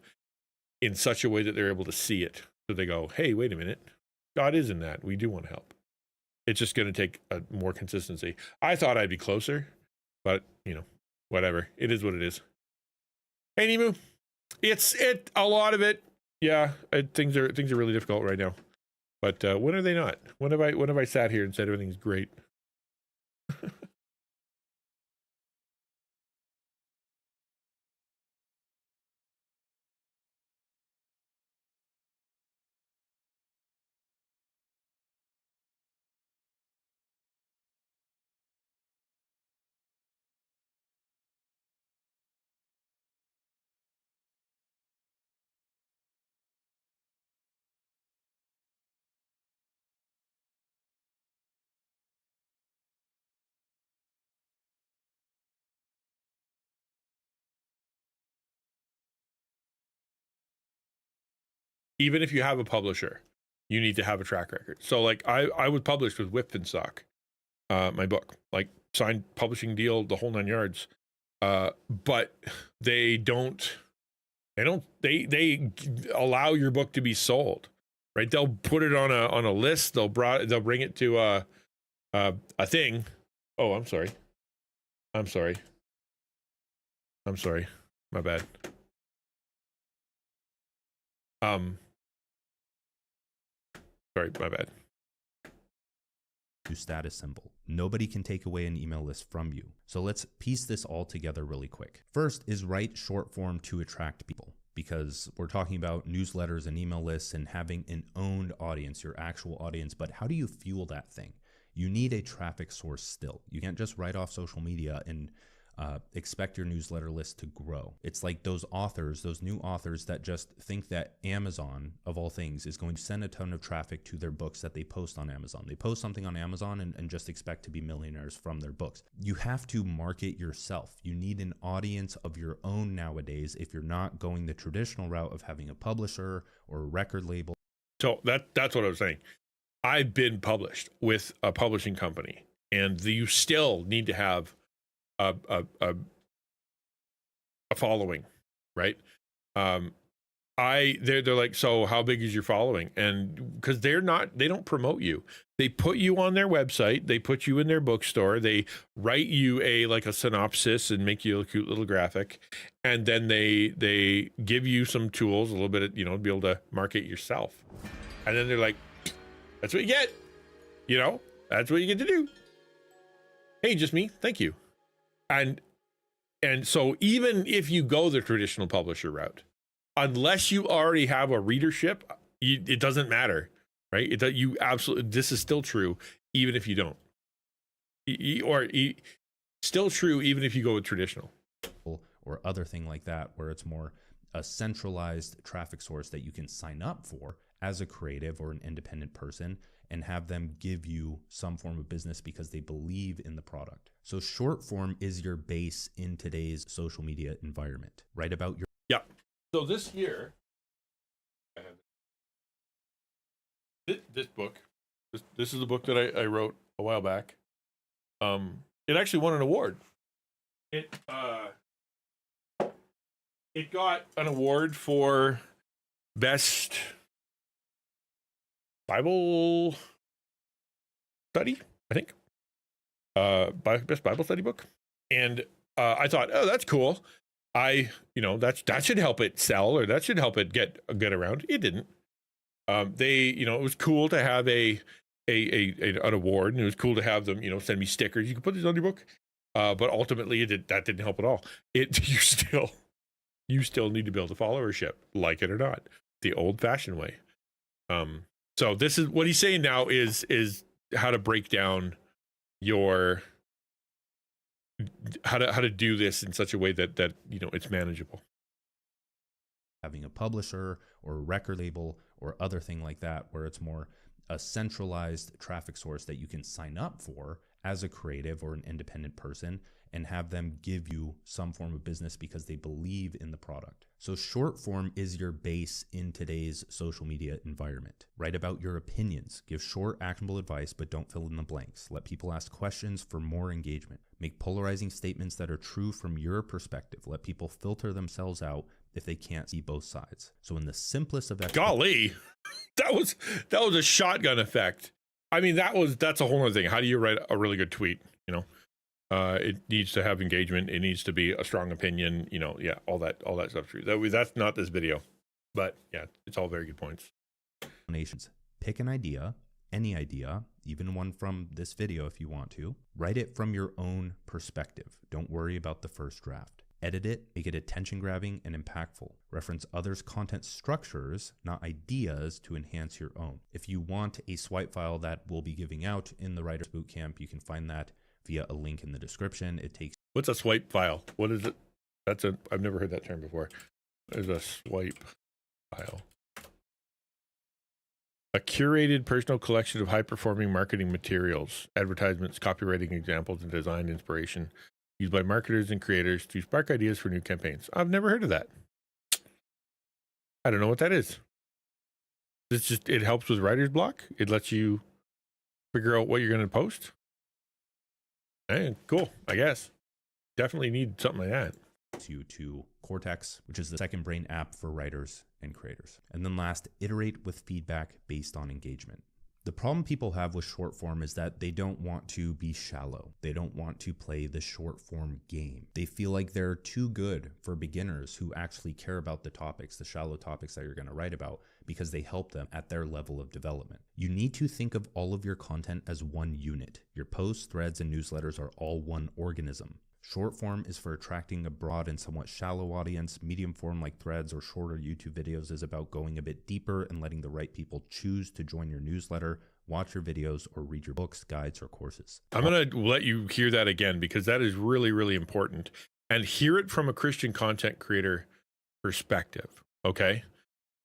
A: in such a way that they're able to see it. So they go, hey, wait a minute. God is in that. We do want to help. It's just going to take a more consistency. I thought I'd be closer, but whatever. It is what it is. Hey, Nemu, it's a lot of it. Yeah, things are really difficult right now. But when are they not? When have I sat here and said everything's great? Even if you have a publisher, you need to have a track record. So like I was published with Whip and Sock, my book, like signed publishing deal, the whole 9 yards. But they allow your book to be sold, right? They'll put it on a list. They'll bring it to a thing. Oh, I'm sorry. My bad. Sorry, my bad.
F: Status symbol. Nobody can take away an email list from you. So let's piece this all together really quick. First is write short form to attract people, because we're talking about newsletters and email lists and having an owned audience, your actual audience. But how do you fuel that thing? You need a traffic source still. You can't just write off social media and expect your newsletter list to grow. It's like those new authors that just think that Amazon, of all things, is going to send a ton of traffic to their books that they post on Amazon. They post something on Amazon and just expect to be millionaires from their books. You have to market yourself. You need an audience of your own nowadays if you're not going the traditional route of having a publisher or a record label.
A: So that's what I was saying. I've been published with a publishing company, and you still need to have a following, right? They're like, so how big is your following? And because they don't promote you. They put you on their website, they put you in their bookstore, they write you a synopsis and make you a cute little graphic, and then they give you some tools, a little bit of, to be able to market yourself. And then they're like, That's what you get. You know, that's what you get to do. Hey, just me. Thank you. And so even if you go the traditional publisher route, unless you already have a readership, it doesn't matter, right? You absolutely, this is still true, even if you don't. Still true, even if you go with traditional.
F: Or other thing like that, where it's more a centralized traffic source that you can sign up for as a creative or an independent person and have them give you some form of business because they believe in the product. So short form is your base in today's social media environment. Write about your...
A: Yeah. So this here, this book, this is the book that I wrote a while back. It actually won an award. It got an award for best Bible study, I think. Best Bible study book. And I thought, oh, that's cool. That should help it sell, or that should help it get around. It didn't. It was cool to have an award, and it was cool to have them, send me stickers. You can put these on your book. But ultimately that didn't help at all. You still need to build a followership, like it or not, the old fashioned way. So this is what he's saying now is how to break down your, how to do this in such a way that it's manageable.
F: Having a publisher or a record label or other thing like that, where it's more a centralized traffic source that you can sign up for as a creative or an independent person and have them give you some form of business because they believe in the product. So short form is your base in today's social media environment. Write about your opinions, give short, actionable advice, but don't fill in the blanks. Let people ask questions for more engagement. Make polarizing statements that are true from your perspective. Let people filter themselves out if they can't see both sides. So in the simplest of
A: golly, that was a shotgun effect. I mean, that's a whole other thing. How do you write a really good tweet? It needs to have engagement. It needs to be a strong opinion. All that stuff's true. That's not this video, but yeah, it's all very good points.
F: Explanations. Pick an idea, any idea, even one from this video if you want to. Write it from your own perspective. Don't worry about the first draft. Edit it, make it attention-grabbing and impactful. Reference others' content structures, not ideas, to enhance your own. If you want a swipe file that we'll be giving out in the Writers Bootcamp, you can find that via a link in the description. It takes...
A: What's a swipe file? What is it? I've never heard that term before. There's a swipe file. A curated personal collection of high-performing marketing materials, advertisements, copywriting examples, and design inspiration used by marketers and creators to spark ideas for new campaigns. I've never heard of that. I don't know what that is. It helps with writer's block. It lets you figure out what you're going to post. Hey, cool, I guess. Definitely need something like that.
F: You to Cortex, which is the second brain app for writers and creators. And then last, iterate with feedback based on engagement. The problem people have with short form is that they don't want to be shallow. They don't want to play the short form game. They feel like they're too good for beginners who actually care about the topics, the shallow topics that you're going to write about, because they help them at their level of development. You need to think of all of your content as one unit. Your posts, threads, and newsletters are all one organism. Short form is for attracting a broad and somewhat shallow audience. Medium form, like threads or shorter YouTube videos, is about going a bit deeper and letting the right people choose to join your newsletter, watch your videos, or read your books, guides, or courses. I'm
A: going to let you hear that again because that is really, really important. And hear it from a Christian content creator perspective, okay?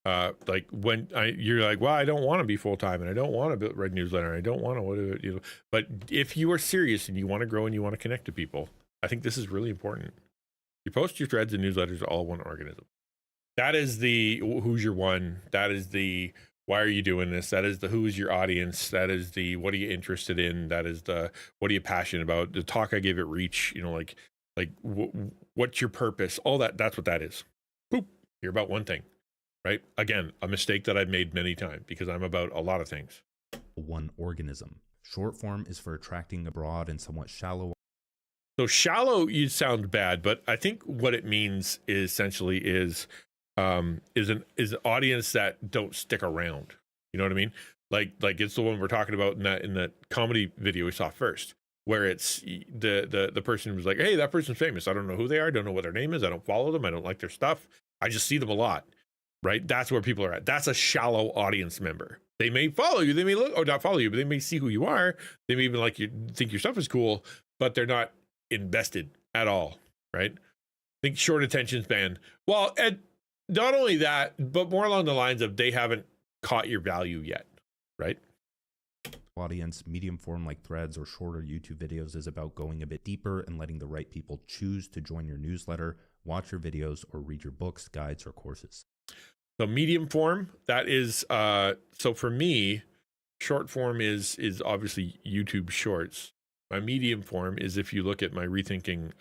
A: Like when you're like, well, I don't want to be full-time and I don't want to write a newsletter and I don't want to, but if you are serious and you want to grow and you want to connect to people, I think this is really important. You post your threads and newsletters all one organism. That is the who's your one. That is the why are you doing this. That is the who is your audience. That is the what are you interested in. That is the what are you passionate about. The talk I gave at Reach, what's your purpose. All that. That's what that is. Boop. You're about one thing, right? Again, a mistake that I've made many times because I'm about a lot of things.
F: One organism. Short form is for attracting a broad and somewhat shallow.
A: So shallow, you sound bad, but I think what it means is essentially is an audience that don't stick around. You know what I mean? Like it's the one we're talking about in that comedy video we saw first, where it's the person was like, hey, that person's famous. I don't know who they are. I don't know what their name is. I don't follow them. I don't like their stuff. I just see them a lot. Right? That's where people are at. That's a shallow audience member. They may follow you. They may look, or not follow you, but they may see who you are. They may even like you, think your stuff is cool, but they're not invested at all. Right? Think short attention span. Well, and not only that, but more along the lines of they haven't caught your value yet. Right?
F: Audience, medium form like threads or shorter YouTube videos is about going a bit deeper and letting the right people choose to join your newsletter, watch your videos, or read your books, guides, or courses.
A: So medium form, that is, so for me, short form is obviously YouTube Shorts. My medium form is, if you look at my Rethinking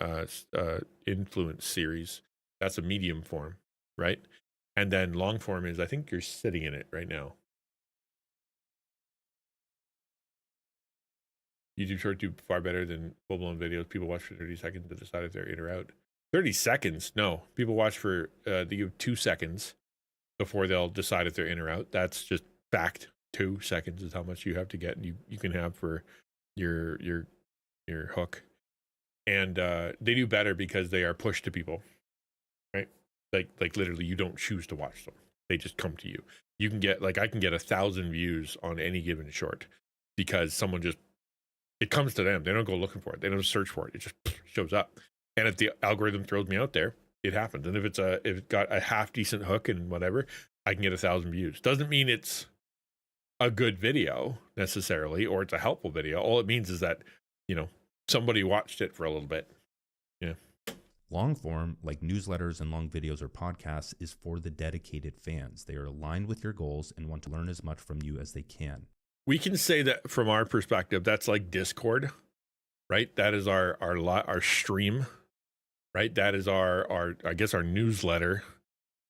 A: Influence series, that's a medium form, right? And then long form is, I think you're sitting in it right now. YouTube Short do far better than full-blown videos. People watch for 30 seconds to decide if they're in or out. 30 seconds? No. People watch for they give 2 seconds before they'll decide if they're in or out. That's just fact. 2 seconds is how much you have to get. You can have for your hook. And they do better because they are pushed to people, right? Like literally, you don't choose to watch them. They just come to you. You can get, like, I can get 1,000 views on any given short because someone just, it comes to them. They don't go looking for it. They don't search for it. It just shows up. And if the algorithm throws me out there, it happens. And if it's got a half decent hook and whatever, I can get 1,000 views. Doesn't mean it's a good video necessarily, or it's a helpful video. All it means is that, somebody watched it for a little bit. Yeah.
F: Long form, like newsletters and long videos or podcasts, is for the dedicated fans. They are aligned with your goals and want to learn as much from you as they can.
A: We can say that from our perspective, that's like Discord, right? That is our stream, right? That is our I guess our newsletter,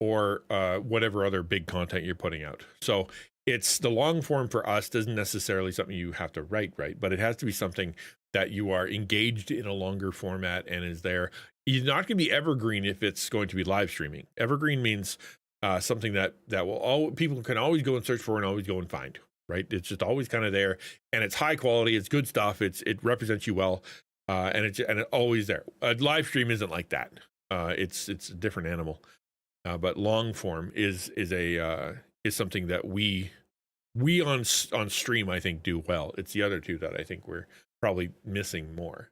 A: or whatever other big content you're putting out. So it's the long form for us doesn't necessarily something you have to write, right? But it has to be something that you are engaged in a longer format and is there. You're not going to be evergreen if it's going to be live streaming. Evergreen means something that will people can always go and search for and always go and find. Right, it's just always kind of there, and it's high quality. It's good stuff. It represents you well, and it's always there. A live stream isn't like that. It's a different animal. But long form is something that we on stream, I think, do well. It's the other two that I think we're probably missing more.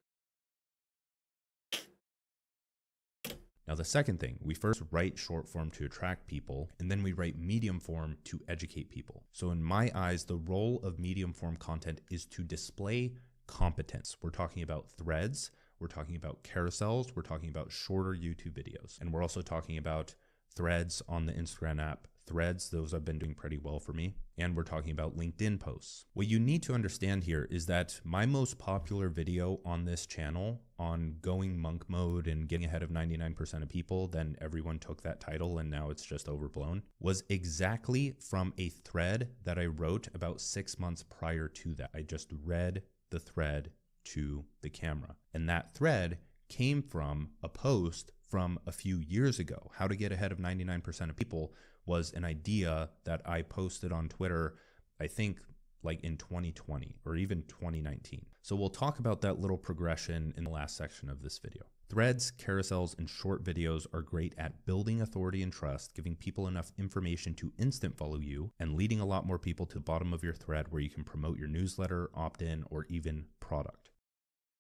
F: Now, the second thing, we first write short form to attract people, and then we write medium form to educate people. So in my eyes, the role of medium form content is to display competence. We're talking about threads, we're talking about carousels, we're talking about shorter YouTube videos, and we're also talking about threads on the Instagram app. Threads, those have been doing pretty well for me. And we're talking about LinkedIn posts. What you need to understand here is that my most popular video on this channel on going monk mode and getting ahead of 99% of people, then everyone took that title and now it's just overblown, was exactly from a thread that I wrote about 6 months prior to that. I just read the thread to the camera. And that thread came from a post from a few years ago. How to get ahead of 99% of people was an idea that I posted on Twitter, I think like in 2020 or even 2019. So we'll talk about that little progression in the last section of this video. Threads, carousels, and short videos are great at building authority and trust, giving people enough information to instant follow you, and leading a lot more people to the bottom of your thread where you can promote your newsletter, opt-in, or even product.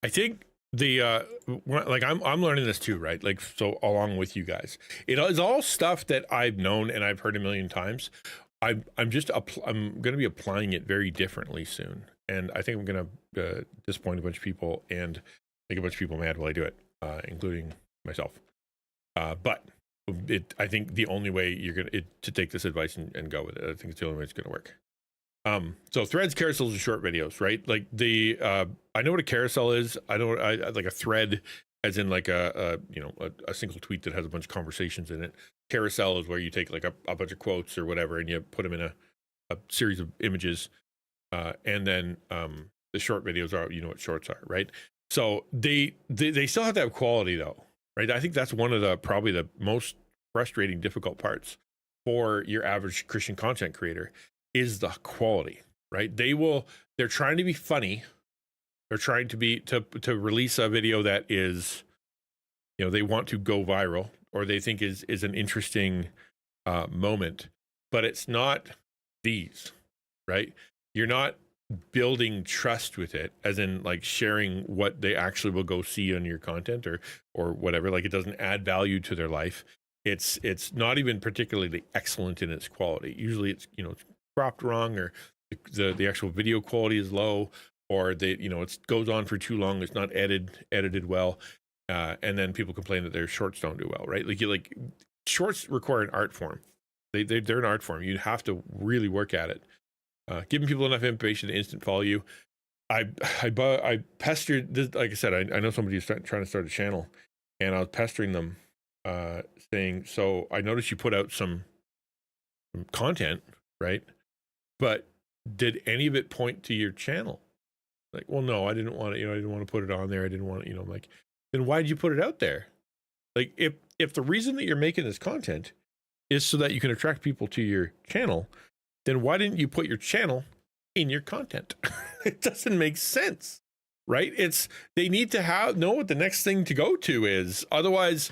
A: I think I'm learning this too, right? Like, so along with you guys, it is all stuff that I've known and I've heard a million times. I'm going to be applying it very differently soon, and I think I'm going to disappoint a bunch of people and make a bunch of people mad while I do it, including myself. But I think the only way you're to take this advice and go with it, I think it's the only way it's going to work. So threads, carousels, and short videos, right? Like I know what a carousel is. I like a thread, as in like a single tweet that has a bunch of conversations in it. Carousel is where you take like a bunch of quotes or whatever and you put them in a series of images. And then the short videos are, what shorts are, right? So they still have to have quality though, right? I think that's one of probably the most frustrating, difficult parts for your average Christian content creator is the quality. right? They're trying to be funny. They're trying to be, to release a video that is, you know, they want to go viral or they think is an interesting moment, but it's not these, right? You're not building trust with it, as in like sharing what they actually will go see on your content or whatever. Like, it doesn't add value to their life. It's not even particularly excellent in its quality. Usually it's, you know, it's cropped wrong, or the actual video quality is low, or they, you know, it goes on for too long, it's not edited well, and then people complain that their shorts don't do well, right? Like shorts require an art form. They're an art form. You have to really work at it. Giving people enough information to instant follow you. I pestered this, like I said, I know somebody who's trying to start a channel, and I was pestering them, saying, so I noticed you put out some content, right? But did any of it point to your channel? Like, well, no, I didn't want to, you know, I didn't want to put it on there. I didn't want to, you know, I'm like, then why did you put it out there? Like, if the reason that you're making this content is so that you can attract people to your channel, then why didn't you put your channel in your content? It doesn't make sense, right? They need to know what the next thing to go to is. Otherwise,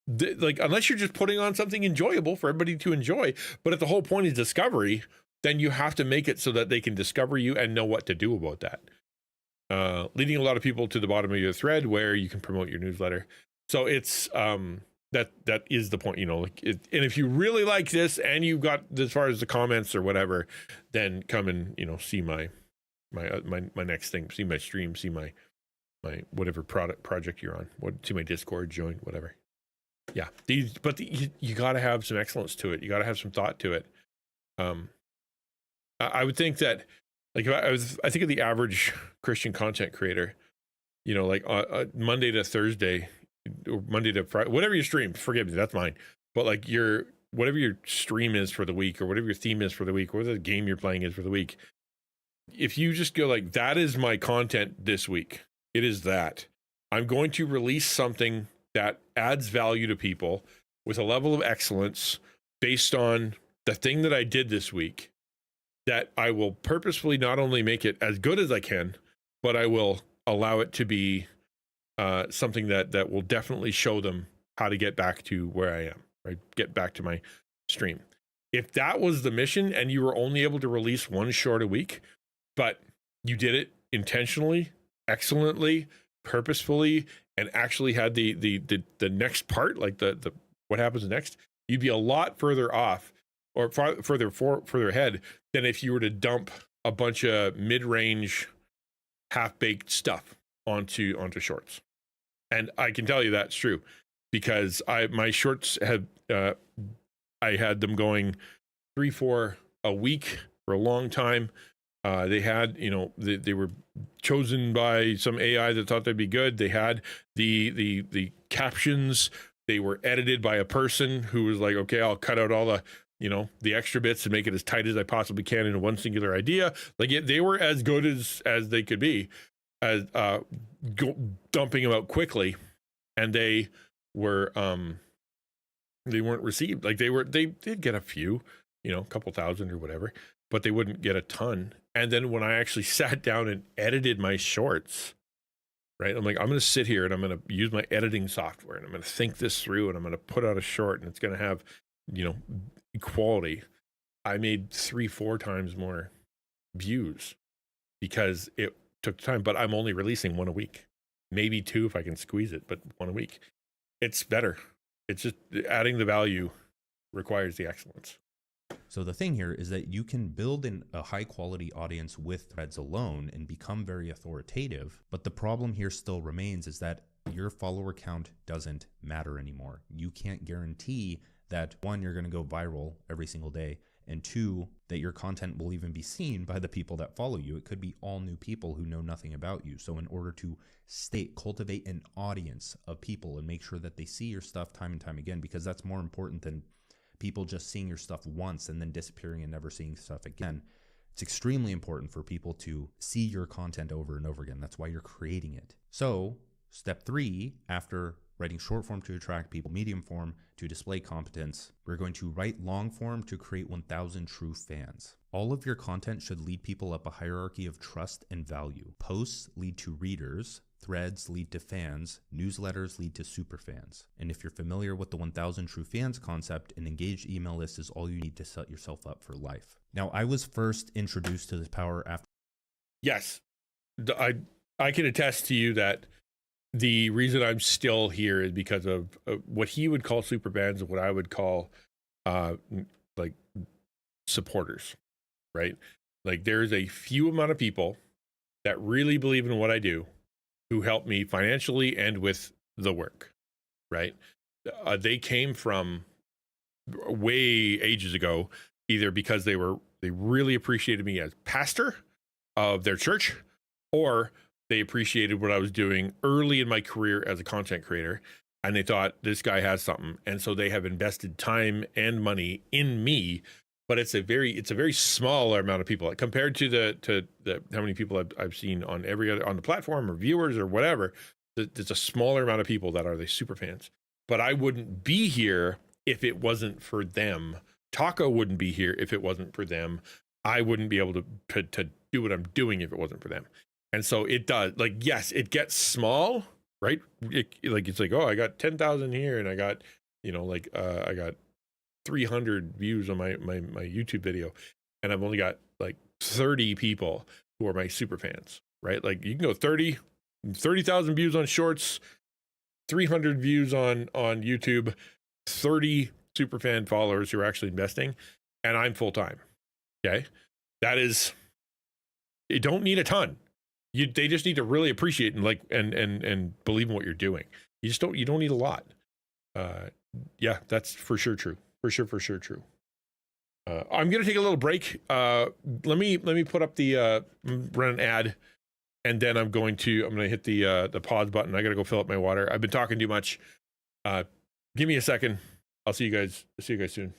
A: like, unless you're just putting on something enjoyable for everybody to enjoy, but if the whole point is discovery, then you have to make it so that they can discover you and know what to do about that. Leading a lot of people to the bottom of your thread where you can promote your newsletter. So it's that is the point, you know, like and if you really like this and you've got as far as the comments or whatever, then come and, you know, see my next thing, see my stream, see my whatever project you're on, see my Discord, join, whatever. Yeah, you got to have some excellence to it. You got to have some thought to it. I would think that, like, if I think of the average Christian content creator, you know, like Monday to Thursday, or Monday to Friday, whatever you stream, forgive me, that's mine. But like whatever your stream is for the week, or whatever your theme is for the week, or whatever the game you're playing is for the week, if you just go like, that is my content this week, it is that. I'm going to release something that adds value to people with a level of excellence based on the thing that I did this week, that I will purposefully not only make it as good as I can, but I will allow it to be something that will definitely show them how to get back to where I am, right? Get back to my stream. If that was the mission and you were only able to release one short a week, but you did it intentionally, excellently, purposefully, and actually had the next part, like the what happens next, you'd be a lot further off, or further ahead than if you were to dump a bunch of mid-range, half-baked stuff onto shorts. And I can tell you that's true, because my shorts had I had them going 3-4 a week for a long time. They had, you know, they were chosen by some AI that thought they'd be good. They had the captions. They were edited by a person who was like, okay, I'll cut out all the, you know, the extra bits and make it as tight as I possibly can into one singular idea. Like, they were as good as they could be, as dumping them out quickly, and they were they weren't received. Like, they did get a few, you know, a couple thousand or whatever, but they wouldn't get a ton. And then when I actually sat down and edited my shorts, right, I'm like, I'm going to sit here and I'm going to use my editing software and I'm going to think this through and I'm going to put out a short and it's going to have, you know, quality. I made 3-4 times more views because it took time, but I'm only releasing one a week, maybe 2 if I can squeeze it, but 1 a week. It's better. It's just adding the value requires the excellence.
F: So the thing here is that you can build a high quality audience with threads alone and become very authoritative. But the problem here still remains is that your follower count doesn't matter anymore. You can't guarantee that, 1, you're going to go viral every single day, and 2, that your content will even be seen by the people that follow you. It could be all new people who know nothing about you. So in order to cultivate an audience of people and make sure that they see your stuff time and time again, because that's more important than people just seeing your stuff once and then disappearing and never seeing stuff again. It's extremely important for people to see your content over and over again. That's why you're creating it. So step 3, after writing short form to attract people, medium form to display competence, we're going to write long form to create 1,000 true fans. All of your content should lead people up a hierarchy of trust and value. Posts lead to readers, threads lead to fans, newsletters lead to superfans. And if you're familiar with the 1000 True Fans concept, an engaged email list is all you need to set yourself up for life. Now, I was first introduced to this power after...
A: Yes, I can attest to you that the reason I'm still here is because of what he would call superfans and what I would call like supporters, right? Like there's a few amount of people that really believe in what I do who help me financially and with the work, right? They came from way ages ago, either because they really appreciated me as pastor of their church, or they appreciated what I was doing early in my career as a content creator, and they thought this guy has something, and so they have invested time and money in me. But it's a very small amount of people compared to the how many people I've seen on on the platform or viewers or whatever. There's a smaller amount of people that are the super fans. But I wouldn't be here if it wasn't for them. Taco wouldn't be here if it wasn't for them. I wouldn't be able to do what I'm doing if it wasn't for them. And so it does, like, yes, it gets small, right? It's like, oh, I got 10,000 here, and I got, I got 300 views on my YouTube video, and I've only got like 30 people who are my super fans, right? Like you can go 30,000 views on shorts, 300 views on YouTube, 30 super fan followers who are actually investing, and I'm full time. Okay, that is, you don't need a ton. They just need to really appreciate and believe in what you're doing. You don't need a lot. Yeah, that's for sure true. For sure true. I'm gonna take a little break. Let me put up the run an ad, and then I'm gonna hit the pause button. I gotta go fill up my water. I've been talking too much. Give me a second. I'll see you guys soon.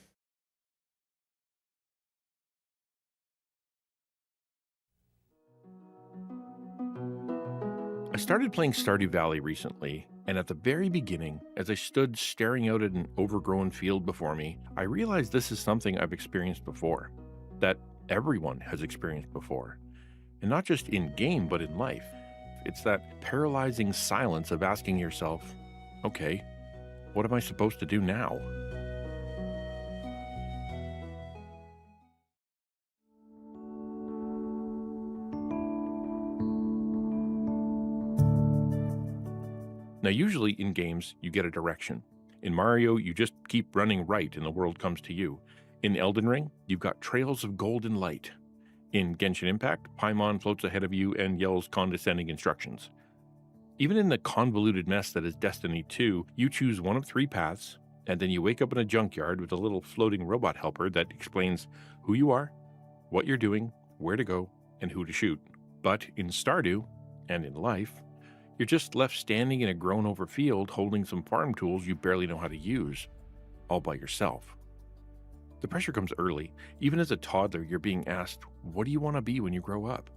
A: I started playing Stardew Valley recently, and at the very beginning, as I stood staring out at an overgrown field before me, I realized this is something I've experienced before, that everyone has experienced before. And not just in-game, but in life. It's that paralyzing silence of asking yourself, okay, what am I supposed to do now? Now, usually in games, you get a direction. In Mario, you just keep running right and the world comes to you. In Elden Ring, you've got trails of golden light. In Genshin Impact, Paimon floats ahead of you and yells condescending instructions. Even in the convoluted mess that is Destiny 2, you choose one of 3 paths, and then you wake up in a junkyard with a little floating robot helper that explains who you are, what you're doing, where to go, and who to shoot. But in Stardew, and in life, you're just left standing in a grown-over field holding some farm tools you barely know how to use, all by yourself. The pressure comes early. Even as a toddler, you're being asked, what do you want to be when you grow up?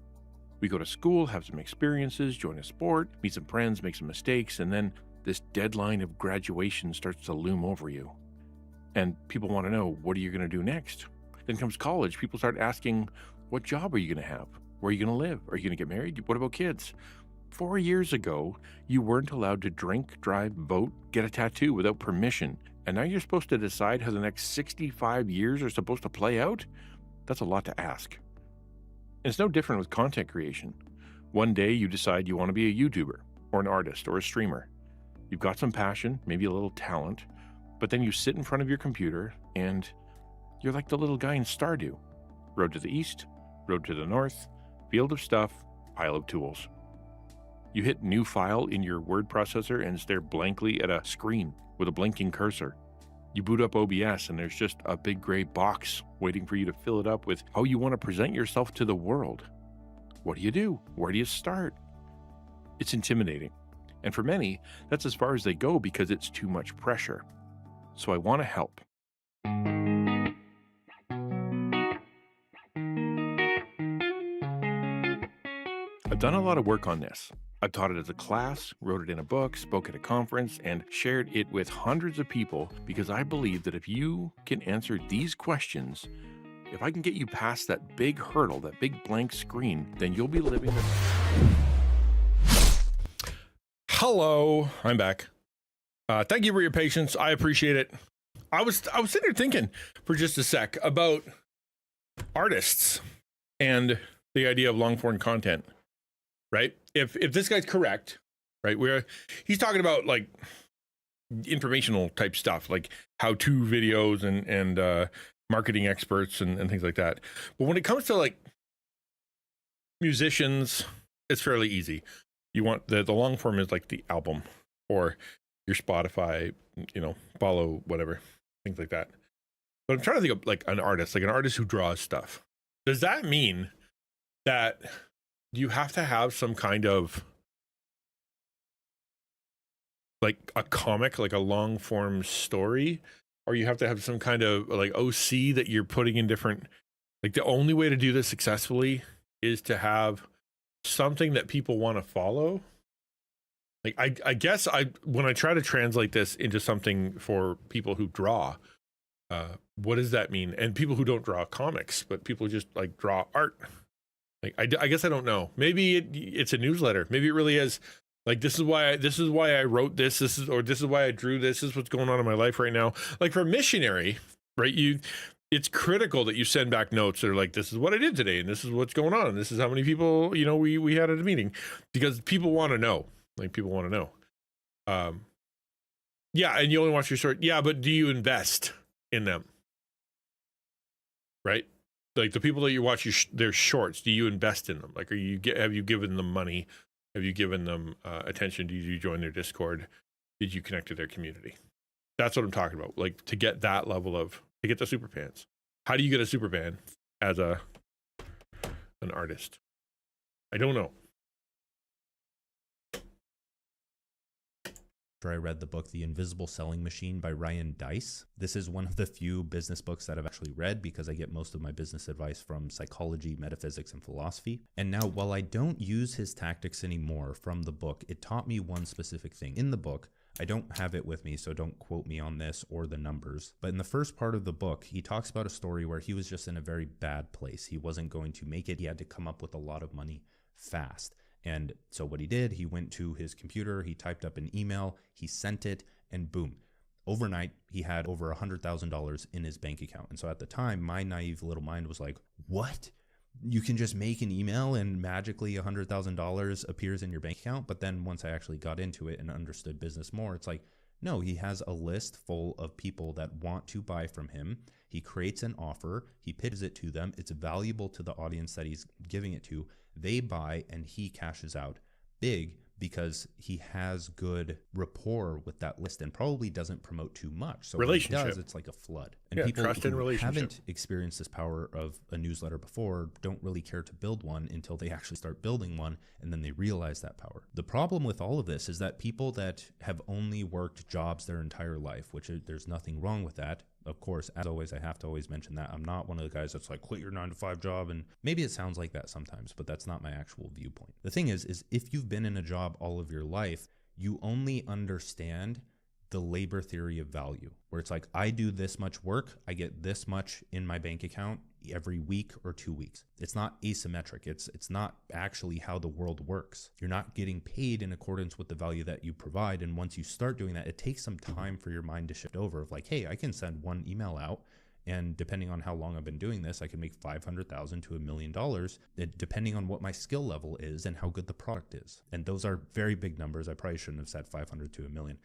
A: We go to school, have some experiences, join a sport, meet some friends, make some mistakes, and then this deadline of graduation starts to loom over you. And people want to know, what are you going to do next? Then comes college. People start asking, what job are you going to have? Where are you going to live? Are you going to get married? What about kids? 4 years ago, you weren't allowed to drink, drive, vote, get a tattoo without permission. And now you're supposed to decide how the next 65 years are supposed to play out? That's a lot to ask. And it's no different with content creation. One day you decide you want to be a YouTuber, or an artist, or a streamer. You've got some passion, maybe a little talent, but then you sit in front of your computer and you're like the little guy in Stardew. Road to the east, road to the north, field of stuff, pile of tools. You hit new file in your word processor and stare blankly at a screen with a blinking cursor. You boot up OBS and there's just a big gray box waiting for you to fill it up with how you want to present yourself to the world. What do you do? Where do you start? It's intimidating. And for many, that's as far as they go because it's too much pressure. So I want to help. I've done a lot of work on this. I've taught it as a class, wrote it in a book, spoke at a conference, and shared it with hundreds of people because I believe that if you can answer these questions, if I can get you past that big hurdle, that big blank screen, then you'll be living the... Hello, I'm back. Thank you for your patience. I appreciate it. I was sitting there thinking for just a sec about artists and the idea of long form content, right? If this guy's correct, right, he's talking about like informational type stuff, like how-to videos and marketing experts and things like that. But when it comes to like musicians, it's fairly easy. You want the long form is like the album or your Spotify, follow whatever, things like that. But I'm trying to think of like an artist who draws stuff. Does that mean that you have to have some kind of like a comic, like a long form story, or you have to have some kind of like OC that you're putting in different, like the only way to do this successfully is to have something that people want to follow? Like, I guess when I try to translate this into something for people who draw, what does that mean? And people who don't draw comics, but people just like draw art. Like, I guess I don't know. Maybe it's a newsletter. Maybe it really is. Like, this is why I wrote this. This is why I drew this. This is what's going on in my life right now. Like for a missionary, right? It's critical that you send back notes that are like, this is what I did today, and this is what's going on, and this is how many people we had at a meeting, because people want to know. Like, people want to know. Yeah, and you only watch your short. Yeah, but do you invest in them? Right? Like the people that you watch their shorts, do you invest in them? Like, have you given them money? Have you given them attention? Did you join their Discord? Did you connect to their community? That's what I'm talking about. Like, to get that level to get the super fans. How do you get a super fan as an artist? I don't know.
F: After I read the book The Invisible Selling Machine by Ryan Deiss. This is one of the few business books that I've actually read because I get most of my business advice from psychology, metaphysics, and philosophy. And now, while I don't use his tactics anymore from the book, it taught me one specific thing. In the book, I don't have it with me, so don't quote me on this or the numbers. But in the first part of the book, he talks about a story where he was just in a very bad place. He wasn't going to make it. He had to come up with a lot of money fast. And so what he did, he went to his computer, he typed up an email, he sent it, and boom. Overnight, he had over $100,000 in his bank account. And so at the time, my naive little mind was like, what? You can just make an email and magically $100,000 appears in your bank account? But then once I actually got into it and understood business more, it's like, no, he has a list full of people that want to buy from him. He creates an offer, he pitches it to them, it's valuable to the audience that he's giving it to. They buy and he cashes out big because he has good rapport with that list and probably doesn't promote too much. So when he does, it's like a flood. And people who haven't experienced this power of a newsletter before don't really care to build one until they actually start building one, and then they realize that power. The problem with all of this is that people that have only worked jobs their entire life, which there's nothing wrong with that. Of course, as always, I have to always mention that I'm not one of the guys that's like, quit your 9-to-5 job. And maybe it sounds like that sometimes, but that's not my actual viewpoint. The thing is if you've been in a job all of your life, you only understand the labor theory of value, where it's like, I do this much work, I get this much in my bank account every week or 2 weeks. It's not asymmetric. It's not actually how the world works. You're not getting paid in accordance with the value that you provide. And once you start doing that, it takes some time for your mind to shift over of like, hey, I can send one email out, and depending on how long I've been doing this, I can make $500,000 to $1 million, depending on what my skill level is and how good the product is. And those are very big numbers. I probably shouldn't have said 500 to $1 million.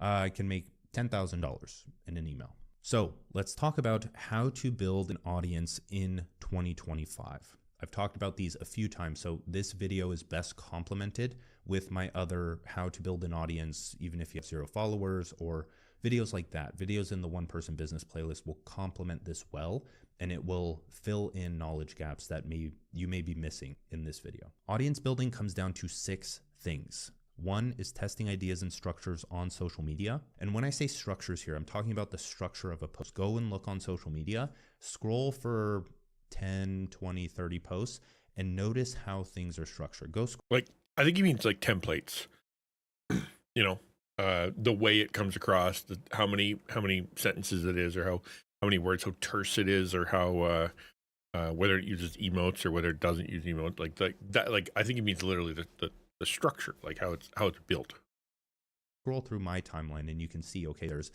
F: I can make $10,000 in an email. So let's talk about how to build an audience in 2025. I've talked about these a few times, so this video is best complemented with my other how to build an audience, even if you have 0 followers, or videos like that. Videos in the One Person Business playlist will complement this well, and it will fill in knowledge gaps that you may be missing in this video. Audience building comes down to 6 things. 1 is testing ideas and structures on social media. And when I say structures here, I'm talking about the structure of a post. Go and look on social media, scroll for 10, 20, 30 posts, and notice how things are structured.
A: Like, I think he means like templates, the way it comes across, how many sentences it is, or how many words, how terse it is, or how whether it uses emotes or whether it doesn't use emotes, like that. Like I think it means literally the structure, like how it's built.
F: Scroll through my timeline and you can see, okay, there's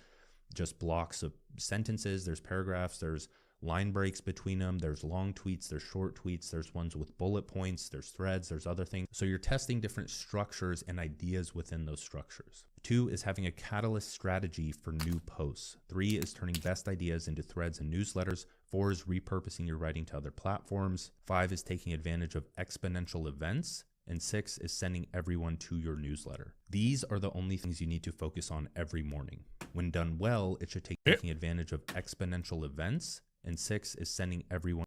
F: just blocks of sentences, there's paragraphs, there's line breaks between them, there's long tweets, there's short tweets, there's ones with bullet points, there's threads, there's other things. So you're testing different structures and ideas within those structures. 2 is having a catalyst strategy for new posts. 3 is turning best ideas into threads and newsletters. 4 is repurposing your writing to other platforms. 5 is taking advantage of exponential events. And 6 is sending everyone to your newsletter. These are the only things you need to focus on every morning. When done well, it should take taking advantage of exponential events. And 6 is sending everyone.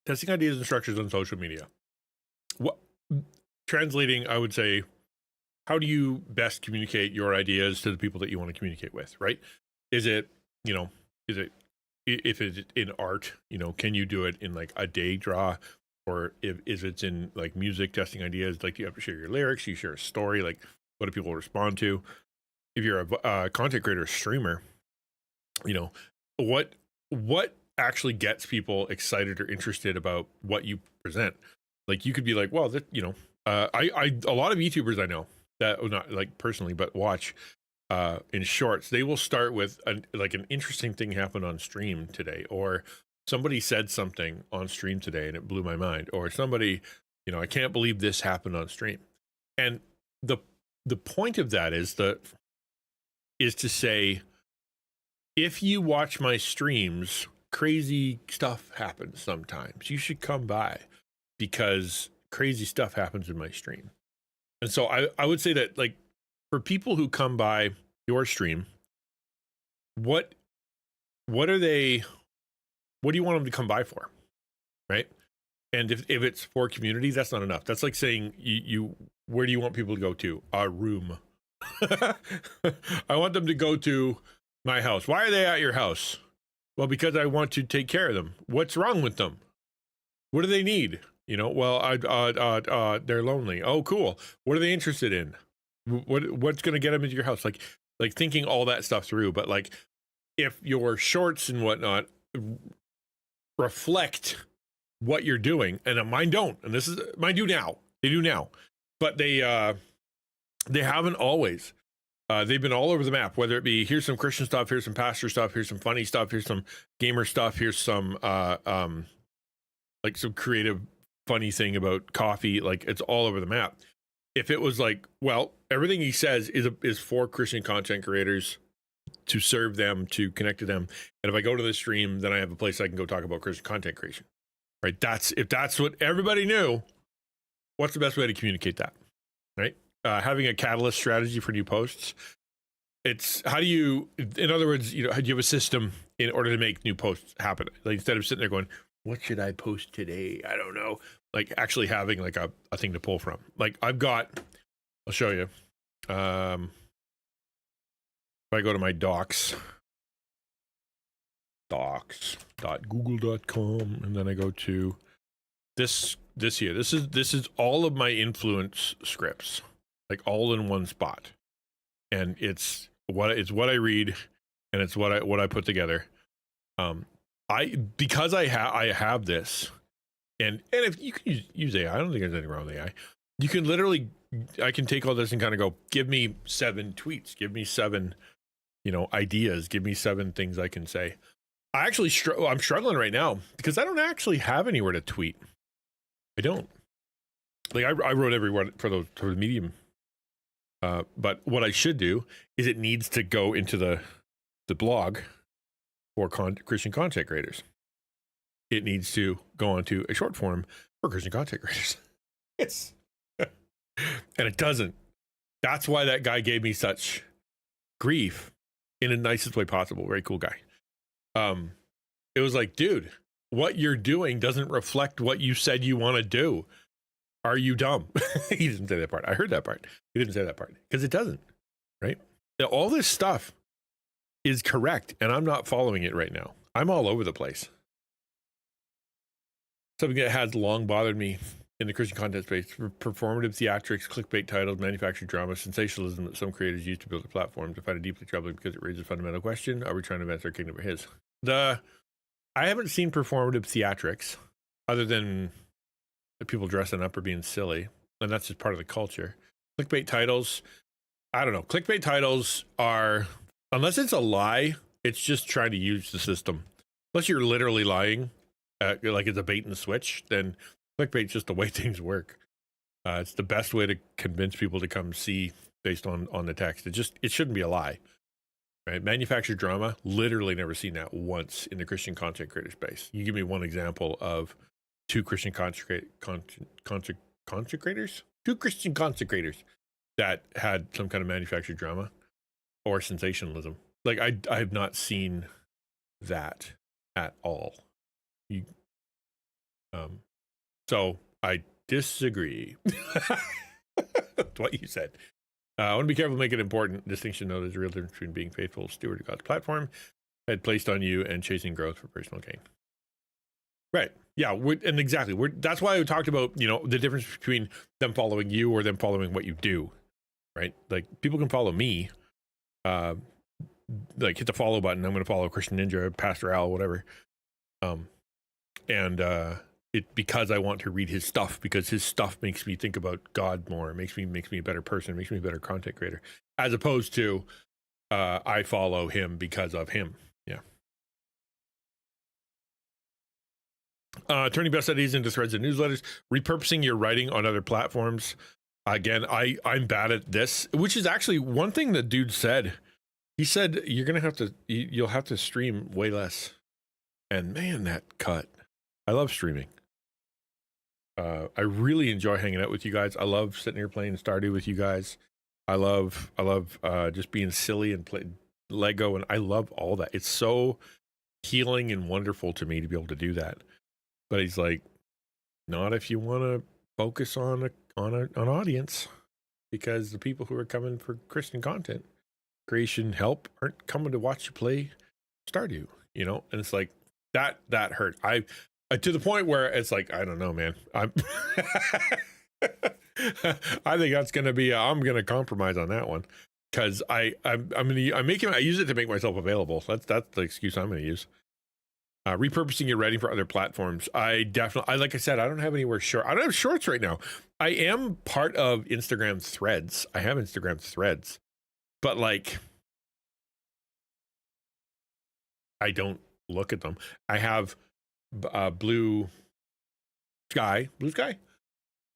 A: Testing ideas and structures on social media. What translating, I would say, how do you best communicate your ideas to the people that you want to communicate with, right? Is it, if it's in art, can you do it in like a day draw? Or if it's in like music, testing ideas, like you have to share your lyrics, you share a story, like what do people respond to? If you're a content creator, or streamer, what actually gets people excited or interested about what you present? Like you could be like, well, that a lot of YouTubers I know that, not like personally, but watch in shorts, they will start with an interesting thing happened on stream today, or somebody said something on stream today and it blew my mind, or somebody, I can't believe this happened on stream. And the point of that is to say, if you watch my streams, crazy stuff happens sometimes. You should come by because crazy stuff happens in my stream. And so I would say that, like, for people who come by your stream, what do you want them to come by for, right? And if it's for community, that's not enough. That's like saying where do you want people to go to? Our room. I want them to go to my house. Why are they at your house? Well, because I want to take care of them. What's wrong with them? What do they need? Well, they're lonely. Oh, cool. What are they interested in? What's going to get them into your house? Like thinking all that stuff through. But like, if your shorts and whatnot reflect what you're doing, and mine don't, and mine do now. They do now, but they haven't always. They've been all over the map, whether it be here's some Christian stuff, here's some pastor stuff, here's some funny stuff, here's some gamer stuff, here's some like some creative funny thing about coffee. Like, it's all over the map. If it was like, well, everything he says is for Christian content creators, to serve them, to connect to them, and if I go to the stream, then I have a place I can go talk about Christian content creation, right? If that's what everybody knew, what's the best way to communicate that, right? Having a catalyst strategy for new posts. It's how do you, in other words, do you have a system in order to make new posts happen? Like, instead of sitting there going, what should I post today? I don't know. Like, actually having like a thing to pull from. Like, I'll show you. If I go to my docs.google.com, and then I go to this here. This is all of my influence scripts, like all in one spot. And it's what I read, and it's what I put together. Because I have this, and if you can use AI, I don't think there's anything wrong with AI. You can literally, I can take all this and kind of go, give me 7 tweets, give me 7 ideas, give me 7 things I can say. I'm struggling right now because I don't actually have anywhere to tweet. I don't. Like, I wrote everywhere for the Medium. But what I should do is it needs to go into the blog for Christian content creators. It needs to go onto a short form for Christian content creators. And it doesn't. That's why that guy gave me such grief, in the nicest way possible. Very cool guy. It was like, dude, what you're doing doesn't reflect what you said you want to do. Are you dumb? He didn't say that part. I heard that part. He didn't say that part because it doesn't, right? All this stuff is correct, and I'm not following it right now. I'm all over the place. Something that has long bothered me in the Christian content space: performative theatrics, clickbait titles, manufactured drama, sensationalism that some creators use to build a platform. To find it deeply troubling because it raises a fundamental question: are we trying to advance our kingdom or his? I haven't seen performative theatrics other than the people dressing up or being silly, and that's just part of the culture. Clickbait titles, I don't know. Clickbait titles are, unless it's a lie, it's just trying to use the system. Unless you're literally lying, like it's a bait and switch, then clickbait's just the way things work. It's the best way to convince people to come see based on the text. It shouldn't be a lie, right? Manufactured drama, literally never seen that once in the Christian content creator space. You give me one example of two Christian consecrators that had some kind of manufactured drama or sensationalism. Like I have not seen that at all. So I disagree. That's what you said. I want to be careful to make an important distinction, though. There's a real difference between being faithful steward of God's platform had placed on you and chasing growth for personal gain. Right. Yeah. And exactly. That's why I talked about, the difference between them following you or them following what you do. Right. Like, people can follow me, like hit the follow button. I'm going to follow XtianNinja, Pastor Al, whatever. Because I want to read his stuff, because his stuff makes me think about God more. It makes me a better person, makes me a better content creator, as opposed to I follow him because of him. Yeah. Turning best ideas into threads and newsletters, repurposing your writing on other platforms. Again, I'm bad at this, which is actually one thing the dude said. He said you'll have to stream way less. And man, that cut. I love streaming. I really enjoy hanging out with you guys. I love sitting here playing Stardew with you guys. I love just being silly and play Lego, and I love all that. It's so healing and wonderful to me to be able to do that. But he's like, not if you want to focus on an audience, because the people who are coming for Christian content creation help aren't coming to watch you play Stardew, and it's like that hurt. I to the point where it's like, I don't know, man. I think that's gonna be. I'm gonna compromise on that one, because I use it to make myself available. That's the excuse I'm gonna use. Repurposing your writing for other platforms. Like I said, I don't have anywhere short. I don't have shorts right now. I am part of Instagram threads. I have Instagram threads, but like, I don't look at them. I have blue sky,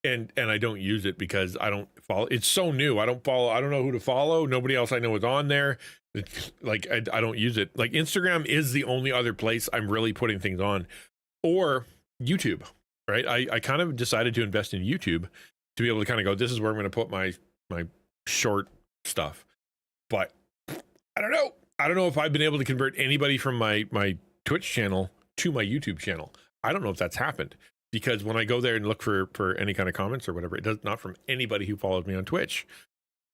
A: and I don't use it because I don't follow. It's so new. I don't know who to follow. Nobody else I know is on there. It's like, I don't use it. Like, Instagram is the only other place I'm really putting things on, or YouTube, right? I kind of decided to invest in YouTube to be able to kind of go, this is where I'm going to put my short stuff. But I don't know. I don't know if I've been able to convert anybody from my Twitch channel to my YouTube channel. I don't know if that's happened, because when I go there and look for any kind of comments or whatever, it does not from anybody who follows me on Twitch.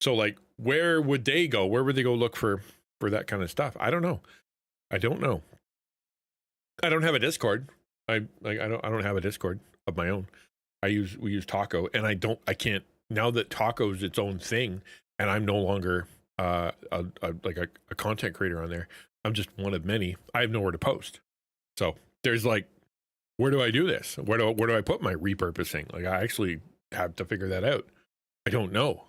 A: So like, where would they go? Where would they go look for that kind of stuff? I don't know. I don't have a Discord. I don't have a Discord of my own. We use Taco, and I can't, now that Taco's its own thing and I'm no longer a content creator on there. I'm just one of many. I have nowhere to post. So there's like, where do I do this? Where do I put my repurposing? Like, I actually have to figure that out. I don't know.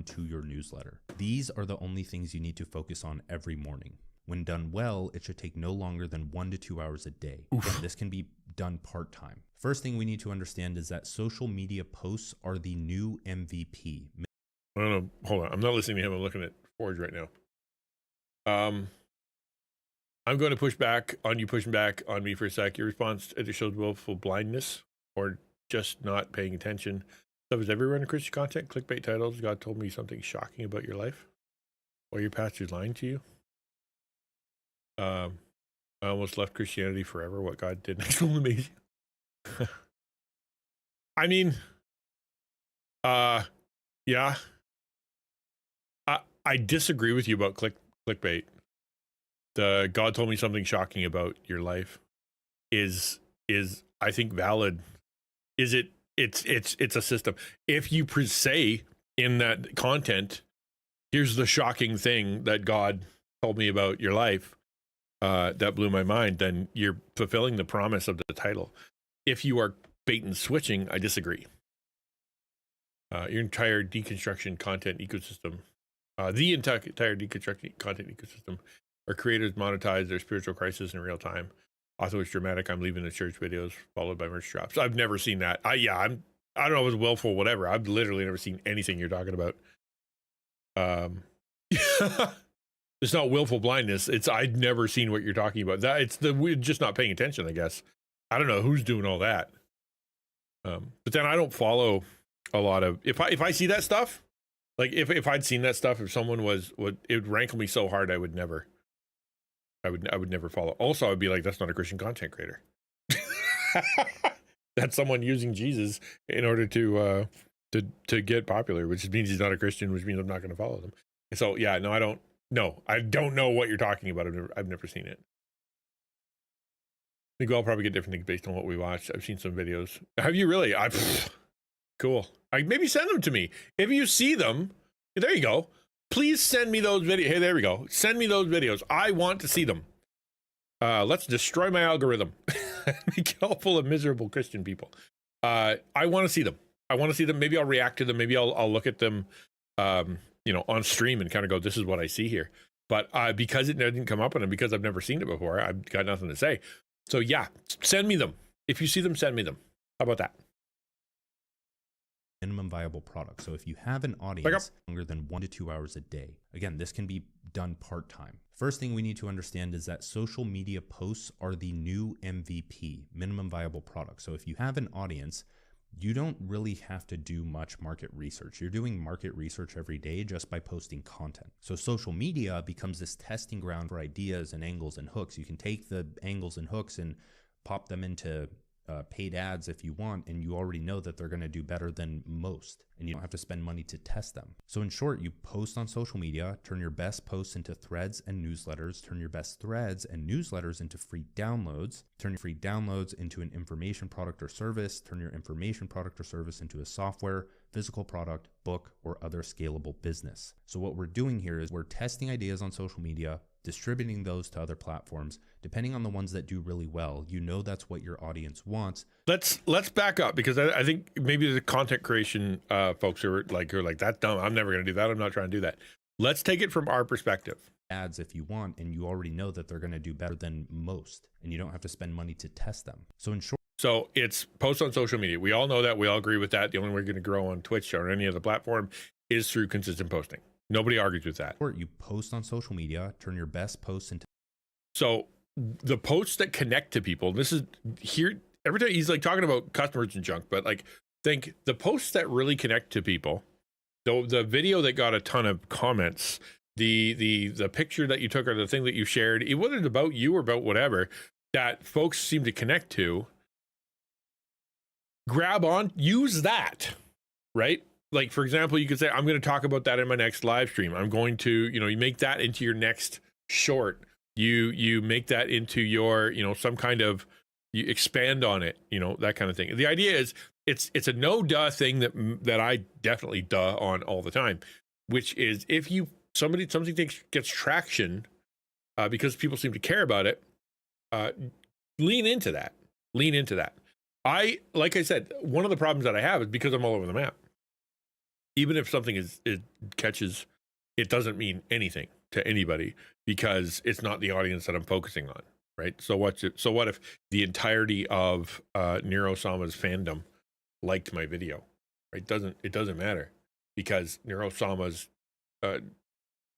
F: To your newsletter. These are the only things you need to focus on every morning. When done well, it should take no longer than 1 to 2 hours a day. This can be done part-time. First thing we need to understand is that social media posts are the new MVP.
A: I don't know. Hold on. I'm not listening to him. I'm looking at Forge right now. I'm going to push back on you pushing back on me for a sec. Your response either shows willful blindness or just not paying attention. Stuff is everywhere in Christian content. Clickbait titles. God told me something shocking about your life, or your pastor's lying to you. I almost left Christianity forever. What God did next will amaze you. I mean, yeah. I disagree with you about clickbait. The God told me something shocking about your life is I think valid. Is it? It's a system. If you say in that content, here's the shocking thing that God told me about your life, that blew my mind, then you're fulfilling the promise of the title. If you are bait and switching, I disagree. Your entire deconstruction content ecosystem, the entire deconstruction content ecosystem, our creators monetize their spiritual crisis in real time. Also, it's dramatic. I'm leaving the church videos followed by merch drops. I've never seen that. I don't know if it was willful, whatever. I've literally never seen anything you're talking about. It's not willful blindness. It's I'd never seen what you're talking about. We're just not paying attention, I guess. I don't know who's doing all that. But then I don't follow a lot of, if I see that stuff, like if I'd seen that stuff, if someone it would rankle me so hard I would never follow. Also, I'd be like, that's not a Christian content creator. That's someone using Jesus in order to get popular, which means he's not a Christian, which means I'm not going to follow them. So yeah, no, I don't know what you're talking about. I've never seen it. I think we all probably get different things based on what we watch. I've seen some videos. Have you really? Cool. Maybe send them to me. If you see them, there you go. Please send me those videos. Hey, there we go. Send me those videos. I want to see them. Let's destroy my algorithm. Make it all full of miserable Christian people. I want to see them. I want to see them. Maybe I'll react to them. Maybe I'll look at them, on stream and kind of go, this is what I see here. But because it didn't come up and because I've never seen it before, I've got nothing to say. So yeah, send me them. If you see them, send me them. How about that?
F: Minimum viable product. So if you have an audience longer than 1 to 2 hours a day, again, this can be done part-time. First thing we need to understand is that social media posts are the new MVP, minimum viable product. So if you have an audience, you don't really have to do much market research. You're doing market research every day just by posting content. So social media becomes this testing ground for ideas and angles and hooks. You can take the angles and hooks and pop them into paid ads if you want, and you already know that they're going to do better than most, and you don't have to spend money to test them. So in short, you post on social media, turn your best posts into threads and newsletters, turn your best threads and newsletters into free downloads, turn your free downloads into an information product or service, turn your information product or service into a software, physical product, book, or other scalable business. So what we're doing here is we're testing ideas on social media, distributing those to other platforms. Depending on the ones that do really well, you know that's what your audience wants.
A: Let's back up, because I think maybe the content creation folks are like that's dumb. I'm never going to do that. I'm not trying to do that. Let's take it from our perspective.
F: Ads if you want, and you already know that they're going to do better than most, and you don't have to spend money to test them. So in short,
A: so it's posts on social media. We all know that. We all agree with that. The only way we're going to grow on Twitch or any other platform is through consistent posting. Nobody argues with that.
F: You post on social media, turn your best posts into.
A: So the posts that connect to people, this is here every time he's like talking about customers and junk, but like think the posts that really connect to people, the video that got a ton of comments, the picture that you took or the thing that you shared, whether it's about you or about whatever, that folks seem to connect to, grab on, use that, right? Like, for example, you could say, I'm going to talk about that in my next live stream. I'm going to, you make that into your next short. You make that into your, some kind of, you expand on it, that kind of thing. The idea is it's a no duh thing that I definitely duh on all the time, which is if something gets traction because people seem to care about it, lean into that. Like I said, one of the problems that I have is because I'm all over the map. Even if something it catches, it doesn't mean anything to anybody because it's not the audience that I'm focusing on, right? So what if the entirety of Neurosama's fandom liked my video, right? It doesn't matter because Neurosama's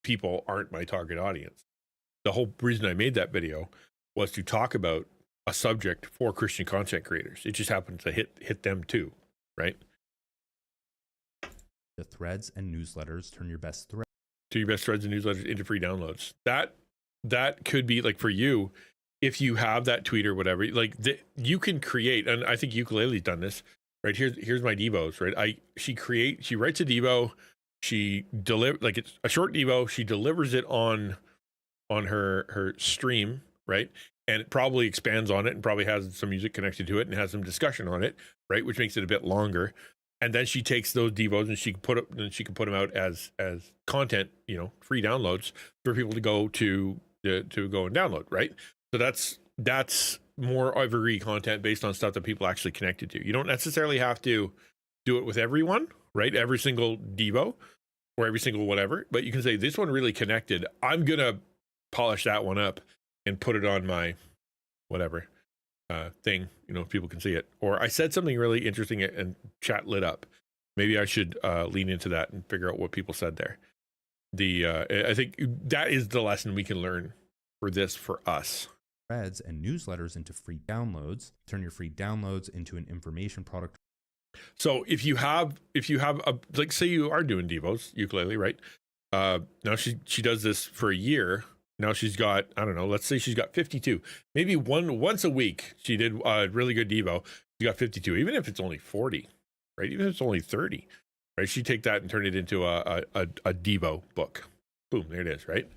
A: people aren't my target audience. The whole reason I made that video was to talk about a subject for Christian content creators. It just happens to hit them too, right?
F: The threads and newsletters, turn your best threads
A: and newsletters into free downloads. That could be like for you, if you have that tweet or whatever, like you can create, and I think Ukulele's done this, right? Here's my devos, right? She writes a devo, she it's a short devo, she delivers it on her stream, right? And it probably expands on it and probably has some music connected to it and has some discussion on it, right? Which makes it a bit longer. And then she takes those devos and she can put them out as content, free downloads for people to go to to go and download, right? So that's more evergreen content based on stuff that people actually connected to. You don't necessarily have to do it with everyone, right? Every single Devo or every single whatever, but you can say this one really connected. I'm gonna polish that one up and put it on my whatever thing, you know, if people can see it. Or I said something really interesting and chat lit up. Maybe I should lean into that and figure out what people said there. I think that is the lesson we can learn for this for us.
F: Threads and newsletters into free downloads. Turn your free downloads into an information product.
A: So if you have a, like, say you are doing Devo's ukulele, right? Now she does this for a year. Now she's got, I don't know, let's say she's got 52. Maybe once a week she did a really good Devo. She got 52, even if it's only 40, right? Even if it's only 30, right? She take that and turn it into a Devo book. Boom, there it is, right?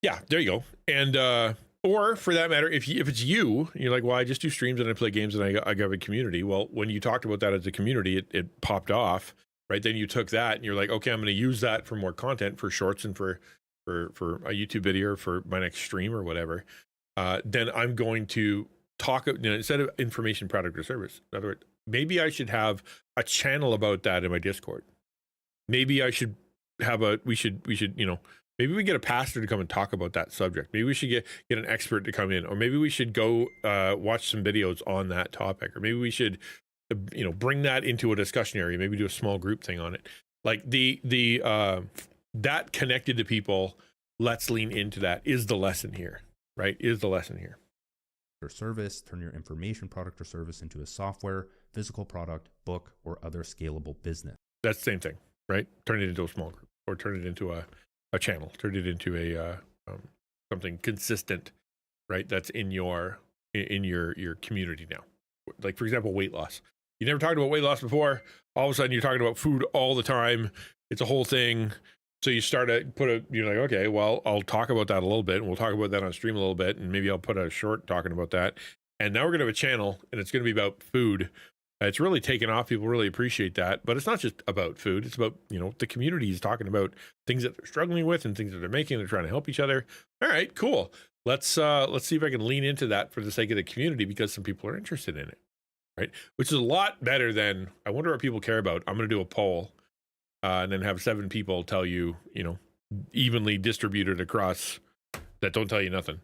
A: Yeah, there you go. And or for that matter, if it's you, you're like, well, I just do streams and I play games and I have a community. Well, when you talked about that as a community, it popped off, right? Then you took that and you're like, okay, I'm going to use that for more content, for shorts and for a YouTube video, or for my next stream or whatever. Then I'm going to talk, you know, instead of information, product, or service. In other words, maybe I should have a channel about that in my Discord. Maybe I should have we should, you know, maybe we get a pastor to come and talk about that subject. Maybe we should get an expert to come in, or maybe we should go watch some videos on that topic, or maybe we should, you know, bring that into a discussion area. Maybe do a small group thing on it. Like that connected to people. Let's lean into that is the lesson here, right? Is the lesson here.
F: Or service. Turn your information product or service into a software, physical product, book, or other scalable business.
A: That's the same thing, right? Turn it into a small group, or turn it into a channel, turn it into a something consistent, right? That's in your community now. Like, for example, weight loss. You never talked about weight loss before. All of a sudden you're talking about food all the time. It's a whole thing. So you start to you're like, okay, well, I'll talk about that a little bit, and we'll talk about that on stream a little bit, and maybe I'll put a short talking about that. And now we're gonna have a channel, and it's gonna be about food. It's really taken off. People really appreciate that. But it's not just about food. It's about, you know, the community is talking about things that they're struggling with and things that they're making. They're trying to help each other. All right, cool. Let's see if I can lean into that for the sake of the community, because some people are interested in it, right? Which is a lot better than, I wonder what people care about. I'm going to do a poll and then have 7 people tell you, you know, evenly distributed across, that don't tell you nothing.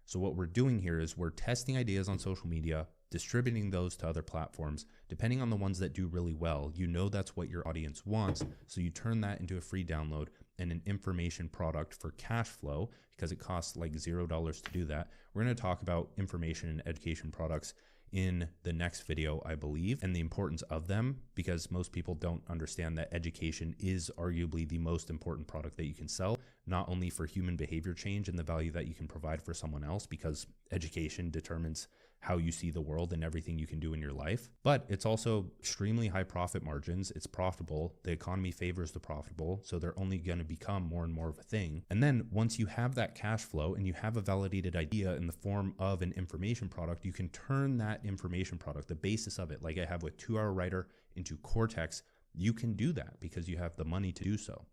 F: So what we're doing here is we're testing ideas on social media, distributing those to other platforms. Depending on the ones that do really well, you know that's what your audience wants. So you turn that into a free download and an information product for cash flow, because it costs like $0 to do that. We're going to talk about information and education products in the next video, I believe, and the importance of them, because most people don't understand that education is arguably the most important product that you can sell, not only for human behavior change and the value that you can provide for someone else, because education determines how you see the world and everything you can do in your life, but it's also extremely high profit margins. It's profitable. The economy favors the profitable, so they're only going to become more and more of a thing. And then once you have that cash flow and you have a validated idea in the form of an information product, you can turn that information product, the basis of it, like I have with 2 Hour Writer, into Cortex. You can do that because you have the money to do so.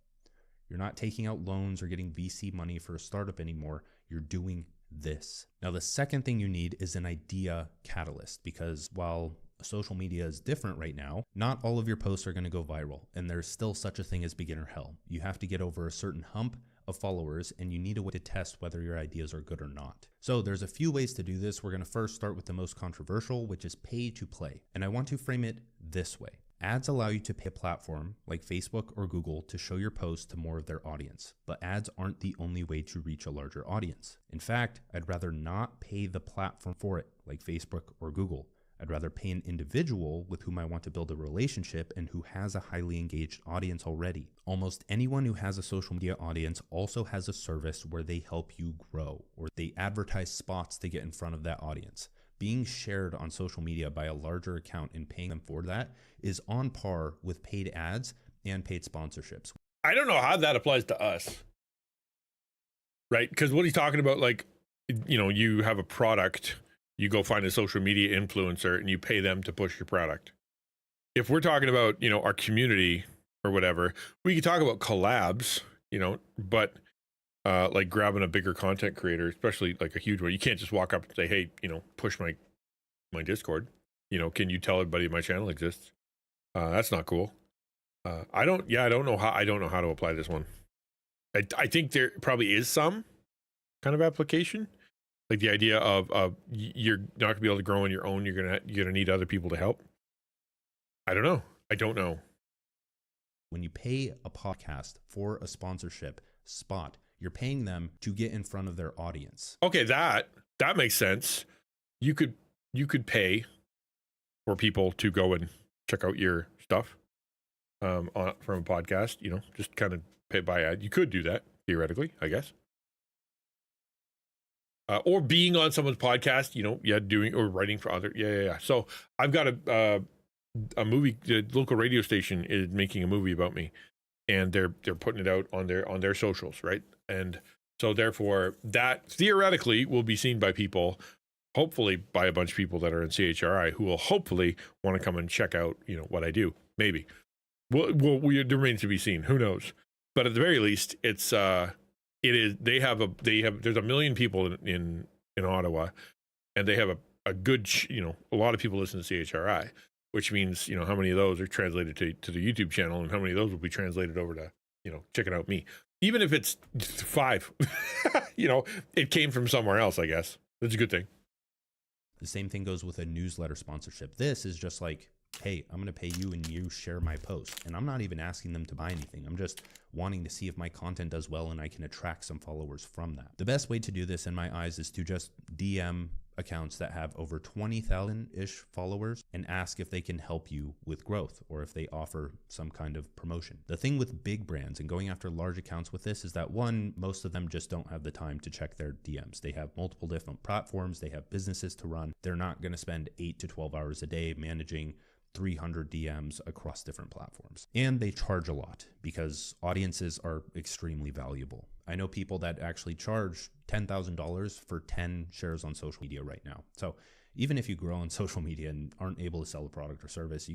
F: You're not taking out loans or getting VC money for a startup anymore. You're doing this. Now, the second thing you need is an idea catalyst, because while social media is different right now, not all of your posts are going to go viral, and there's still such a thing as beginner hell. You have to get over a certain hump of followers, and you need a way to test whether your ideas are good or not. So there's a few ways to do this. We're going to first start with the most controversial, which is pay to play. And I want to frame it this way. Ads allow you to pay a platform like Facebook or Google to show your posts to more of their audience, but ads aren't the only way to reach a larger audience. In fact, I'd rather not pay the platform for it, like Facebook or Google. I'd rather pay an individual with whom I want to build a relationship and who has a highly engaged audience already. Almost anyone who has a social media audience also has a service where they help you grow, or they advertise spots to get in front of that audience. Being shared on social media by a larger account and paying them for that is on par with paid ads and paid sponsorships.
A: I don't know how that applies to us, right? Because what he's talking about, like, you know, you have a product, you go find a social media influencer and you pay them to push your product. If we're talking about, you know, our community or whatever, we could talk about collabs, you know, but like grabbing a bigger content creator, especially like a huge one. You can't just walk up and say, hey, push my Discord. Can you tell everybody my channel exists? That's not cool. I don't know how to apply this one. I think there probably is some kind of application, like the idea of you're not gonna be able to grow on your own. You're gonna need other people to help. I don't know.
F: When you pay a podcast for a sponsorship spot, you're paying them to get in front of their audience.
A: Okay, that makes sense. You could pay for people to go and check out your stuff from a podcast, just kind of pay by ad. You could do that theoretically, I guess. Or being on someone's podcast, doing or writing for other. Yeah. So I've got a movie. The local radio station is making a movie about me, and they're putting it out on their socials, right? And so therefore, that theoretically will be seen by people, hopefully by a bunch of people that are in CHRI who will hopefully want to come and check out, what I do. Maybe. Well, it remains to be seen. Who knows? But at the very least, there's 1 million people in Ottawa, and they have a good, a lot of people listen to CHRI, which means, how many of those are translated to the YouTube channel, and how many of those will be translated over to, checking out me. Even if it's 5, it came from somewhere else, I guess. That's a good thing.
F: The same thing goes with a newsletter sponsorship. This is just like, hey, I'm going to pay you and you share my post. And I'm not even asking them to buy anything. I'm just wanting to see if my content does well and I can attract some followers from that. The best way to do this in my eyes is to just DM accounts that have over 20,000-ish followers and ask if they can help you with growth or if they offer some kind of promotion. The thing with big brands and going after large accounts with this is that, one, most of them just don't have the time to check their DMs. They have multiple different platforms. They have businesses to run. They're not going to spend 8 to 12 hours a day managing 300 DMs across different platforms. And they charge a lot because audiences are extremely valuable. I know people that actually charge $10,000 for 10 shares on social media right now. So even if you grow on social media and aren't able to sell a product or service,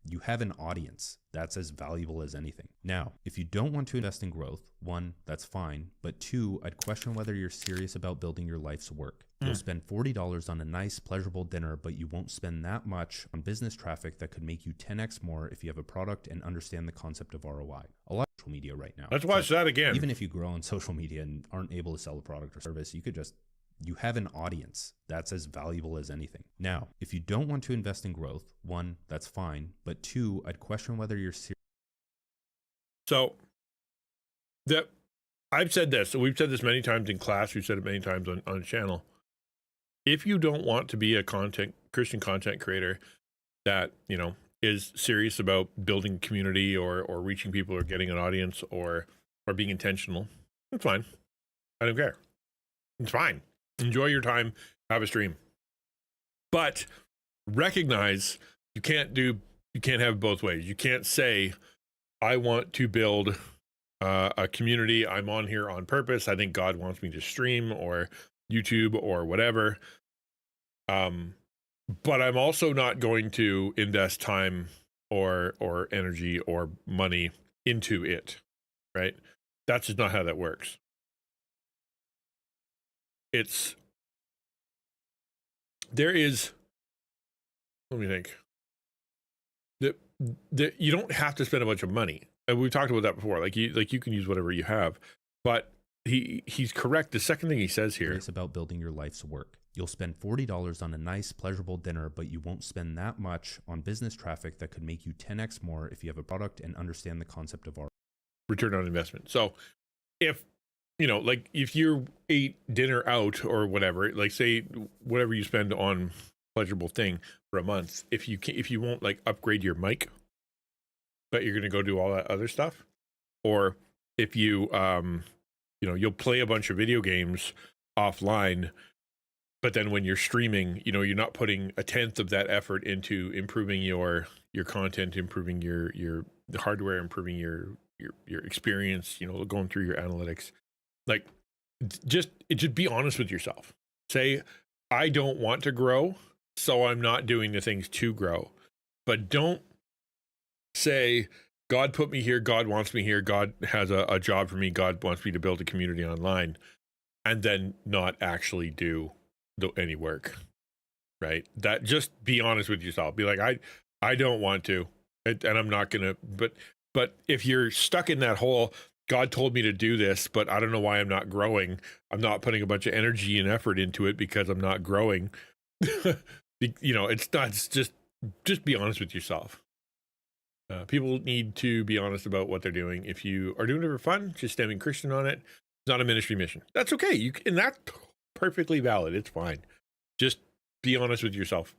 F: you have an audience. That's as valuable as anything. Now, if you don't want to invest in growth, 1, that's fine. But 2, I'd question whether you're serious about building your life's work. You'll spend $40 on a nice, pleasurable dinner, but you won't spend that much on business traffic that could make you 10x more if you have a product and understand the concept of ROI. A lot of social media right now.
A: Let's watch that again.
F: Even if you grow on social media and aren't able to sell a product or service, you have an audience. That's as valuable as anything. Now, if you don't want to invest in growth, 1, that's fine. But 2, I'd question whether you're serious.
A: So I've said this, so we've said this many times in class, we've said it many times on the channel. If you don't want to be a Christian content creator that, is serious about building community or reaching people or getting an audience or being intentional, it's fine. I don't care. It's fine. Enjoy your time, have a stream. But recognize you can't have it both ways. You can't say, I want to build a community. I'm on here on purpose. I think God wants me to stream or YouTube or whatever. But I'm also not going to invest time or energy or money into it, right? That's just not how that works. Let me think. You don't have to spend a bunch of money. And we talked about that before. Like you can use whatever you have, but he's correct. The second thing he says here
F: is about building your life's work. You'll spend $40 on a nice, pleasurable dinner, but you won't spend that much on business traffic that could make you 10x more if you have a product and understand the concept of
A: return on investment. So if you ate dinner out or whatever, like say whatever you spend on pleasurable thing for a month, if you won't like upgrade your mic, but you're going to go do all that other stuff, or if you you'll play a bunch of video games offline, but then when you're streaming, you're not putting a tenth of that effort into improving your content, improving your hardware, improving your experience, going through your analytics. Like just be honest with yourself. Say, I don't want to grow, so I'm not doing the things to grow. But don't say, God put me here. God wants me here. God has a job for me. God wants me to build a community online, and then not actually do any work, right? That, just be honest with yourself. Be like, I don't want to, and I'm not gonna. But if you're stuck in that hole, God told me to do this, but I don't know why I'm not growing. I'm not putting a bunch of energy and effort into it because I'm not growing. It's not. It's just be honest with yourself. People need to be honest about what they're doing. If you are doing it for fun, just stemming Christian on it, it's not a ministry mission. That's okay. And that's perfectly valid. It's fine. Just be honest with yourself.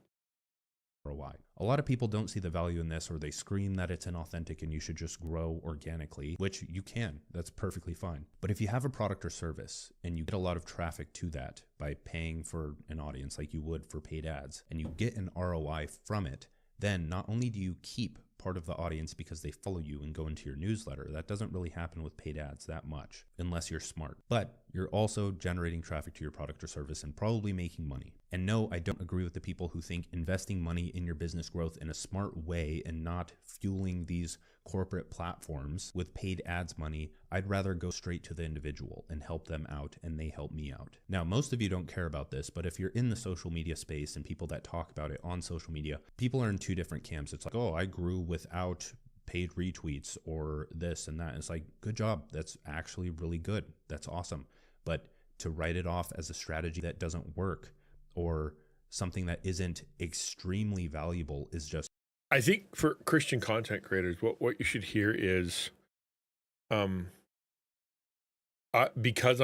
F: ROI. A lot of people don't see the value in this, or they scream that it's inauthentic and you should just grow organically, which you can. That's perfectly fine. But if you have a product or service and you get a lot of traffic to that by paying for an audience like you would for paid ads, and you get an ROI from it, then not only do you keep part of the audience because they follow you and go into your newsletter. That doesn't really happen with paid ads that much unless you're smart. But you're also generating traffic to your product or service and probably making money. And no, I don't agree with the people who think investing money in your business growth in a smart way and not fueling these corporate platforms with paid ads money. I'd rather go straight to the individual and help them out, and they help me out. Now, most of you don't care about this, but if you're in the social media space and people that talk about it on social media, people are in two different camps. It's like, oh, I grew without paid retweets or this and that. And it's like, good job. That's actually really good. That's awesome. But to write it off as a strategy that doesn't work or something that isn't extremely valuable is just.
A: I think for Christian content creators, what you should hear is, because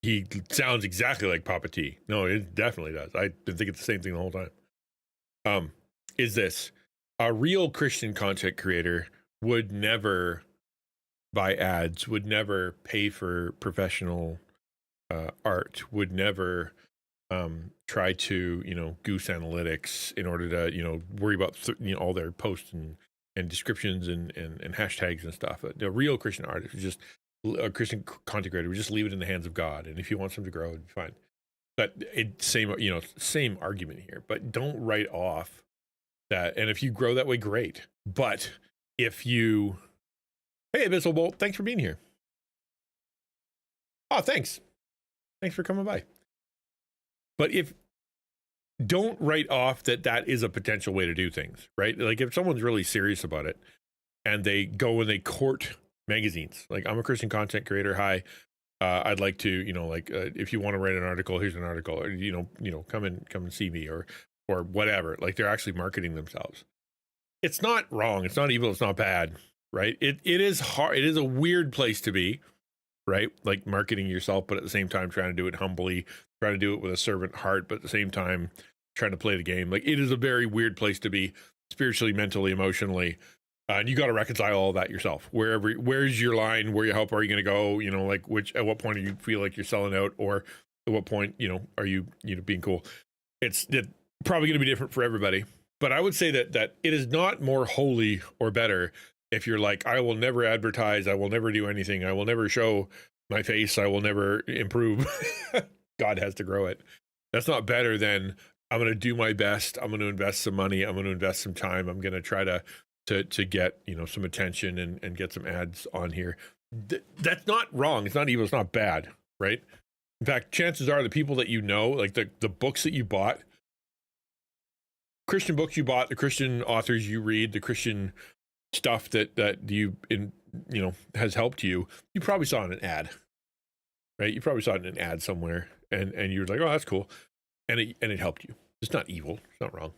A: he sounds exactly like Papa T. No, it definitely does. I've been thinking the same thing the whole time. Is this a real Christian content creator would never buy ads, would never pay for professional art, would never try to goose analytics in order to worry about all their posts and descriptions and hashtags and stuff. A real Christian artist, just a Christian content creator, would just leave it in the hands of God, and if he wants them to grow, it'd be fine. But same argument here. But don't write off that. And if you grow that way, great. But if you, hey, Abyssal Bolt, thanks for being here. Oh, thanks for coming by. But don't write off that is a potential way to do things, right? Like if someone's really serious about it and they go and they court magazines, like, I'm a Christian content creator. Hi, I'd like to, if you want to write an article, here's an article, or, come and see me or whatever. Like, they're actually marketing themselves. It's not wrong. It's not evil. It's not bad, right? It is hard. It is a weird place to be, right? Like marketing yourself, but at the same time trying to do it humbly, trying to do it with a servant heart, but at the same time trying to play the game. Like, it is a very weird place to be spiritually, mentally, emotionally. And you got to reconcile all that yourself. Where's your line? Where how far are you going to go? At what point do you feel like you're selling out, or at what point, are you being cool? It's probably going to be different for everybody. But I would say that it is not more holy or better if you're like, I will never advertise, I will never do anything, I will never show my face, I will never improve. God has to grow it. That's not better than, I'm going to do my best, I'm going to invest some money, I'm going to invest some time, I'm going to try to get some attention and get some ads on here. That's not wrong. It's not evil. It's not bad, right? In fact, chances are the people that like the books that you bought, Christian books you bought, the Christian authors you read, the Christian stuff that you has helped you, you probably saw in an ad, right? You probably saw it in an ad somewhere, and you were like, oh, that's cool, and it helped you. It's not evil. It's not wrong.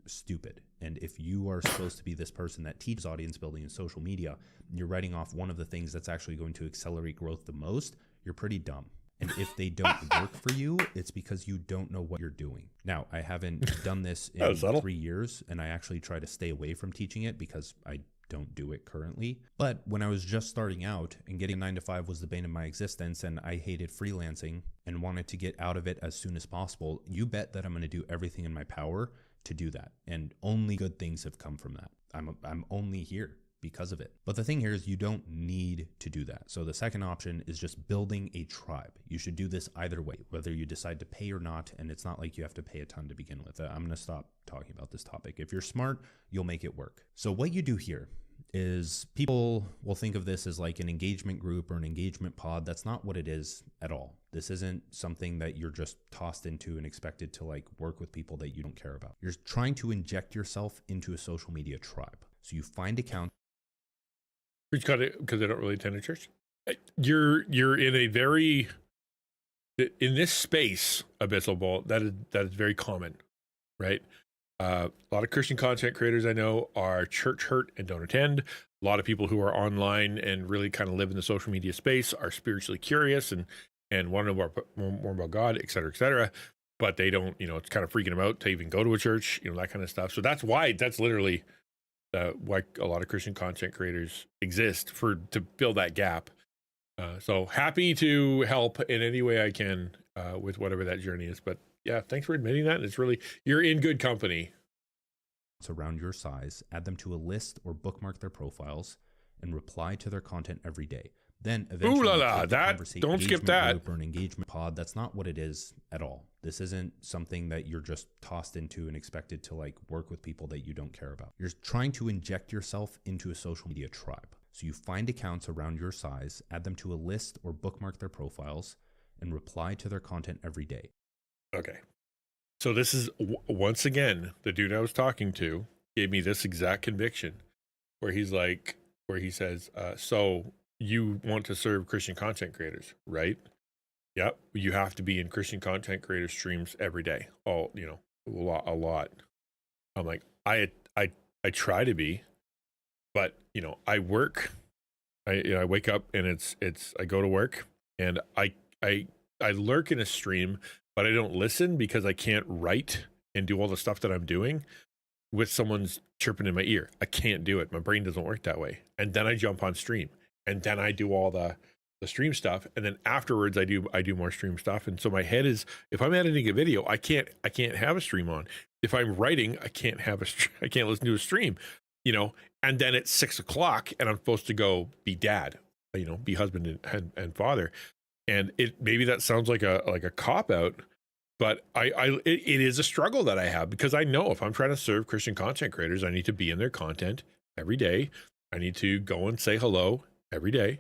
F: Stupid. And if you are supposed to be this person that teaches audience building in social media, you're writing off one of the things that's actually going to accelerate growth the most, you're pretty dumb. And if they don't work for you, it's because you don't know what you're doing. Now, I haven't done this in 3 years, and I actually try to stay away from teaching it because I don't do it currently. But when I was just starting out and getting 9 to 5 was the bane of my existence, and I hated freelancing and wanted to get out of it as soon as possible, you bet that I'm going to do everything in my power to do that. And only good things have come from that. I'm only here because of it. But the thing here is you don't need to do that. So the second option is just building a tribe. You should do this either way, whether you decide to pay or not. And it's not like you have to pay a ton to begin with. I'm going to stop talking about this topic. If you're smart, you'll make it work. So what you do here is people will think of this as like an engagement group or an engagement pod. That's not what it is at all. This isn't something that you're just tossed into and expected to like work with people that you don't care about. You're trying to inject yourself into a social media tribe. So you find accounts.
A: Because I don't really attend a church. You're in a very, in this space, Abyssal Bolt, that is very common, right? A lot of Christian content creators I know are church hurt and don't attend. A lot of people who are online and really kind of live in the social media space are spiritually curious and want to know more about God, et cetera, but they don't, it's kind of freaking them out to even go to a church, that kind of stuff. So that's literally why a lot of Christian content creators exist, to fill that gap. So happy to help in any way I can with whatever that journey is. But yeah, thanks for admitting that. It's really, you're in good company.
F: Around your size, add them to a list or bookmark their profiles and reply to their content every day. Then eventually,
A: don't skip that.
F: Group or an engagement pod. That's not what it is at all. This isn't something that you're just tossed into and expected to like work with people that you don't care about. You're trying to inject yourself into a social media tribe. So you find accounts around your size, add them to a list or bookmark their profiles and reply to their content every day.
A: Okay. So this is, once again, the dude I was talking to gave me this exact conviction where he says, so you want to serve Christian content creators, right? Yep. You have to be in Christian content creator streams every day. A lot. I'm like, I try to be, but I work, I wake up and I go to work and I lurk in a stream, but I don't listen because I can't write and do all the stuff that I'm doing with someone's chirping in my ear. I can't do it. My brain doesn't work that way. And then I jump on stream and then I do all the stream stuff. And then afterwards I do more stream stuff. And so my head is, if I'm editing a video, I can't have a stream on. If I'm writing, I can't listen to a stream, and then it's 6 o'clock and I'm supposed to go be dad, be husband and father. And maybe that sounds like a cop out, but it is a struggle that I have because I know if I'm trying to serve Christian content creators, I need to be in their content every day. I need to go and say hello every day.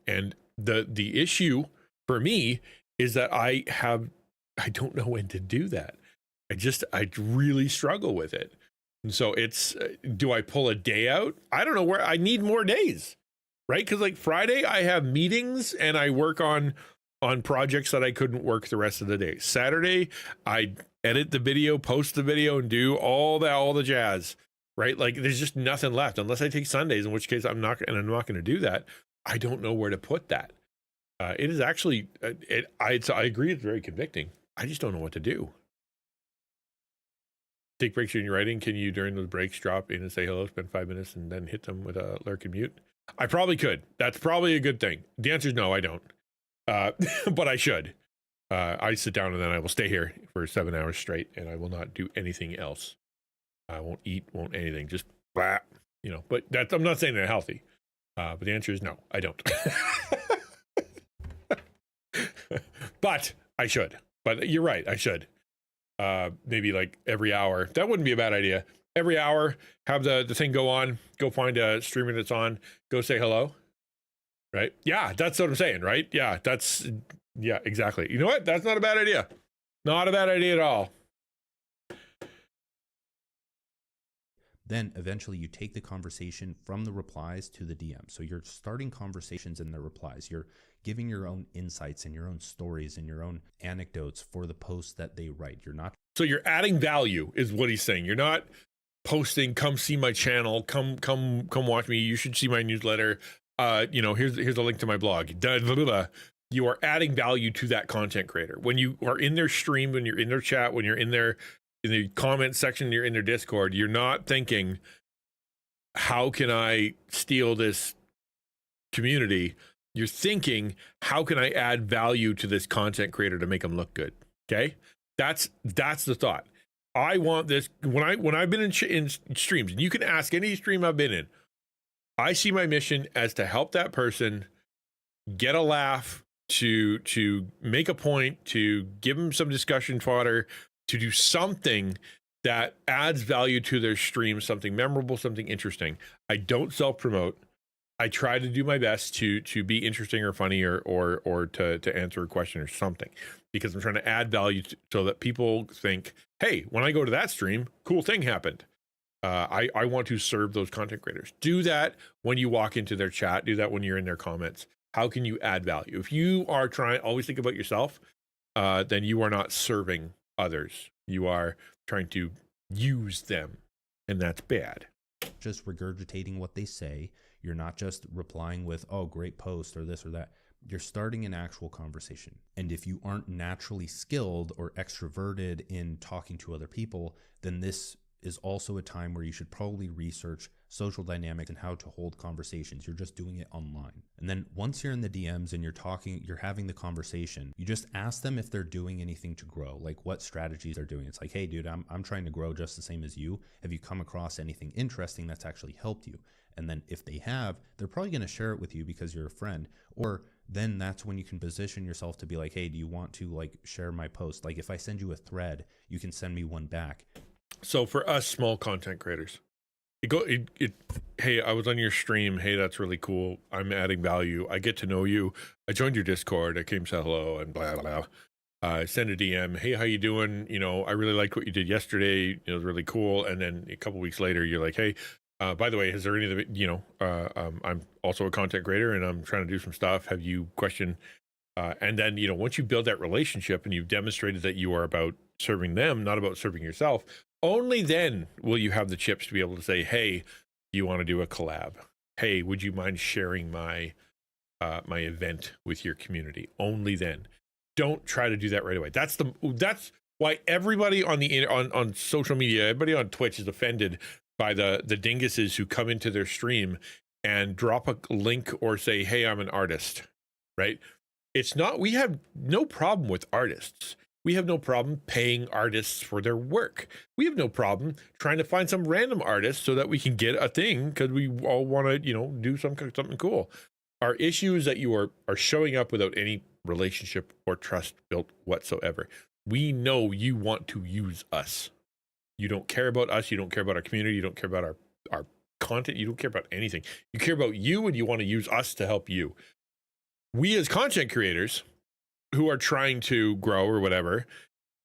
A: And the issue for me is that I don't know when to do that. I really struggle with it. And so it's, do I pull a day out? I don't know where I need more days. Right? Because like Friday, I have meetings and I work on projects that I couldn't work the rest of the day. Saturday, I edit the video, post the video, and do all the jazz. Right? Like there's just nothing left unless I take Sundays, in which case I'm not going to do that. I don't know where to put that. It is actually, I agree, it's very convicting. I just don't know what to do. Take breaks in your writing. Can you during those breaks drop in and say hello, spend 5 minutes, and then hit them with a lurk and mute? I probably could. That's probably a good thing. The answer is no, I don't. But I should. I sit down and then I will stay here for 7 hours straight and I will not do anything else. I won't eat, won't anything, just blah, but I'm not saying they're healthy. But the answer is no, I don't. But I should. But you're right, I should. Maybe like every hour. That wouldn't be a bad idea. Every hour, have the thing go on, go find a streamer that's on, go say hello. Right? Yeah, that's what I'm saying, right? Yeah, exactly. You know what? That's not a bad idea. Not a bad idea at all.
F: Then eventually you take the conversation from the replies to the DM. So you're starting conversations in the replies. You're giving your own insights and your own stories and your own anecdotes for the posts that they write.
A: So you're adding value is what he's saying. You're not posting, come see my channel, come watch me, you should see my newsletter, here's a link to my blog. You are adding value to that content creator when you are in their stream, when you're in their chat, when you're in the comment section, you're in their Discord. You're not thinking, how can I steal this community? You're thinking, how can I add value to this content creator to make them look good? Okay, that's the thought. I want this when I've been in streams, and you can ask any stream I've been in. I see my mission as to help that person get a laugh, to make a point, to give them some discussion fodder, to do something that adds value to their stream, something memorable, something interesting. I don't self-promote. I try to do my best to be interesting or funny or to answer a question or something, because I'm trying to add value so that people think, hey, when I go to that stream, cool thing happened. I want to serve those content creators. Do that when you walk into their chat. Do that when you're in their comments. How can you add value? If you are trying, always think about yourself, then you are not serving others. You are trying to use them, and that's bad.
F: Just regurgitating what they say. You're not just replying with, oh, great post or this or that. You're starting an actual conversation. And if you aren't naturally skilled or extroverted in talking to other people, then this is also a time where you should probably research social dynamics and how to hold conversations. You're just doing it online. And then once you're in the DMs and you're having the conversation, you just ask them if they're doing anything to grow, like what strategies they're doing. It's like, hey, dude, I'm trying to grow just the same as you. Have you come across anything interesting that's actually helped you? And then if they have, they're probably going to share it with you because you're a friend. Or then that's when you can position yourself to be like, hey, do you want to like share my post? Like if I send you a thread, you can send me one back.
A: So for us small content creators, hey, I was on your stream. Hey, that's really cool. I'm adding value. I get to know you. I joined your Discord. I came to say hello and blah, blah, blah. Send a DM. Hey, how you doing? You know, I really liked what you did yesterday. It was really cool. And then a couple weeks later, you're like, hey, by the way, is there any of the, you know, I'm also a content creator and I'm trying to do some stuff. Have you questioned? And then, you know, once you build that relationship and you've demonstrated that you are about serving them, not about serving yourself, only then will you have the chips to be able to say, hey, do you want to do a collab? Hey, would you mind sharing my my event with your community? Only then. Don't try to do that right away. That's why everybody on social media, everybody on Twitch is offended by the dinguses who come into their stream and drop a link or say, hey, I'm an artist, right? It's not, we have no problem with artists. We have no problem paying artists for their work. We have no problem trying to find some random artist so that we can get a thing because we all want to, you know, do something cool. Our issue is that you are showing up without any relationship or trust built whatsoever. We know you want to use us. You don't care about us. You don't care about our community. You don't care about our content. You don't care about anything. You care about you and you want to use us to help you. We as content creators who are trying to grow or whatever,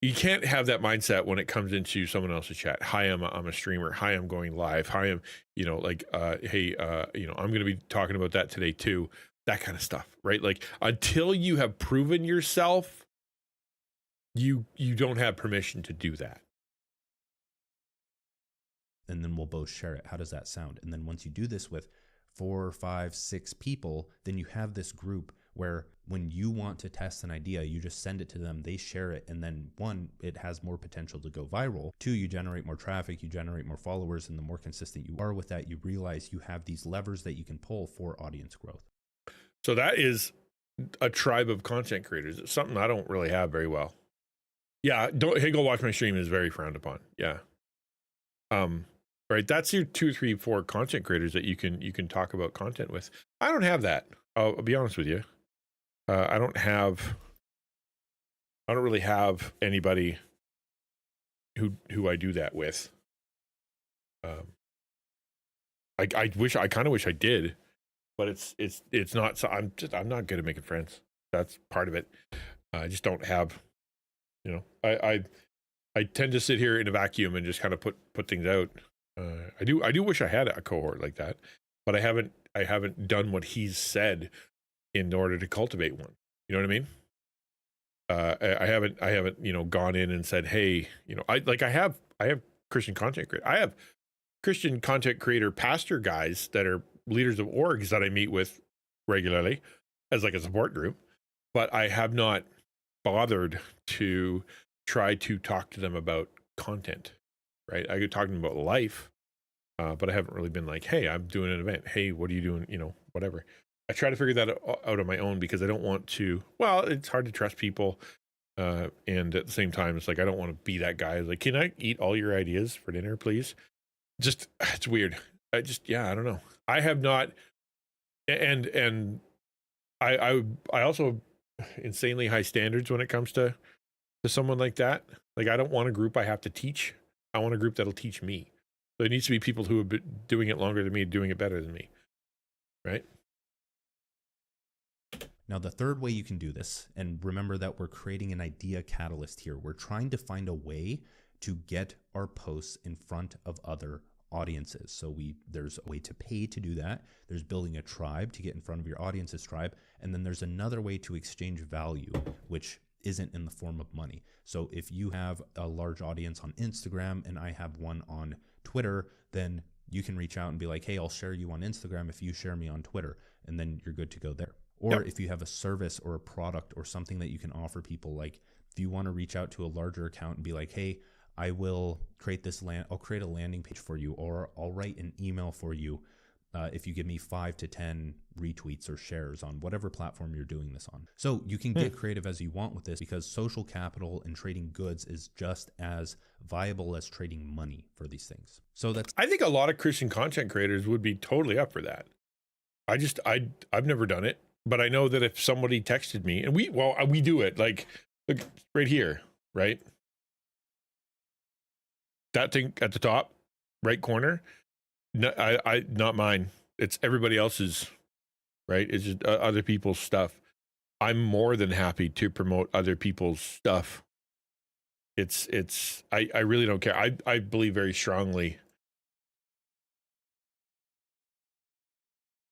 A: you can't have that mindset when it comes into someone else's chat. Hi, I'm a streamer. Hi, I'm going live. Hi, I'm, you know, like, hey, you know, I'm going to be talking about that today too. That kind of stuff, right? Like until you have proven yourself, you don't have permission to do that.
F: And then we'll both share it. How does that sound? And then once you do this with 4, 5, 6 people, then you have this group where when you want to test an idea, you just send it to them, they share it, and then 1, it has more potential to go viral. 2, you generate more traffic, you generate more followers, and the more consistent you are with that, you realize you have these levers that you can pull for audience growth.
A: So that is a tribe of content creators. It's something I don't really have very well. Yeah, hey, go watch my stream is very frowned upon. Yeah. Right, that's your 2, 3, 4 content creators that you can talk about content with. I don't have that. I'll be honest with you. I don't really have anybody who I do that with. I kind of wish I did, but it's not. So I'm not good at making friends. That's part of it. I just don't have. You know, I tend to sit here in a vacuum and just kind of put things out. I do wish I had a cohort like that, but I haven't done what he's said in order to cultivate one. You know what I mean? I haven't, you know, gone in and said, hey, you know, I have Christian content creator. I have Christian content creator pastor guys that are leaders of orgs that I meet with regularly as like a support group, but I have not bothered to try to talk to them about content. Right, I could talk to them about life, but I haven't really been like, hey, I'm doing an event. Hey, what are you doing? You know, whatever. I try to figure that out on my own because I don't want to. Well, it's hard to trust people, and at the same time, it's like I don't want to be that guy. Like, can I eat all your ideas for dinner, please? Just it's weird. I don't know. I have not, and I also insanely high standards when it comes to someone like that. Like, I don't want a group I have to teach. I want a group that'll teach me. So it needs to be people who have been doing it longer than me, doing it better than me, right?
F: Now, the third way you can do this, and remember that we're creating an idea catalyst here. We're trying to find a way to get our posts in front of other audiences. So there's a way to pay to do that. There's building a tribe to get in front of your audience's tribe. And then there's another way to exchange value, which isn't in the form of money. So if you have a large audience on Instagram and I have one on Twitter, then you can reach out and be like, hey, I'll share you on Instagram if you share me on Twitter, and then you're good to go there. Or if you have a service or a product or something that you can offer people, like if you want to reach out to a larger account and be like, hey, I will create I'll create a landing page for you, or I'll write an email for you if you give me 5 to 10 retweets or shares on whatever platform you're doing this on. So you can get creative as you want with this, because social capital and trading goods is just as viable as trading money for these things. So
A: I think a lot of Christian content creators would be totally up for that. I've never done it, but I know that if somebody texted me, and we do it, like, look right here, right? That thing at the top right corner, no, not mine. It's everybody else's, right? It's just other people's stuff. I'm more than happy to promote other people's stuff. I really don't care. I believe very strongly.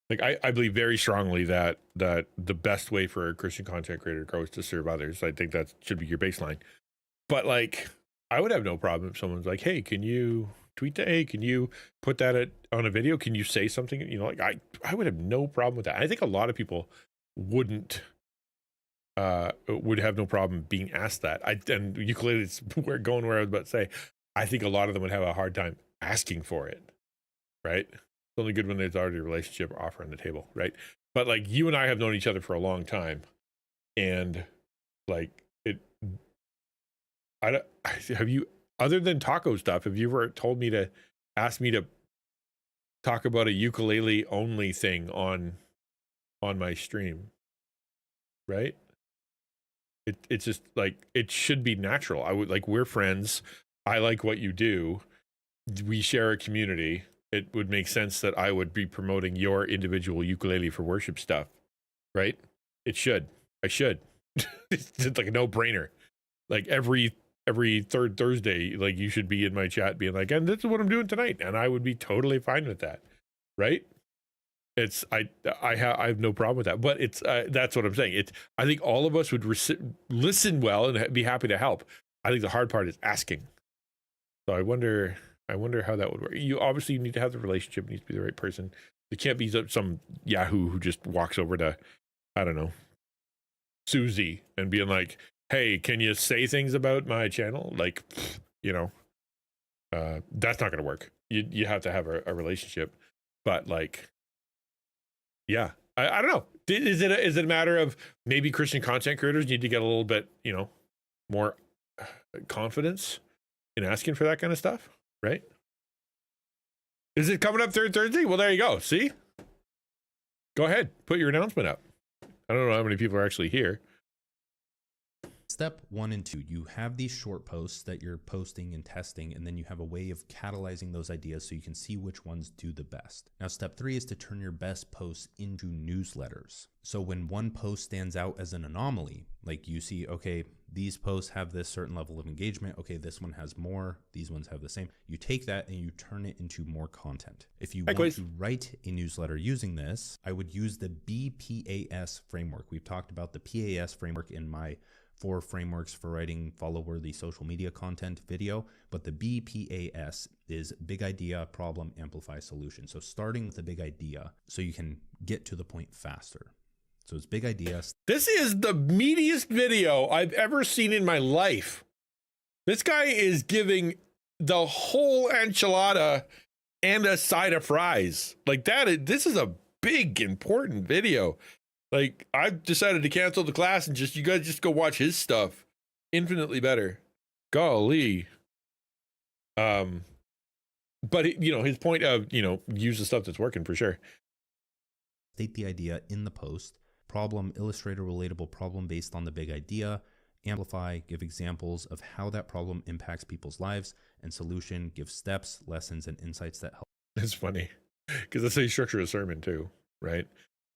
A: Like, I believe very strongly that the best way for a Christian content creator to grow is to serve others. I think that should be your baseline. But like, I would have no problem if someone's like, hey, can you tweet that? Hey, can you put that on a video? Can you say something? You know, like, I would have no problem with that. I think a lot of people would have no problem being asked that. And ukulele is where I was about to say, I think a lot of them would have a hard time asking for it, right? It's only good when there's already a relationship or offer on the table, right? But like, you and I have known each other for a long time, and like, have you, other than taco stuff, have you ever asked me to talk about a ukulele only thing on my stream, right? It's just like, it should be natural. I would, like, we're friends. I like what you do. We share a community. It would make sense that I would be promoting your individual ukulele for worship stuff, right? I should. It's like a no-brainer. Like, every third Thursday, like, you should be in my chat being like, and this is what I'm doing tonight, and I would be totally fine with that, right? I have no problem with that, but it's that's what I'm saying. I think all of us would listen well and be happy to help. I think the hard part is asking. So I wonder how that would work. You obviously need to have the relationship. It needs to be the right person. It can't be some Yahoo who just walks over to, I don't know, Susie and being like, hey, can you say things about my channel? Like, you know, that's not going to work. You have to have a relationship. But like, yeah, I don't know. Is it a matter of maybe Christian content creators need to get a little bit, you know, more confidence in asking for that kind of stuff, right? Is it coming up third Thursday? Well, there you go. See? Go ahead. Put your announcement up. I don't know how many people are actually here.
F: Step 1 and 2, you have these short posts that you're posting and testing, and then you have a way of catalyzing those ideas so you can see which ones do the best. Now, step 3 is to turn your best posts into newsletters. So when one post stands out as an anomaly, like you see, okay, these posts have this certain level of engagement, okay, this one has more, these ones have the same, you take that and you turn it into more content. If you want to write a newsletter using this, I would use the BPAS framework. We've talked about the PAS framework in my 4 frameworks for writing follow-worthy social media content video, but the BPAS is big idea, problem, amplify, solution. So starting with a big idea so you can get to the point faster. So it's big ideas.
A: This is the meatiest video I've ever seen in my life. This guy is giving the whole enchilada and a side of fries. Like that, this is a big, important video. Like, I've decided to cancel the class and you guys just go watch his stuff. Infinitely better. Golly. But his point of use the stuff that's working for sure.
F: State the idea in the post. Problem, illustrate a relatable problem based on the big idea. Amplify, give examples of how that problem impacts people's lives. And solution, give steps, lessons, and insights that help.
A: It's funny because that's how you structure a sermon too, right?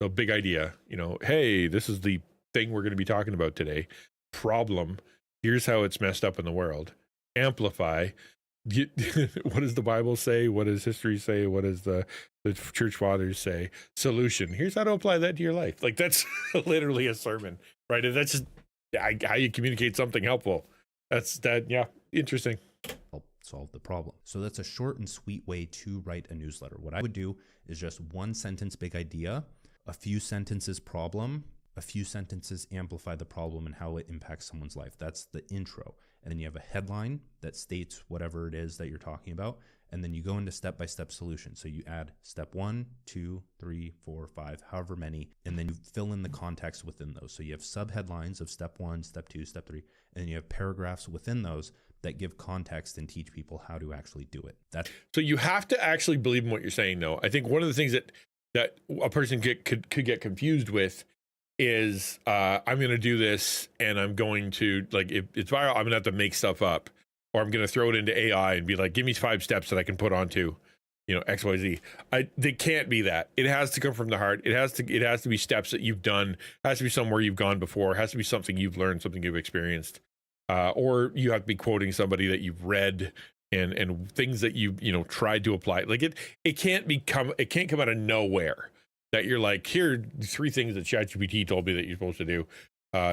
A: So big idea, hey, this is the thing we're going to be talking about today. Problem, here's how it's messed up in the world. Amplify, what does the Bible say? What does history say? What does the church fathers say? Solution, here's how to apply that to your life. Like, that's literally a sermon, right? And that's just how you communicate something helpful. Interesting.
F: Help solve the problem. So that's a short and sweet way to write a newsletter. What I would do is just one sentence big idea, a few sentences problem, a few sentences amplify the problem and how it impacts someone's life. That's the intro. And then you have a headline that states whatever it is that you're talking about. And then you go into step-by-step solution. So you add step 1, 2, 3, 4, 5, however many, and then you fill in the context within those. So you have subheadlines of step 1, step 2, step 3, and then you have paragraphs within those that give context and teach people how to actually do it.
A: So you have to actually believe in what you're saying, though. I think one of the things that a person could get confused with is I'm going to do this and I'm going to, like, if it's viral, I'm going to have to make stuff up, or I'm going to throw it into AI and be like, give me 5 steps that I can put onto, XYZ. They can't be that. It has to come from the heart. It has to be steps that you've done. It has to be somewhere you've gone before. It has to be something you've learned, something you've experienced. Or you have to be quoting somebody that you've read and things that you tried to apply. Like it can't come out of nowhere that you're like, here are 3 things that ChatGPT told me that you're supposed to do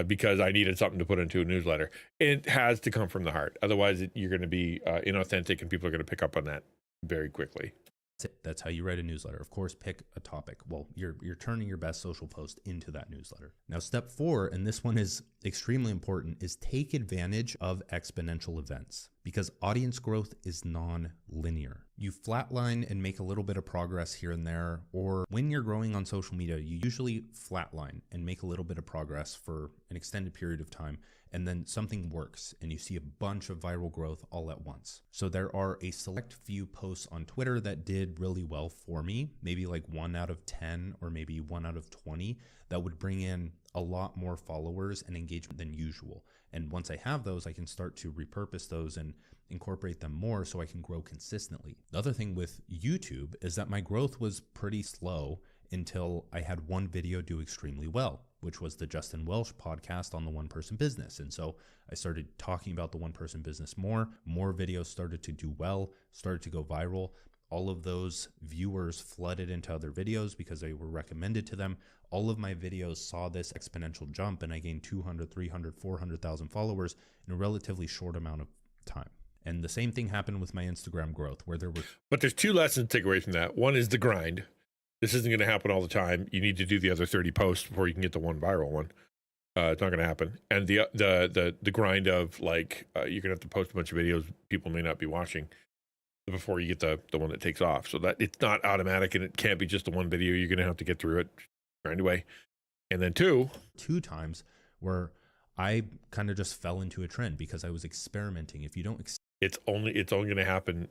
A: because I needed something to put into a newsletter. It has to come from the heart. Otherwise, you're going to be inauthentic, and people are going to pick up on that very quickly.
F: That's how you write a newsletter. Of course, pick a topic. Well, you're turning your best social post into that newsletter. Now, step 4, and this one is extremely important, is take advantage of exponential events, because audience growth is non-linear. You flatline and make a little bit of progress here and there, or when you're growing on social media, you usually flatline and make a little bit of progress for an extended period of time, and then something works and you see a bunch of viral growth all at once. So there are a select few posts on Twitter that did really well for me, maybe like 1 out of 10 or maybe 1 out of 20, that would bring in a lot more followers and engagement than usual. And once I have those, I can start to repurpose those and incorporate them more so I can grow consistently. The other thing with YouTube is that my growth was pretty slow until I had one video do extremely well, which was the Justin Welsh podcast on the one-person business. And so I started talking about the one-person business more videos started to do well, started to go viral. All of those viewers flooded into other videos because they were recommended to them. All of my videos saw this exponential jump, and I gained 200, 300, 400,000 followers in a relatively short amount of time. And the same thing happened with my Instagram growth, where there were...
A: But there's 2 lessons to take away from that. One is the grind. This isn't going to happen all the time. You need to do the other 30 posts before you can get the one viral one. It's not going to happen. And the grind of, like, you're going to have to post a bunch of videos people may not be watching before you get the one that takes off. So that it's not automatic, and it can't be just the one video. You're going to have to get through it, grind away. And then 2
F: times where I kind of just fell into a trend because I was experimenting. If you don't
A: it's only going to happen.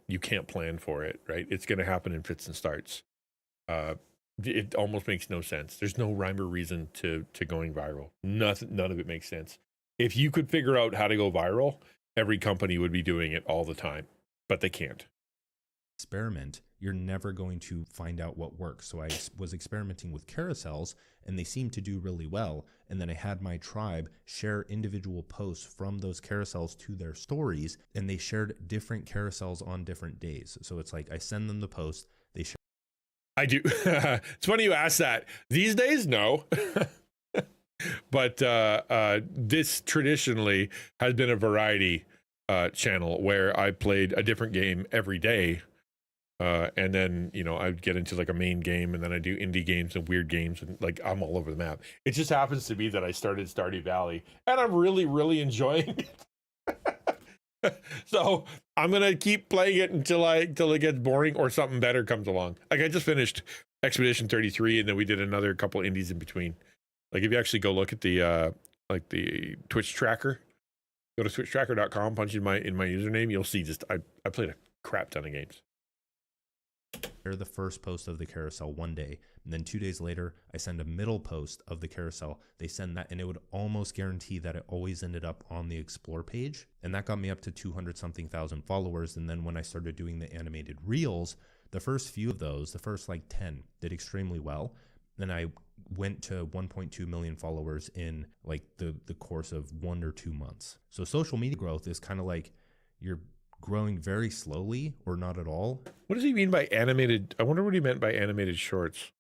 A: You can't plan for it, right? It's going to happen in fits and starts. It almost makes no sense. There's no rhyme or reason to going viral. None of it makes sense. If you could figure out how to go viral, every company would be doing it all the time, but they can't.
F: Experiment, you're never going to find out what works. So I was experimenting with carousels, and they seemed to do really well. And then I had my tribe share individual posts from those carousels to their stories, and they shared different carousels on different days. So it's like I send them the post, they share.
A: I do. It's funny you ask that. These days, no. But this traditionally has been a variety channel where I played a different game every day. And then, I'd get into like a main game, and then I do indie games and weird games, and like I'm all over the map. It just happens to be that I started Stardew Valley, and I'm really, really enjoying it. So I'm gonna keep playing it until it gets boring or something better comes along. Like I just finished Expedition 33, and then we did another couple indies in between. Like if you actually go look at the Twitch tracker, go to twitchtracker.com, punch in my username, you'll see I played crap ton of games.
F: They're the first post of the carousel one day, and then 2 days later I send a middle post of the carousel. They send that, and it would almost guarantee that it always ended up on the explore page, and that got me up to 200 something thousand followers. And then when I started doing the animated reels, the first few of those, the first like 10, did extremely well. Then I went to 1.2 million followers in like the course of 1 or 2 months. So social media growth is kind of like you're growing very slowly or not at all.
A: What does he mean by animated? I wonder what he meant by animated shorts.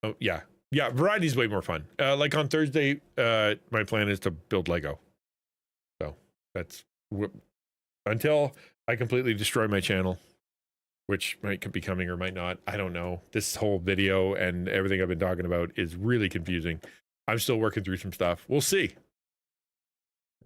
A: Oh, yeah. Yeah, variety's way more fun. Like on Thursday, my plan is to build Lego. So that's until I completely destroy my channel, which might be coming or might not. I don't know. This whole video and everything I've been talking about is really confusing. I'm still working through some stuff. We'll see.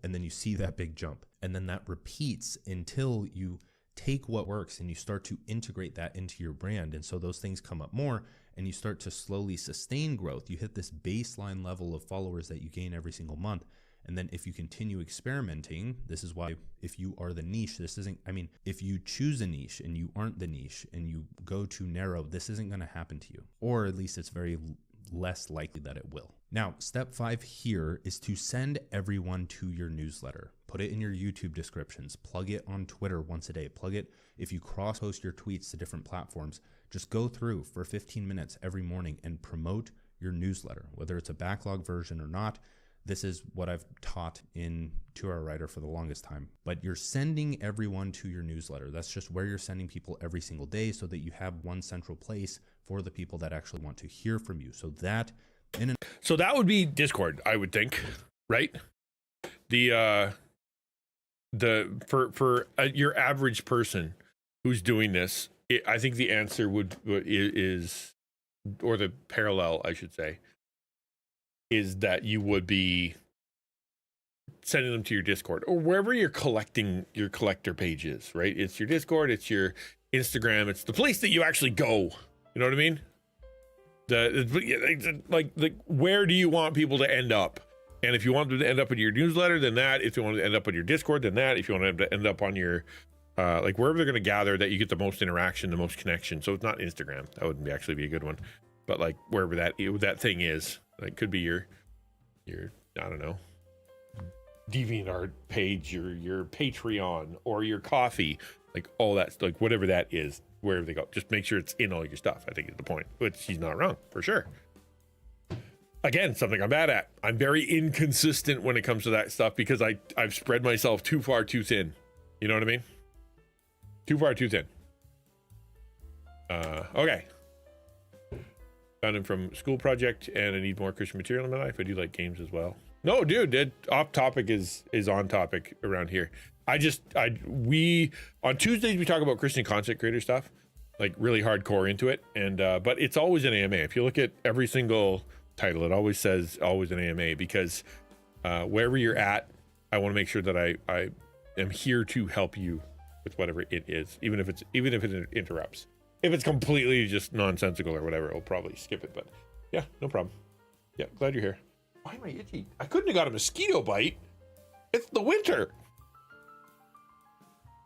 F: And then you see that big jump, and then that repeats until you take what works and you start to integrate that into your brand. And so those things come up more, and you start to slowly sustain growth. You hit this baseline level of followers that you gain every single month. And then if you continue experimenting, this is why if you are the niche, this isn't, I mean, if you choose a niche and you aren't the niche and you go too narrow, this isn't going to happen to you, or at least it's very less likely that it will. Now, step 5 here is to send everyone to your newsletter. Put it in your YouTube descriptions, plug it on Twitter once a day, plug it if you cross post your tweets to different platforms. Just go through for 15 minutes every morning and promote your newsletter, whether it's a backlog version or not. This is what I've taught in 2-Hour Writer for the longest time. But you're sending everyone to your newsletter. That's just where you're sending people every single day so that you have one central place for the people that actually want to hear from you. So that would be Discord, I would think, right? For your average person who's doing this, I think the answer is, or the parallel, I should say, is that you would be sending them to your Discord or wherever your collector page is, right? It's your Discord, it's your Instagram, it's the place that you actually go. You know what I mean? Like where do you want people to end up? And if you want them to end up in your newsletter, then that. If you want to end up on your Discord, then that. If you want them to end up on your like wherever they're going to gather, that you get the most interaction, the most connection. So it's not Instagram. That would actually be a good one. But like wherever that thing is, like could be your I don't know, DeviantArt page, your Patreon, or your coffee, like all that, like whatever that is, wherever they go. Just make sure it's in all your stuff, I think is the point. But she's not wrong, for sure. Again, something I'm bad at. I'm very inconsistent when it comes to that stuff because I've spread myself too far too thin. You know what I mean? Too far too thin. Okay. Found him from school project, and I need more Christian material in my life. I do like games as well. No, dude, off topic is on topic around here. We on Tuesdays we talk about Christian content creator stuff, like really hardcore into it, and but it's always an AMA. If you look at every single title, it always says always an AMA because wherever you're at, I want to make sure that I am here to help you with whatever it is, even if it interrupts. If it's completely just nonsensical or whatever, I'll probably skip it. But yeah, no problem. Yeah, glad you're here. Why am I itchy? I couldn't have got a mosquito bite. It's the winter.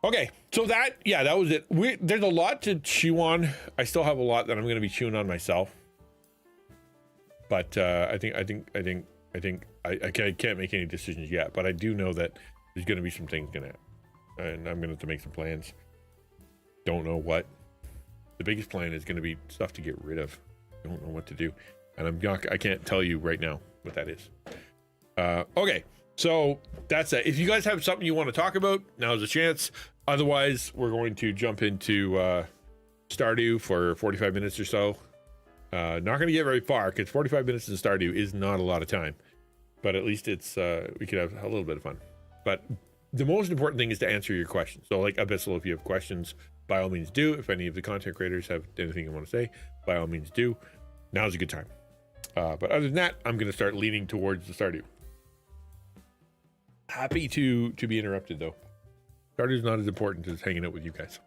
F: Okay, so that was it. There's a lot to chew on. I still have a lot that I'm going to be chewing on myself. But I can't make any decisions yet. But I do know that there's going to be some things and I'm going to have to make some plans. Don't know what. The biggest plan is going to be stuff to get rid of. Don't know what to do, and I can't tell you right now what that is. Okay, so that's it. If you guys have something you want to talk about, now's a chance. Otherwise, we're going to jump into Stardew for 45 minutes or so. Not going to get very far because 45 minutes in Stardew is not a lot of time, but at least it's we could have a little bit of fun. But the most important thing is to answer your questions. So, like Abyssal, if you have questions, by all means do. If any of the content creators have anything you want to say, by all means do. Now's a good time. But other than that, I'm going to start leaning towards the Stardew. Happy to be interrupted, though. Stardew's not as important as hanging out with you guys.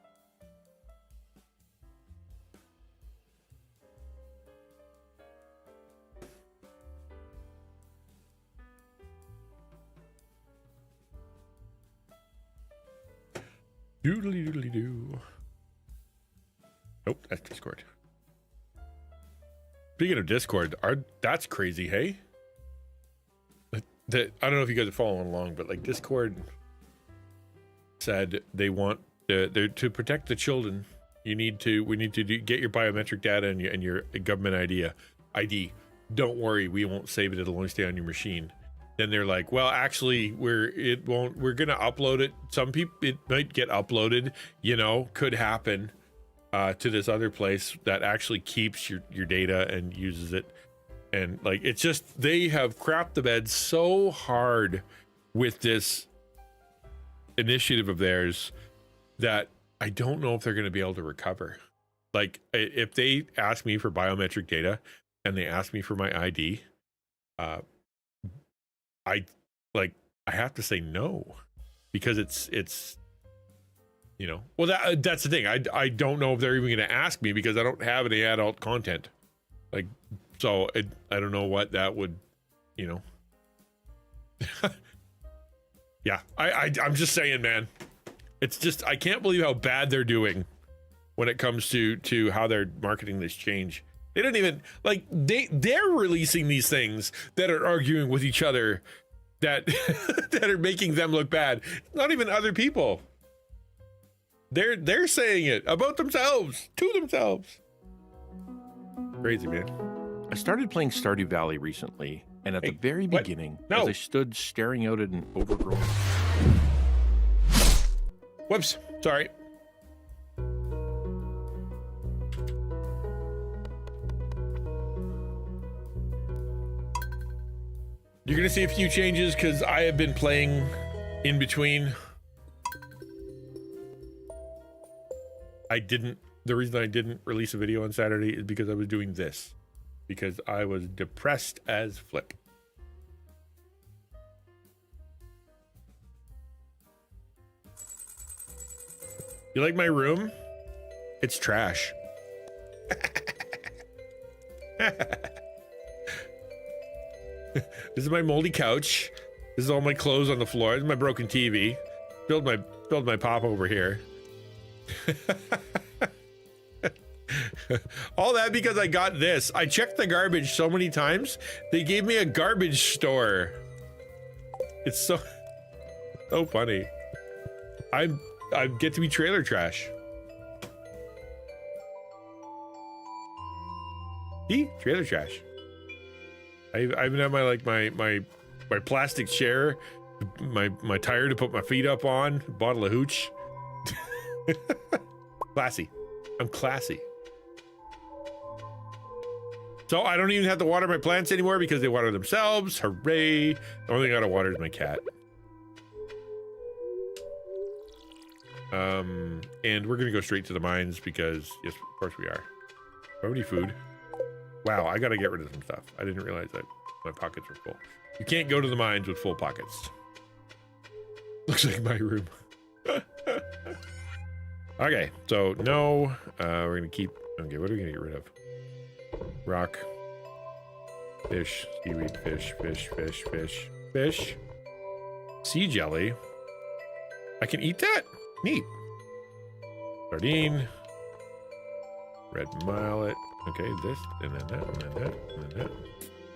A: Doodly doodly doo. Nope, that's Discord. Speaking of Discord, that's crazy, hey? I don't know if you guys are following along, but like Discord said they want to protect the children. We need to get your biometric data and your government ID. Don't worry, we won't save it. It'll only stay on your machine. Then they're like, well, actually, we're gonna upload it. Some people, it might get uploaded, could happen to this other place that actually keeps your data and uses it. And like, it's just, they have crapped the bed so hard with this initiative of theirs that I don't know if they're going to be able to recover. Like, if they ask me for biometric data and they ask me for my ID, I have to say no, because it's well, that's the thing. I don't know if they're even going to ask me because I don't have any adult content. Like, so I don't know what that would, yeah, I'm just saying, man. It's just, I can't believe how bad they're doing when it comes to how they're marketing this change. They don't even, like, they're releasing these things that are arguing with each other that that are making them look bad. Not even other people. They're saying it about themselves, to themselves. Crazy, man.
G: I started playing Stardew Valley recently, and at the very beginning, as I stood staring out at an overgrown...
A: Whoops, sorry. You're gonna see a few changes because I have been playing in between. The reason I didn't release a video on Saturday is because I was doing this. Because I was depressed as flip. You like my room? It's trash. This is my moldy couch. This is all my clothes on the floor. This is my broken TV. Build my pop over here. All that because I got this. I checked the garbage so many times. They gave me a garbage store. It's so funny. I get to be trailer trash. See? Trailer trash. I even have my plastic chair, my tire to put my feet up on, a bottle of hooch. Classy. I'm classy. So I don't even have to water my plants anymore because they water themselves. Hooray. The only thing I gotta water is my cat. And we're gonna go straight to the mines because, yes, of course we are. How many food? Wow, I gotta get rid of some stuff. I didn't realize that my pockets were full. You can't go to the mines with full pockets. Looks like my room. Okay, so no, we're gonna keep, okay, what are we gonna get rid of? Rock, fish, seaweed, fish, sea jelly. I can eat that? Neat. Sardine, red millet. Okay, this, and then that, and then that, and then that.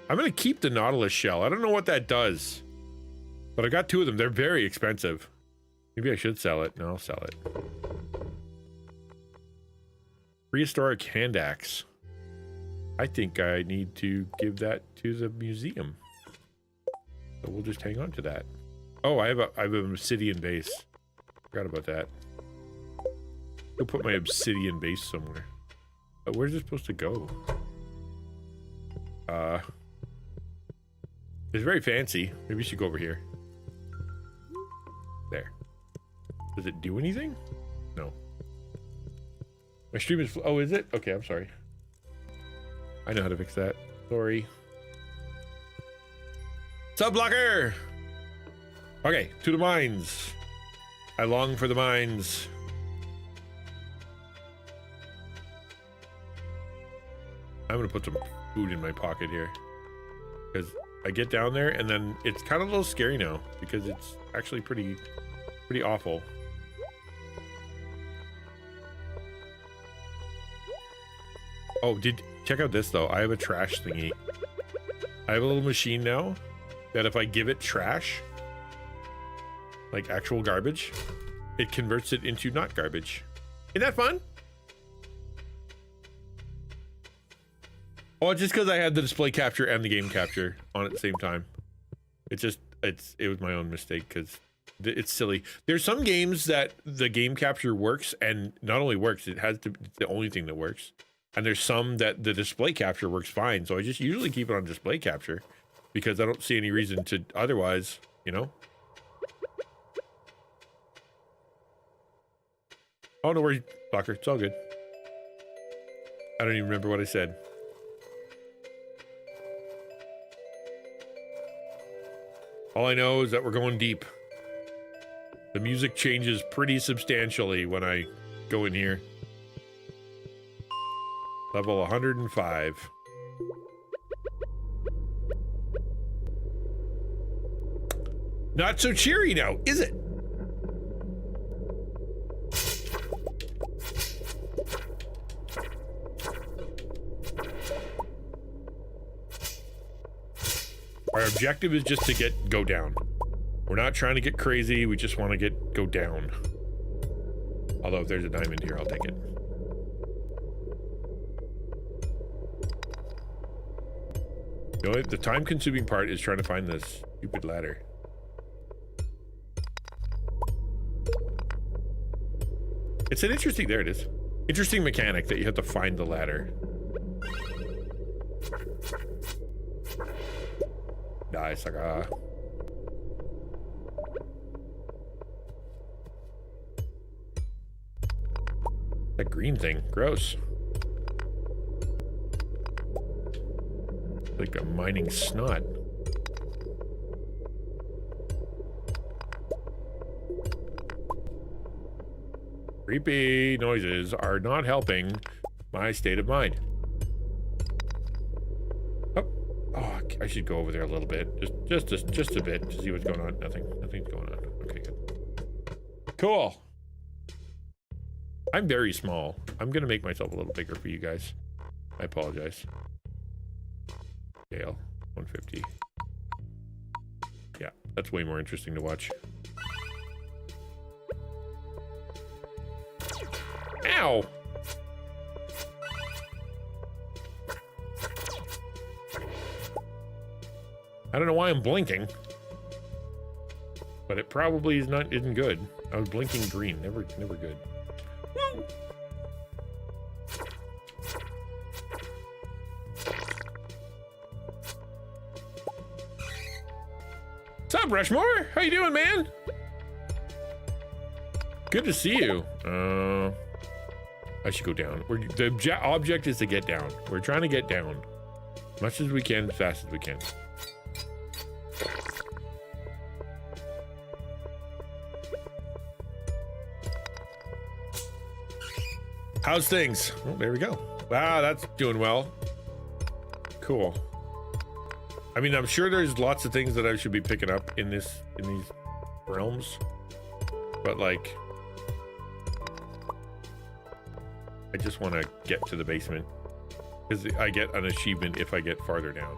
A: I'm gonna keep the Nautilus shell. I don't know what that does, but I got 2 of them. They're very expensive. Maybe I should sell it. No, I'll sell it. Prehistoric hand axe. I think I need to give that to the museum. So we'll just hang on to that. Oh, I have an obsidian base. Forgot about that. Go put my obsidian base somewhere. Where's it supposed to go? It's very fancy. Maybe we should go over here. There. Does it do anything? No. My stream is... Oh, is it? Okay, I'm sorry. I know how to fix that. Sorry. Subblocker! Okay, to the mines. I long for the mines. I'm gonna put some food in my pocket here. Because I get down there and then it's kind of a little scary now. Because it's actually pretty awful. Oh, check out this though. I have a trash thingy. I have a little machine now that if I give it trash, like actual garbage, it converts it into not garbage. Isn't that fun? Oh, just because I had the display capture and the game capture on at the same time. It was my own mistake because it's silly. There's some games that the game capture works, and not only works, it's the only thing that works. And there's some that the display capture works fine. So I just usually keep it on display capture because I don't see any reason to otherwise, you know? Oh, no worries, fucker. It's all good. I don't even remember what I said. All I know is that we're going deep. The music changes pretty substantially when I go in here. Level 105. Not so cheery now, is it? Our objective is just to go down. We're not trying to get crazy, we just want to go down. Although if there's a diamond here, I'll take it. The time-consuming part is trying to find this stupid ladder. It's an interesting, there it is. Interesting mechanic that you have to find the ladder. Nice, like that green thing, gross. Like a mining snot. Creepy noises are not helping my state of mind. Oh, I should go over there a little bit. Just a bit to see what's going on. Nothing's going on. Okay, good. Cool. I'm very small. I'm gonna make myself a little bigger for you guys. I apologize. Scale 150. Yeah, that's way more interesting to watch. Ow! I don't know why I'm blinking, but it probably isn't good. I was blinking green, never good. Woo! What's up, Rushmore? How you doing, man? Good to see you. I should go down. The object is to get down. We're trying to get down as much as we can, as fast as we can. How's things? Oh, there we go. Wow, that's doing well. Cool. I mean, I'm sure there's lots of things that I should be picking up in these realms, but like, I just want to get to the basement because I get an achievement if I get farther down.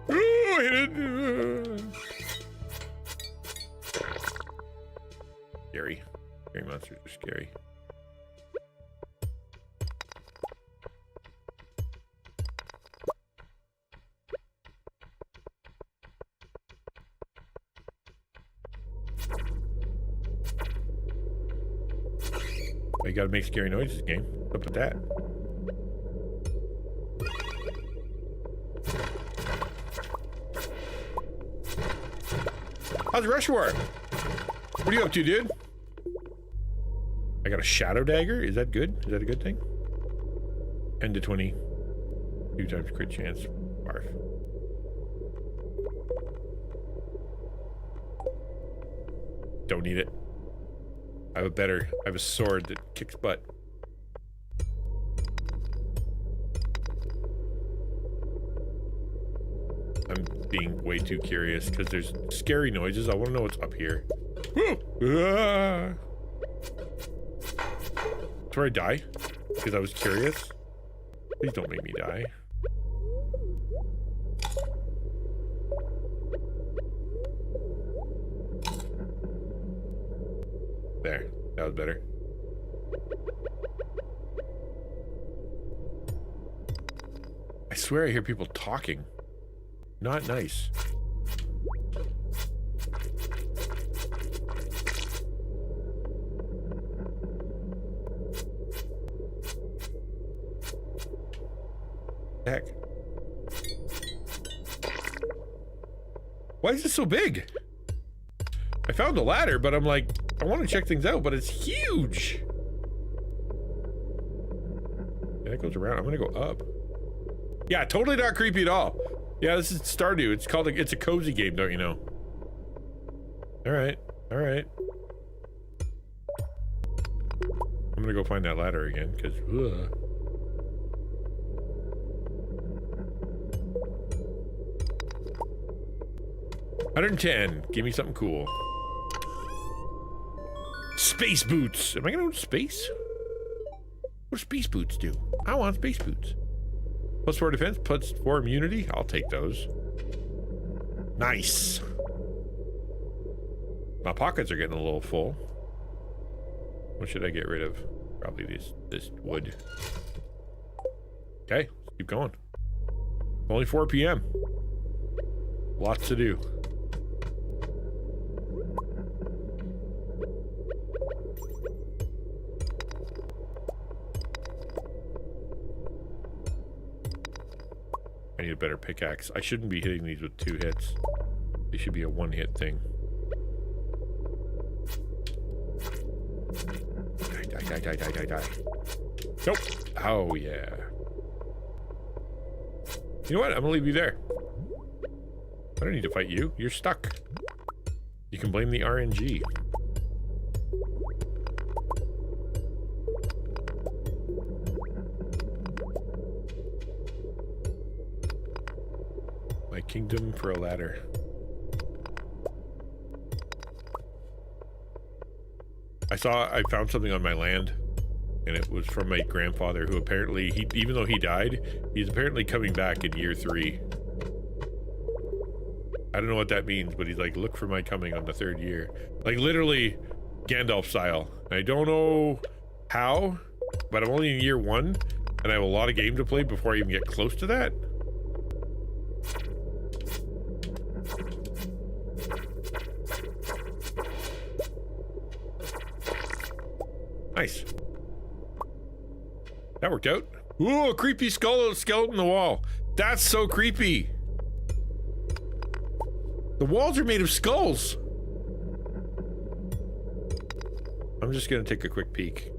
A: Oh, I hit it. Scary. Scary monsters are scary. Well, you gotta make scary noises, game. What's up with that? How's Rushmore? What are you up to, dude? I got a shadow dagger. Is that good? Is that a good thing? 10 to 20. 2 times crit chance. Barf. Don't need it. I have a sword that kicks butt. I'm being way too curious because there's scary noises. I want to know what's up here. That's where I die? Because I was curious? Please don't make me die. There. That was better. I swear I hear people talking. Not nice. Heck. Why is it so big? I found the ladder, but I'm like, I want to check things out, but it's huge. Yeah, that goes around. I'm gonna go up. Yeah, totally not creepy at all. Yeah, this is Stardew. It's called it's a cozy game, don't you know? All right, all right. I'm gonna go find that ladder again, because. 110. Give me something cool. Space boots. Am I gonna go to space? What do space boots do? I want space boots. +4 defense, +4 immunity. I'll take those. Nice. My pockets are getting a little full. What should I get rid of? Probably this wood. Okay, let's keep going. Only 4 p.m. Lots to do. I need a better pickaxe. I shouldn't be hitting these with 2 hits. They should be a 1-hit thing. Die. Nope. Oh, yeah. You know what? I'm gonna leave you there. I don't need to fight you. You're stuck. You can blame the RNG. My kingdom for a ladder. I found something on my land, and it was from my grandfather, who apparently, even though he died, he's apparently coming back in year 3. I don't know what that means, but he's like, look for my coming on the 3rd year. Like, literally, Gandalf style. I don't know how, but I'm only in year 1, and I have a lot of game to play before I even get close to that. Nice. That worked out. Ooh, a creepy skeleton in the wall. That's so creepy. The walls are made of skulls. I'm just gonna take a quick peek.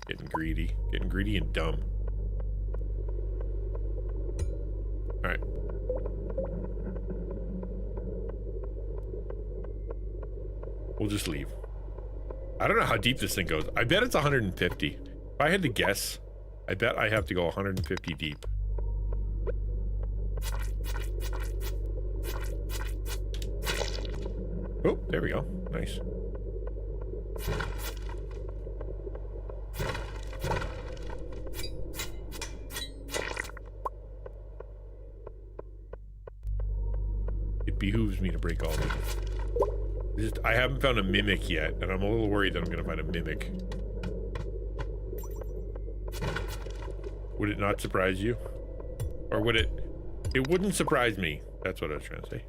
A: Getting greedy and dumb. All right. We'll just leave. I don't know how deep this thing goes. I bet it's 150. If I had to guess, I bet I have to go 150 deep. Oh, there we go. Nice. It behooves me to break all these. I haven't found a mimic yet, and I'm a little worried that I'm gonna find a mimic. Would it not surprise you? Or would it? It wouldn't surprise me. That's what I was trying to say.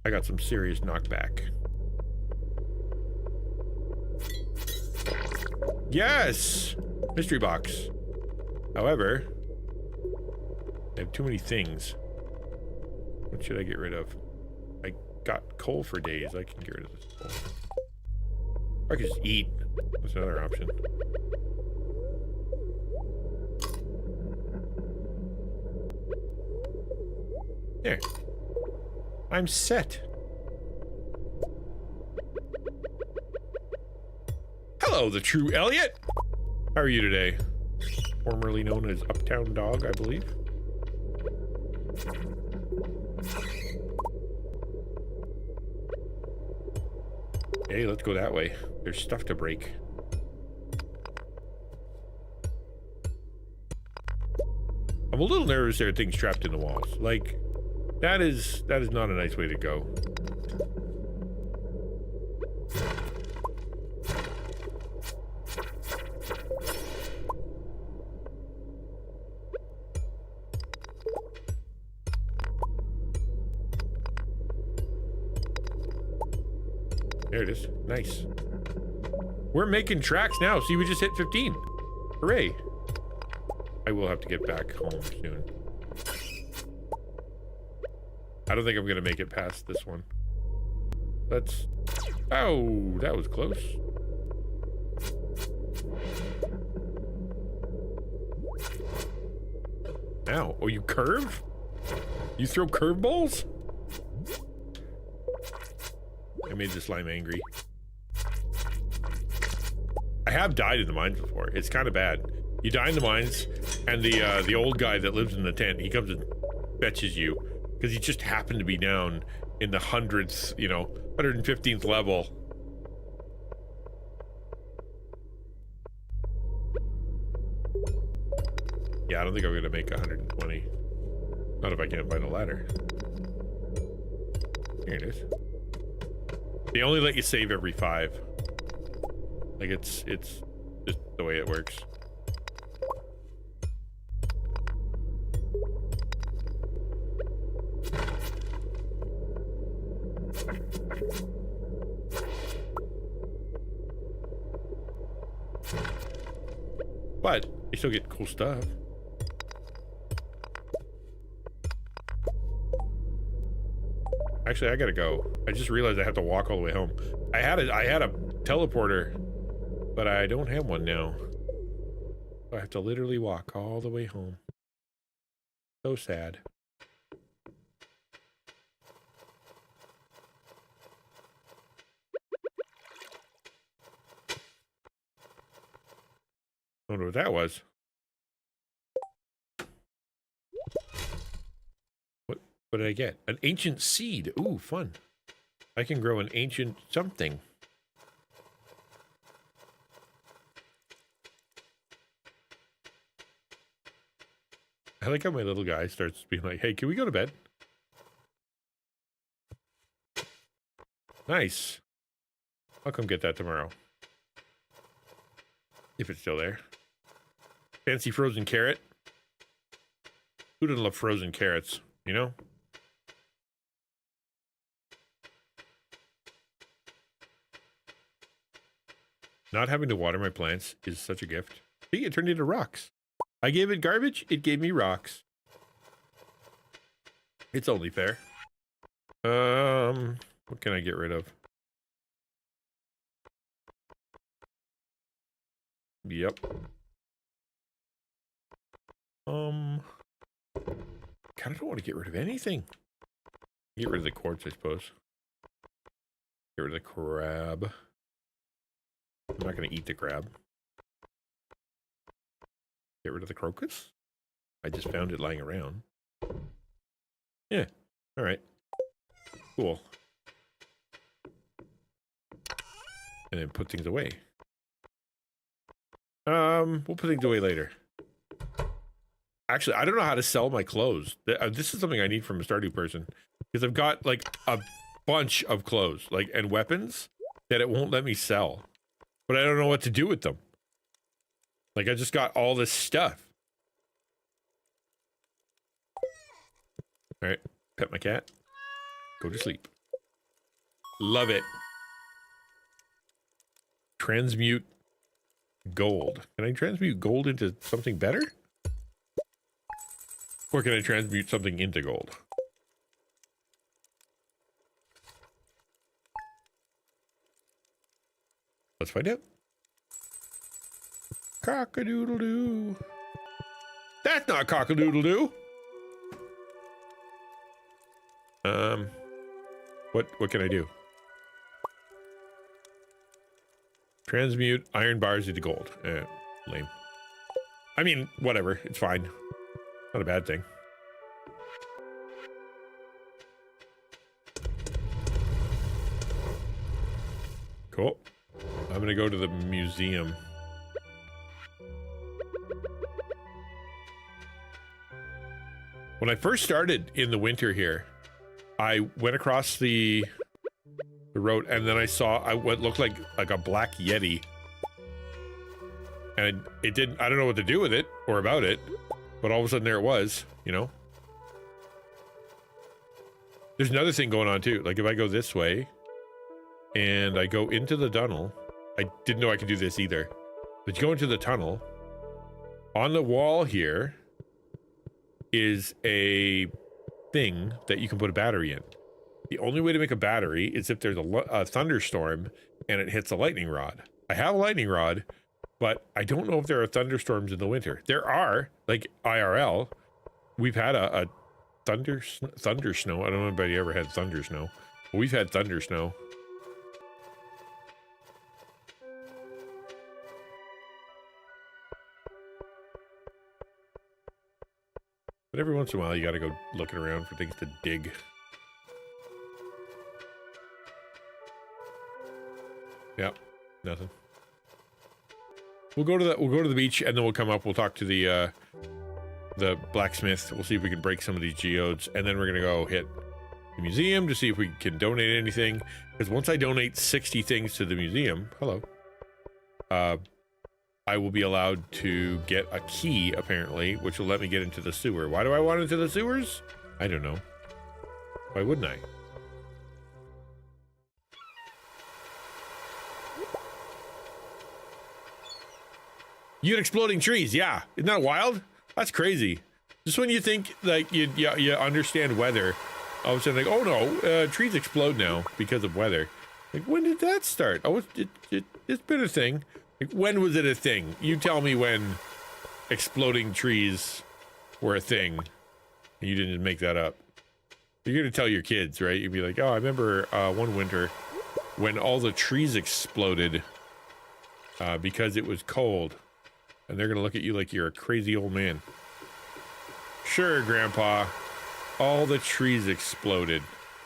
A: I got some serious knockback. Yes! Mystery box. However, I have too many things. What should I get rid of? I got coal for days. I can get rid of this coal. Or I could just eat. That's another option. There. I'm set. Hello, the true Elliot. How are you today? Formerly known as Uptown Dog, I believe. Hey, let's go that way. There's stuff to break. I'm a little nervous there are things trapped in the walls. Like, that is not a nice way to go. There it is. Nice. We're making tracks now. See, we just hit 15. Hooray. I will have to get back home soon. I don't think I'm going to make it past this one. Let's... Oh, that was close. Ow. Oh, you curve? You throw curveballs? I made the slime angry. I have died in the mines before. It's kind of bad. You die in the mines, and the old guy that lives in the tent, he comes and fetches you because he just happened to be down in the 100th, you know, 115th level. Yeah, I don't think I'm gonna make 120. Not if I can't find a ladder. Here it is. They only let you save every 5. Like it's just the way it works. But you still get cool stuff. Actually, I gotta go. I just realized I have to walk all the way home. I had a teleporter, but I don't have one now. So I have to literally walk all the way home. So sad. I wonder what that was. What did I get? An ancient seed. Ooh, fun. I can grow an ancient something. I like how my little guy starts being like, hey, can we go to bed? Nice. I'll come get that tomorrow. If it's still there. Fancy frozen carrot. Who doesn't love frozen carrots, you know? Not having to water my plants is such a gift. See, it turned into rocks. I gave it garbage, it gave me rocks. It's only fair. What can I get rid of? Yep. Kind of don't want to get rid of anything. Get rid of the quartz, I suppose. Get rid of the crab. I'm not going to eat the crab. Get rid of the crocus? I just found it lying around. Yeah. All right. Cool. And then put things away. We'll put things away later. Actually, I don't know how to sell my clothes. This is something I need from a Stardew person. Because I've got, like, a bunch of clothes, like, and weapons that it won't let me sell. But I don't know what to do with them. Like, I just got all this stuff. Alright, pet my cat. Go to sleep. Love it. Transmute gold. Can I transmute gold into something better? Or can I transmute something into gold? Let's find out. Cock-a-doodle-doo. That's not cock-a-doodle-doo. What can I do? Transmute iron bars into gold. Lame. I mean, whatever. It's fine. Not a bad thing. Cool. I'm gonna go to the museum. When I first started in the winter here, I went across the road and then I saw what looked like a black Yeti. And it didn't, I don't know what to do with it or about it, but all of a sudden there it was, you know? There's another thing going on too. Like if I go this way and I go into the tunnel, I didn't know I could do this either, but you go into the tunnel, on the wall here is a thing that you can put a battery in. The only way to make a battery is if there's a thunderstorm and it hits a lightning rod. I have a lightning rod, but I don't know if there are thunderstorms in the winter. There are, like IRL. We've had a thunder snow. I don't know if anybody ever had thunder snow, but we've had thunder snow. But every once in a while, you gotta go looking around for things to dig. Yep, nothing. We'll go to the beach and then we'll come up. We'll talk to the blacksmith. We'll see if we can break some of these geodes, and then we're gonna go hit the museum to see if we can donate anything. Because once I donate 60 things to the museum, I will be allowed to get a key, apparently, which will let me get into the sewer. Why do I want into the sewers? I don't know. Why wouldn't I? You get exploding trees, yeah. Isn't that wild? That's crazy. Just when you think like you understand weather, all of a sudden like, oh no, trees explode now because of weather. Like, when did that start? Oh, it's been a thing. Like, when was it a thing? You tell me when exploding trees were a thing. You didn't make that up. You're gonna tell your kids, right? You'd be like, oh, I remember one winter when all the trees exploded because it was cold. And they're gonna look at you like you're a crazy old man. Sure, Grandpa. All the trees exploded.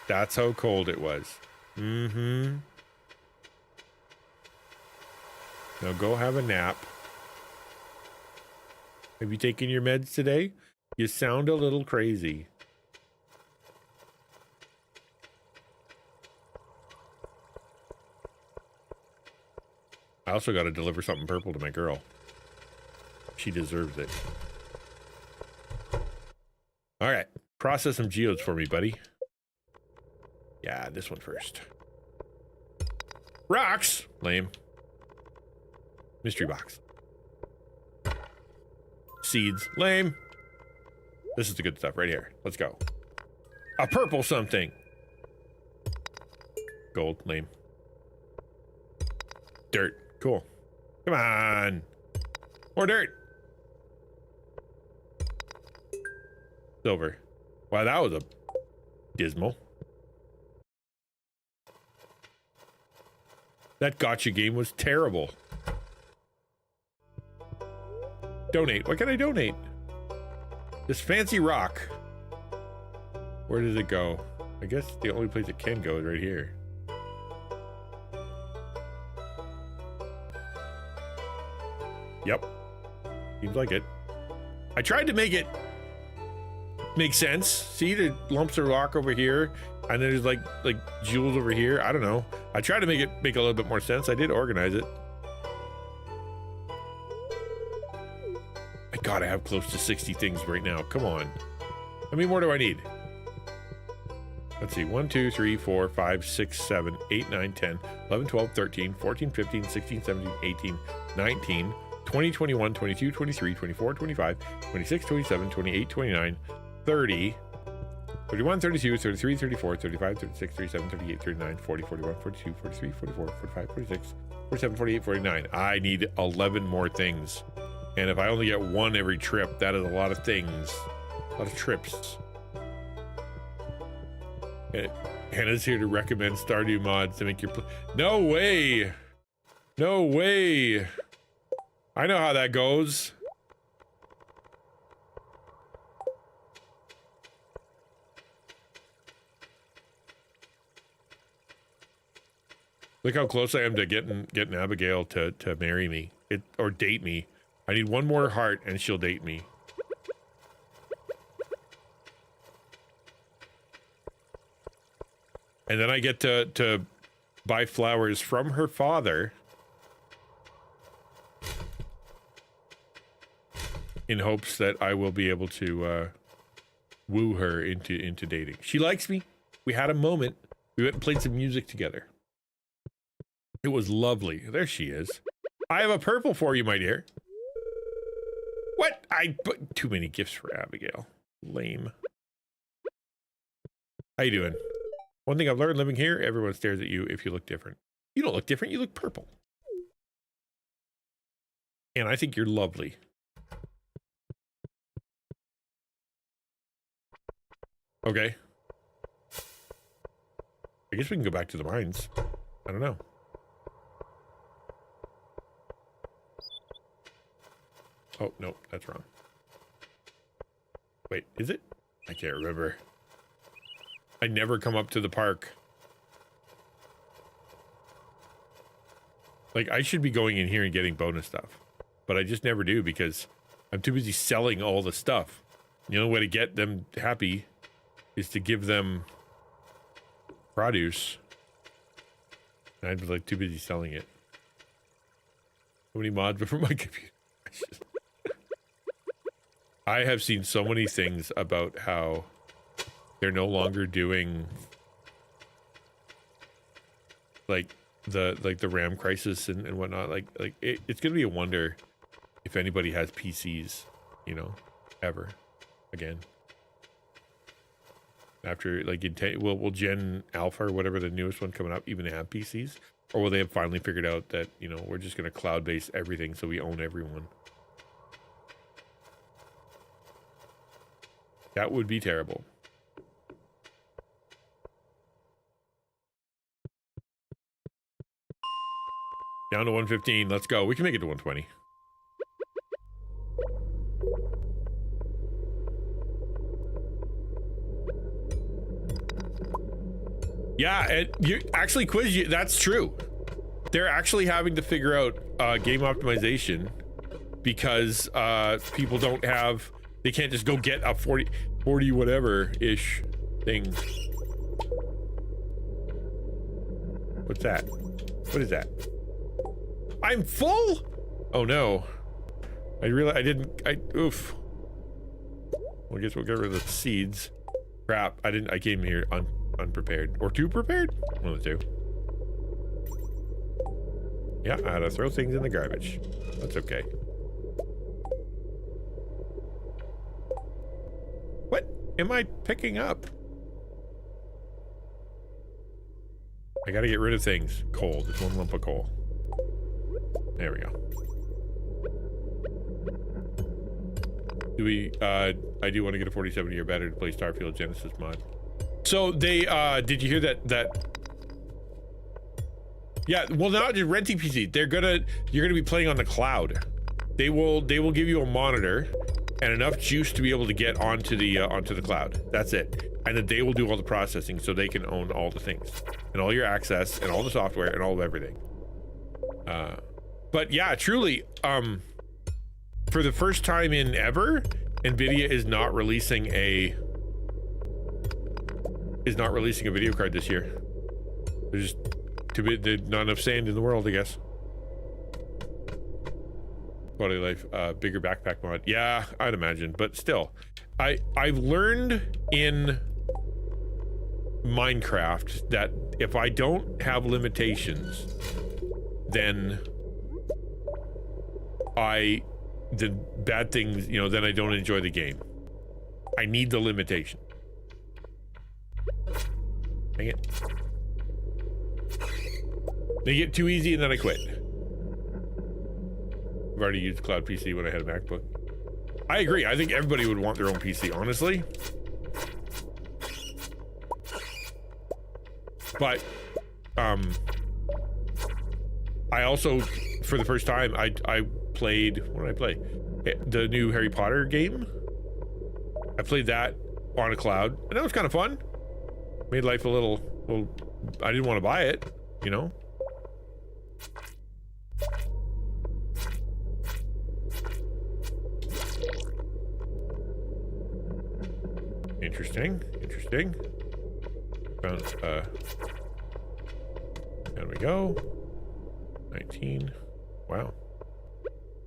A: That's how cold it was. Mm-hmm. Now go have a nap. Have you taken your meds today? You sound a little crazy. I also got to deliver something purple to my girl. She deserves it. All right. Process some geodes for me, buddy. Yeah, this one first. Rocks! Lame. Mystery box. Seeds. Lame. This is the good stuff right here. Let's go. A purple something. Gold. Lame. Dirt. Cool. Come on. More dirt. Silver. Wow, that was a dismal. That gotcha game was terrible. Donate. What can I donate? This fancy rock. Where does it go? I guess the only place it can go is right here. Yep. Seems like it. I tried to make it make sense. See the lumps of rock over here, and then there's like jewels over here. I don't know. I tried to make it make a little bit more sense. I did organize it. I gotta have close to 60 things right now. Come on. How many more do I need? Let's see. 1, 2, 3, 4, 5, 6, 7, 8, 9, 10, 11, 12, 13, 14, 15, 16, 17, 18, 19, 20, 21, 22, 23, 24, 25, 26, 27, 28, 29, 30, 31, 32, 33, 34, 35, 36, 37, 38, 39, 40, 41, 42, 43, 44, 45, 46, 47, 48, 49. I need 11 more things. And if I only get one every trip, that is a lot of things. A lot of trips. Hannah's here to recommend Stardew mods to make your no way. No way. I know how that goes. Look how close I am to getting Abigail to marry me or date me. I need one more heart and she'll date me. And then I get to buy flowers from her father in hopes that I will be able to woo her into dating. She likes me. We had a moment. We went and played some music together. It was lovely. There she is. I have a purple for you, my dear. What? I put too many gifts for Abigail. Lame. How you doing? One thing I've learned living here, everyone stares at you if you look different. You don't look different, you look purple. And I think you're lovely. Okay. I guess we can go back to the mines. I don't know. Oh, no, that's wrong. Wait, is it? I can't remember. I never come up to the park. Like, I should be going in here and getting bonus stuff. But I just never do because I'm too busy selling all the stuff. The only way to get them happy is to give them produce. And I'd be like too busy selling it. How many mods before my computer? I have seen so many things about how they're no longer doing like the RAM crisis and whatnot. Like it's gonna be a wonder if anybody has PCs, you know, ever again. After like will Gen Alpha or whatever the newest one coming up even have PCs, or will they have finally figured out that, you know, we're just gonna cloud base everything so we own everyone? That would be terrible. Down to 115. Let's go. We can make it to 120. Yeah, and you actually quiz you. That's true. They're actually having to figure out game optimization because people don't have. They can't just go get a 40 whatever-ish thing. What's that? What is that? I'm full? Oh no. I realized oof. Well, I guess we'll get rid of the seeds. Crap, I came here unprepared. Or too prepared? One of the two. Yeah, I had to throw things in the garbage. That's okay. What am I picking up? I gotta get rid of things. Coal. Just one lump of coal. There we go. Do we, I do want to get a 47 or better to play Starfield Genesis mod. So they, did you hear that? Yeah, well, not just renting PC. You're gonna be playing on the cloud. They will give you a monitor and enough juice to be able to get onto the cloud. That's it. And then they will do all the processing so they can own all the things and all your access and all the software and all of everything. But yeah, truly, for the first time in ever, NVIDIA is not releasing a video card this year. There's not enough sand in the world, I guess. Quality of life, bigger backpack mod. Yeah, I'd imagine, but still, I've learned in Minecraft that if I don't have limitations, then the bad things, you know, then I don't enjoy the game. I need the limitation. Dang it. They get too easy and then I quit. I've already used Cloud PC when I had a MacBook. I agree. I think everybody would want their own PC, honestly. But I also, for the first time, I played, what did I play? The new Harry Potter game. I played that on a cloud, and that was kind of fun. Made life a little, I didn't want to buy it, you know? Interesting, interesting. Found, there we go. 19. Wow.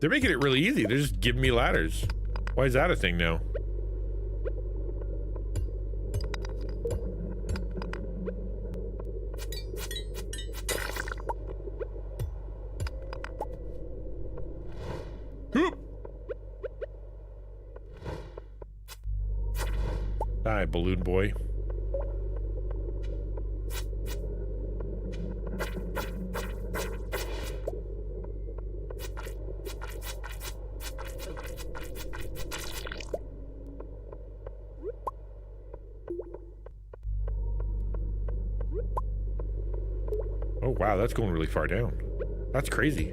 A: They're making it really easy. They're just giving me ladders. Why is that a thing now? Die, balloon boy. Oh wow, that's going really far down. That's crazy.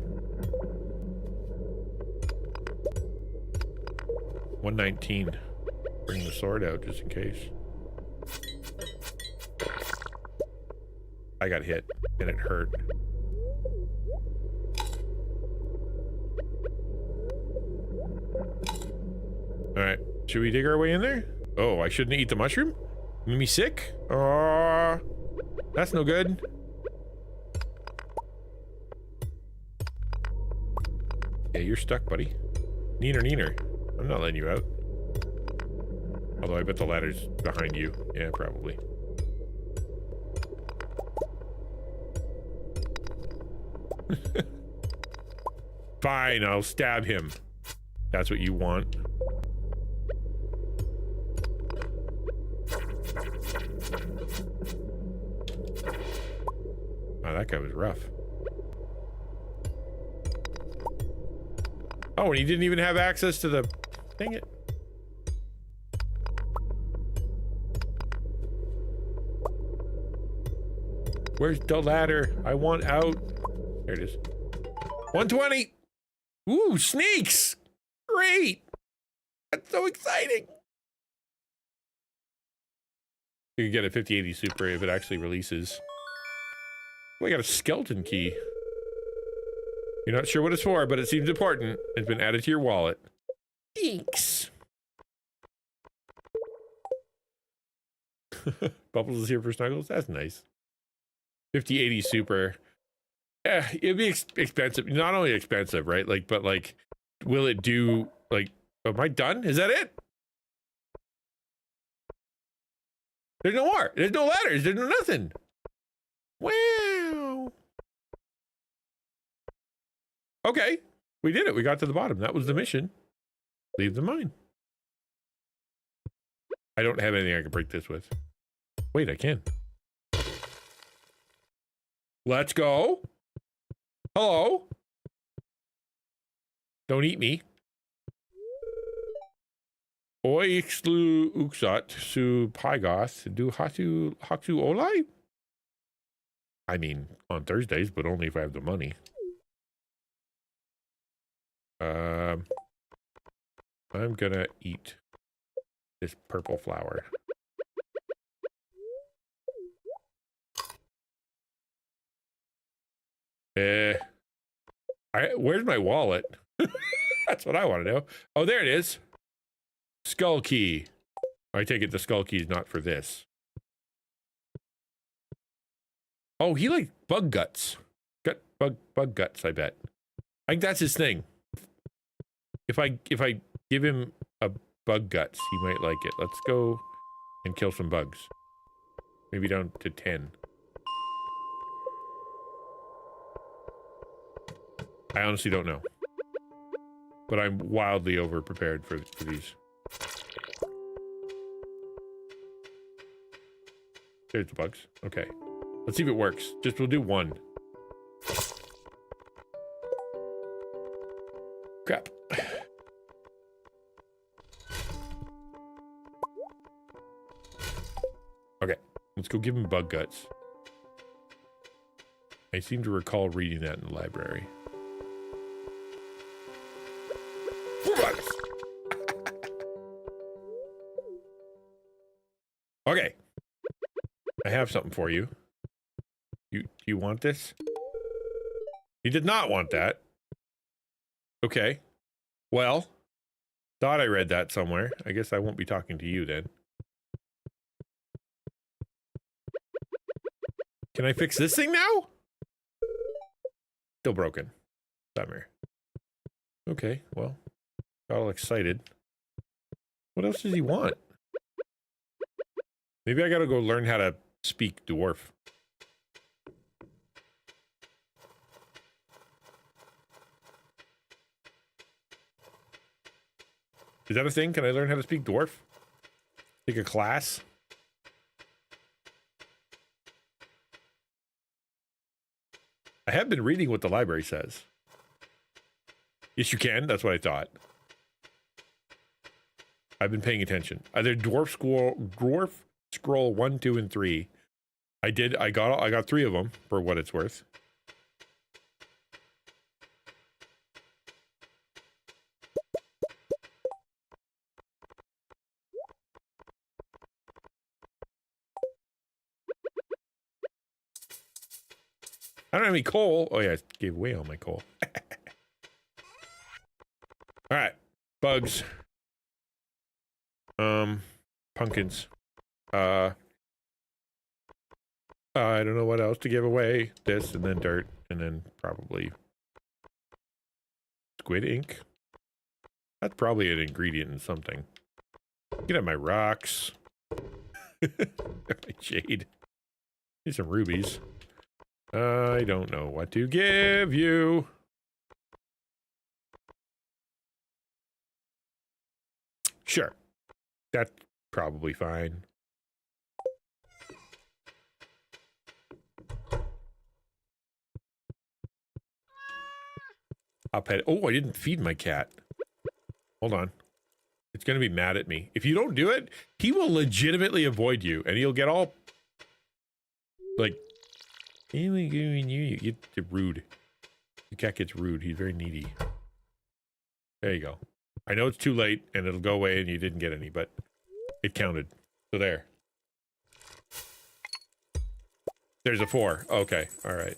A: 119. Bring the sword out just in case. I got hit and it hurt. All right, should we dig our way in there? Oh, I shouldn't eat the mushroom? Make me sick? That's no good. Yeah, you're stuck, buddy. Neener, neener. I'm not letting you out. Although I bet the ladder's behind you. Yeah, probably. Fine, I'll stab him. That's what you want. Oh, that guy was rough. Oh, and he didn't even have access to the... Dang it. Where's the ladder? I want out. There it is. 120! Ooh, sneaks! Great! That's so exciting! You can get a 5080 Super if it actually releases. Oh, I got a skeleton key. You're not sure what it's for, but it seems important. It's been added to your wallet. Thanks. Bubbles is here for snuggles. That's nice. 5080 Super. Yeah, it'd be expensive. Not only expensive, right? Like, but like, will it do? Like, am I done? Is that it? There's no more. There's no ladders. There's no nothing. Wow. Okay, we did it. We got to the bottom. That was the mission. Leave the mine. I don't have anything I can break this with. Wait, I can. Let's go. Hello. Don't eat me. Oi xlu uxat su pygos do hatu olai? I mean, on Thursdays, but only if I have the money. I'm gonna eat this purple flower. Where's my wallet? That's what I want to know. Oh, there it is. Skull key. I take it the skull key is not for this. Oh, he liked bug guts. Bug guts, I bet. I think that's his thing. If I give him a bug guts, he might like it. Let's go and kill some bugs. Maybe down to 10. I honestly don't know. But I'm wildly over-prepared for these. There's the bugs. Okay. Let's see if it works. We'll do one. Crap. Okay. Let's go give him bug guts. I seem to recall reading that in the library. Okay. I have something for you. You want this? You did not want that. Okay. Well, thought I read that somewhere. I guess I won't be talking to you then. Can I fix this thing now? Still broken. Bummer. Okay, well, got all excited. What else does he want? Maybe I gotta go learn how to speak dwarf. Is that a thing? Can I learn how to speak dwarf? Take a class? I have been reading what the library says. Yes, you can. That's what I thought. I've been paying attention. Either dwarf scroll 1, 2, and 3. I got 3 of them for what it's worth. I don't have any coal. Oh yeah, I gave away all my coal. All right, bugs. Pumpkins. I don't know what else to give away. This and then dirt and then probably squid ink. That's probably an ingredient in something. Get at my rocks. My jade. Need some rubies. I don't know what to give you. Sure. That's probably fine. I'll pet. Oh, I didn't feed my cat. Hold on. It's going to be mad at me. If you don't do it, he will legitimately avoid you and he'll get all like, you get rude. The cat gets rude. He's very needy. There you go. I know it's too late and it'll go away and you didn't get any, but it counted. So there. There's a 4. Okay. All right.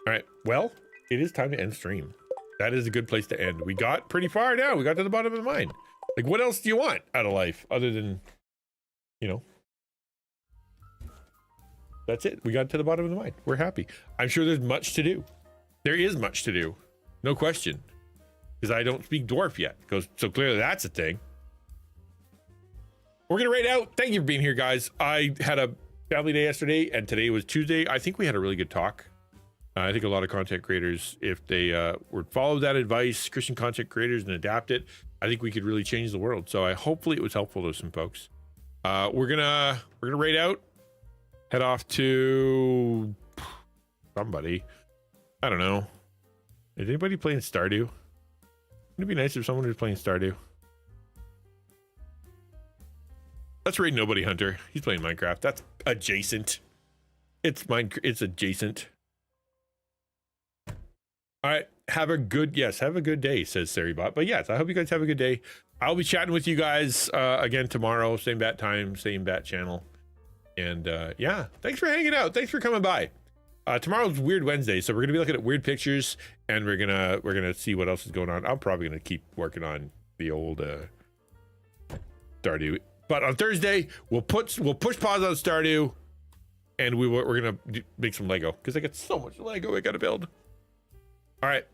A: All right, well, it is time to end stream. That is a good place to end. We got pretty far now. We got to the bottom of the mine. Like, what else do you want out of life other than, you know? That's it. We got to the bottom of the mine. We're happy. I'm sure there's much to do. There is much to do. No question. Because I don't speak dwarf yet. So clearly that's a thing. We're going to raid out. Thank you for being here, guys. I had a family day yesterday, and today was Tuesday. I think we had a really good talk. I think a lot of content creators, if they would follow that advice, Christian content creators, and adapt it, I think we could really change the world. So hopefully it was helpful to some folks. We're gonna raid out, head off to somebody. I don't know. Is anybody playing Stardew? Wouldn't it be nice if someone was playing Stardew? Let's raid Nobody Hunter. He's playing Minecraft. That's adjacent. It's adjacent. All right, have a good day, says Sarybot. But yes, I hope you guys have a good day. I'll be chatting with you guys again tomorrow, same bat time, same bat channel. And yeah, thanks for hanging out. Thanks for coming by. Tomorrow's Weird Wednesday, so we're gonna be looking at weird pictures, and we're gonna see what else is going on. I'm probably gonna keep working on the old Stardew. But on Thursday, we'll push pause on Stardew, and we're gonna make some Lego because I got so much Lego I gotta build. All right,